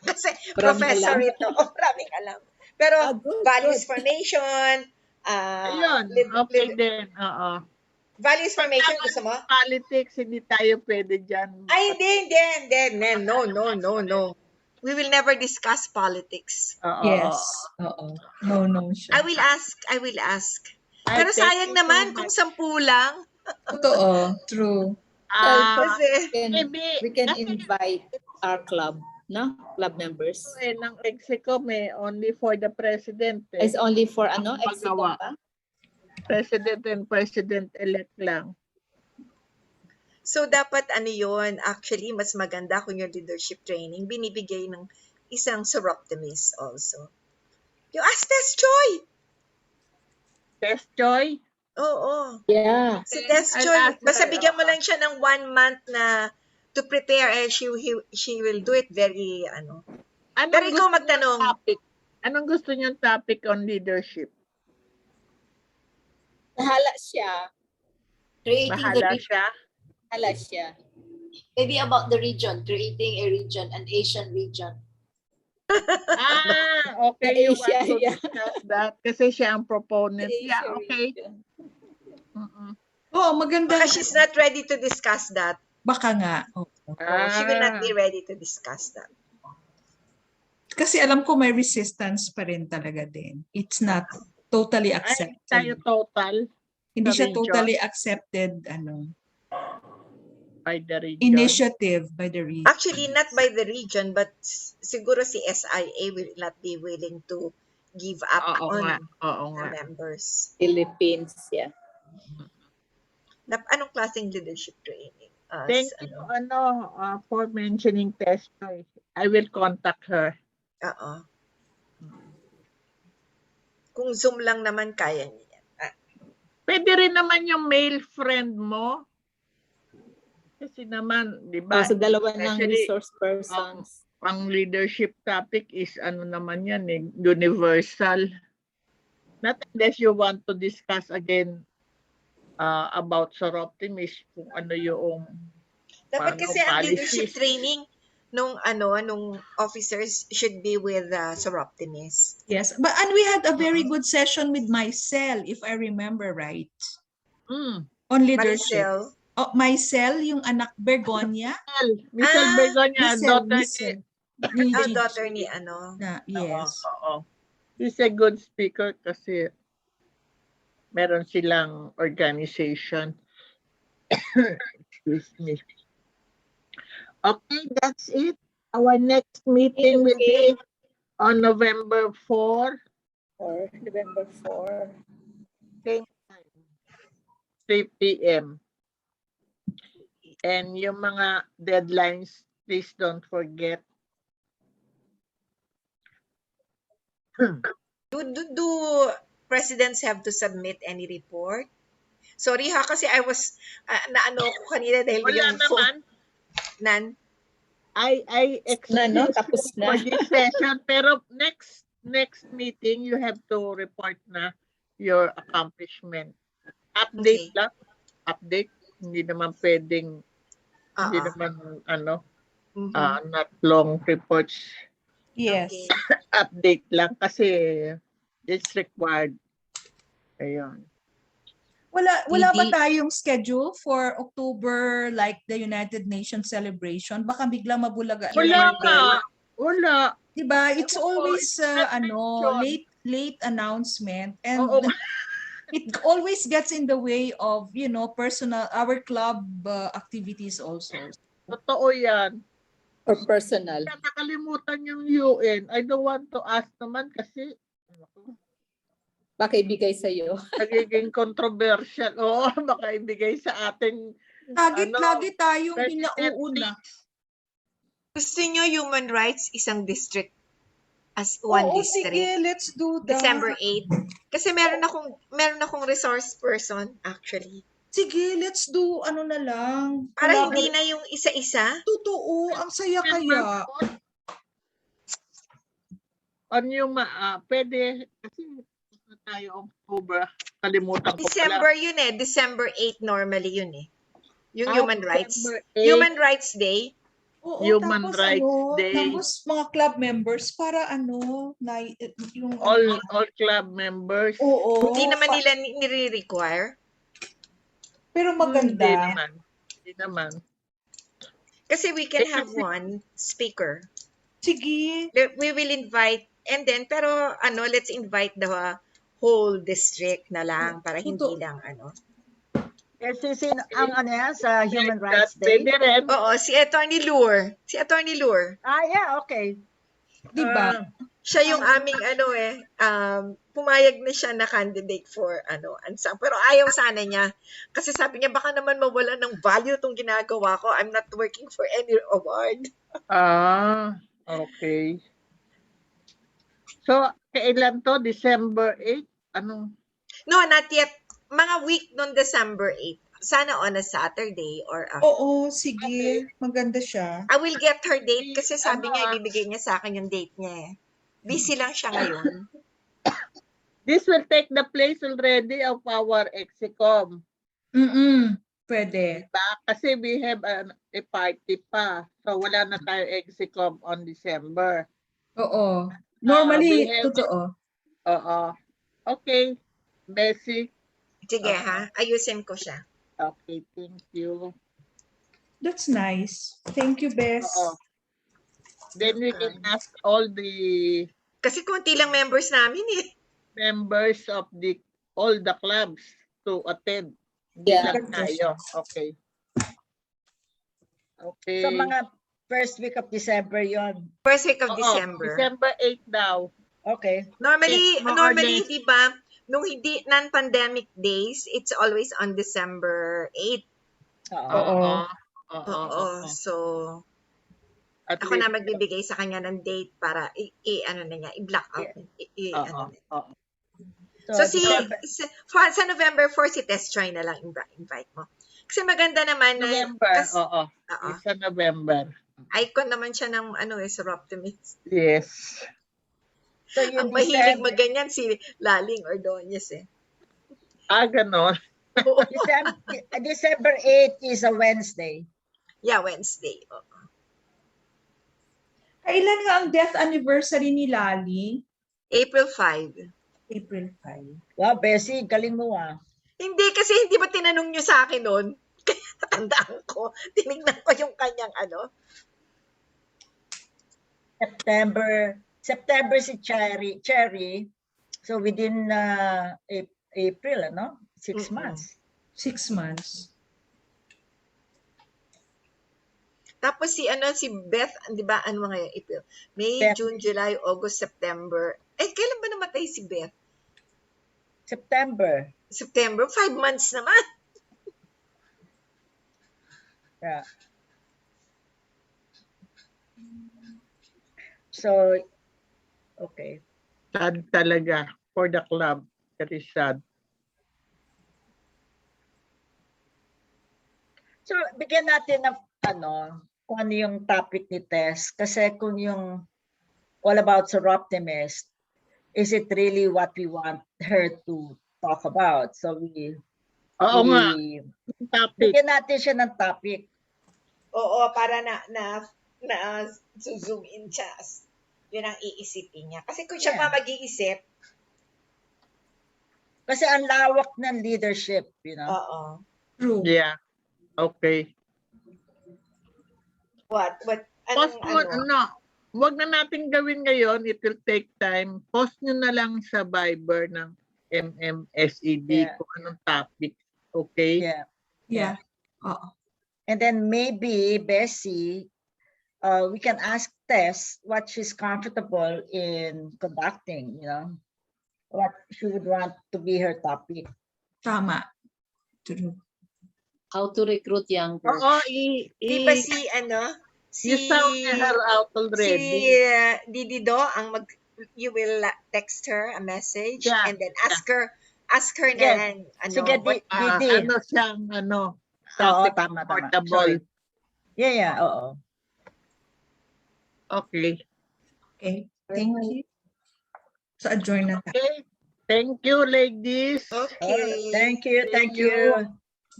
kasi Maraming professor alam. ito. Maraming alam. Pero values good. formation, Ayun, okay din. Oo. Values formation, gusto mo? Politics, hindi tayo pwede dyan. Ay, hindi. No. We will never discuss politics. Yes. Oo. No, sure. I will ask. Ay, Pero thank sayang you so naman much. kung 10 lang. Totoo. True. Kasi, We can invite our club, no? Club members. Ng Mexico may only for the president. It's only for execo Magawa. pa? President and president-elect lang. so dapat yun, actually, mas maganda kung yung leadership training, binibigay ng isang soroptimist also. Yung ask Test Joy. Test Joy? Oo. Yeah. Si Test I'll Joy, ask her. basta bigyan mo lang siya ng 1 month na to prepare and she will do it very, Pero ikaw gusto magtanong. niyong topic? Anong gusto niyong topic on leadership? Bahala siya. Creating the Bahala region. siya? Bahala siya. Maybe about the region, creating a region, an Asian region. Okay. You Asia, want to yeah. discuss that? Kasi siya ang proponent. Yeah, Asia okay. region. Maganda. Baka she's not ready to discuss that. Baka nga. She will not be ready to discuss that. Kasi alam ko may resistance pa rin talaga din. It's not totally Ay, accepted. tayo total Hindi sa siya region. totally accepted by the region. initiative by the region. Actually, not by the region, but siguro si SIA will not be willing to give up Oo on nga. the members. Philippines, yeah. Anong klaseng leadership training? Thank you for mentioning Test Joy. I will contact her. Oo. Kung Zoom lang naman, kaya niya. Pwede rin naman yung male friend mo. Kasi naman, di ba? So dalawa ng Actually, resource persons. Ang leadership topic is naman yan universal. Not unless you want to discuss again about soroptimist, kung ano yung Dapat Paano kasi ang leadership policies? training nung officers should be with soroptimist. Yes, and we had a very good session with Mycel, if I remember right, Hmm. on leadership. Maricel. Oh, Mycel, yung anak Bergonia. Michelle Bergonia, daughter ni Daughter Gigi. ni ano. Yes. Oo. He's a good speaker kasi meron silang organization. Excuse me. Okay, that's it. Our next meeting will be on November 4, Or November 4. same time, 3 p.m. And yung mga deadlines, please don't forget. Do presidents have to submit any report? Sorry ha, kasi I was, naano ko kanina dahil Wala yung naman. Nan? I excuse Tapos na. for this session, pero next meeting, you have to report na your accomplishment. Update Okay. lang. Update. Hindi naman pwedeng, hindi naman, not long reports. Yes. Okay. Update lang kasi it's required. Ayun. Wala ba Hindi. tayong schedule for October, like the United Nations celebration? Baka biglang mabulaga yung Wala mga nga. day. Wala. Diba? It's Ewan ko, always it's not mentioned. late announcement, and Oo. it always gets in the way of our club activities also. Totoo yan. Or personal. Kaya nakalimutan yung UN. I don't want to ask naman kasi Baka ibigay sa'yo. nagiging controversial. Oo, baka ibigay sa ating Lagi tayong president. pinauuna. Gusto nyo human rights isang district as one Oo, district? sige, let's do that. December 8. Kasi meron akong resource person actually. Sige, let's do na lang. Para hindi na yung isa-isa. Totoo, ang saya kaya. Pwede kasi tayo October. Kalimutan ko pala. December yun eh. December 8 normally yun eh. Yung human rights. December 8. Human Rights Day. Oo, Human tapos Rights Day. Tapos mga club members para yung All club members. Oo. Hindi naman nila nire-require. Pero maganda. Hindi naman. Kasi we can have one speaker. Sige. We will invite pero let's invite the whole district na lang para hindi lang Kasi ang sa Human Rights Day? Pwede rin. Oo, si Attorney Lure. Yeah, okay. Diba? Siya yung aming pumayag na siya na candidate for ansang. Pero ayaw sana niya. Kasi sabi niya baka naman mawala ng value tong ginagawa ko. I'm not working for any award. Okay. So, kailan to? December 8? Ano? No, not yet. Mga week noong December 8. Sana on a Saturday or Oo, sige. Okay. Maganda siya. I will get her date kasi sabi niya ibibigay niya sa akin yung date niya eh. Busy lang siya ngayon. This will take the place already of our Execom. Pwede. Diba? Kasi we have a party pa. So, wala na tayo Execom on December. Oo. Normally, totoo. Oo. Okay. Bessie. Sige ha, ayusin ko siya. Okay, thank you. That's nice. Thank you, Bess. Then we can ask all the kasi konti lang members namin eh. Members of all the clubs to attend. Hindi lang tayo. Okay. So mga first week of December yon. First week of December. December 8 daw. Okay. Normally, di ba, nung hindi non-pandemic days, it's always on December 8. Oo. So, ako na magbibigay sa kanya ng date para i-block out. So, sa November 4, si Test Try na lang invite mo. Kasi maganda naman November, Sa November. Icon naman siya ng Soroptimist. Yes. So, ang mahilig magganyan si Laling Ordonez eh. Ganon. December 8 is a Wednesday. Yeah, Wednesday. Oh. Kailan nga ang death anniversary ni Lali? April 5. April 5. Wow, Bessie, galing mo ah. Hindi, kasi hindi ba tinanong nyo sa akin noon? Kaya natandaan ko. Tinignan ko yung kanyang ano. September si Cherry. So within April, ano? 6 months. 6 months. Tapos si Beth, 'di ba? Ano nga yung April? May, Beth. June, July, August, September. Kailan ba namatay si Beth? September. September, 5 months naman. Yeah. So, okay. Sad talaga for the club. That is sad. So, bigyan natin ng kung ano yung topic ni Tess. Kasi kung yung all about Sir Optimist, is it really what we want her to talk about? So, Oo nga. Topic. bigyan natin siya ng topic. Oo, para na zoom in siya. Yun ang iisipin niya. Kasi kung siya Yeah. pa mag-iisip, Kasi ang lawak ng leadership, oo. True. Yeah. Okay. What? Post mo, wag na natin gawin ngayon. It will take time. Post nyo na lang sa Viber ng MMSED Yeah. kung anong topic. Okay? Yeah. Yeah. Oo. And then maybe, Bessie, we can ask Tess what she's comfortable in conducting, what she would want to be her topic. Tama. True. How to recruit younger. Oo, Di ba si you sound her out already. Didido you will text her a message Yeah. and then ask her Yeah. na Sige, what, Didi. Ano siyang Oo, topic tama. comfortable. Sorry. Yeah, oo. Okay. Okay. Thank you. So, adjourn na tayo. Okay. Thank you, ladies. okay. Thank you. Thank you.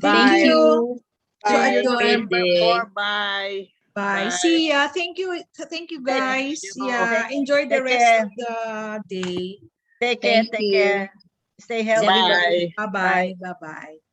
Thank Bye. you. So, See you adjourn. November 4. Bye. Bye. Bye. See ya. Thank you. Thank you, guys. you. Yeah. Enjoy the Take rest care. of the day. Take care. Thank you. Stay healthy. Bye. Bye-bye. Bye-bye.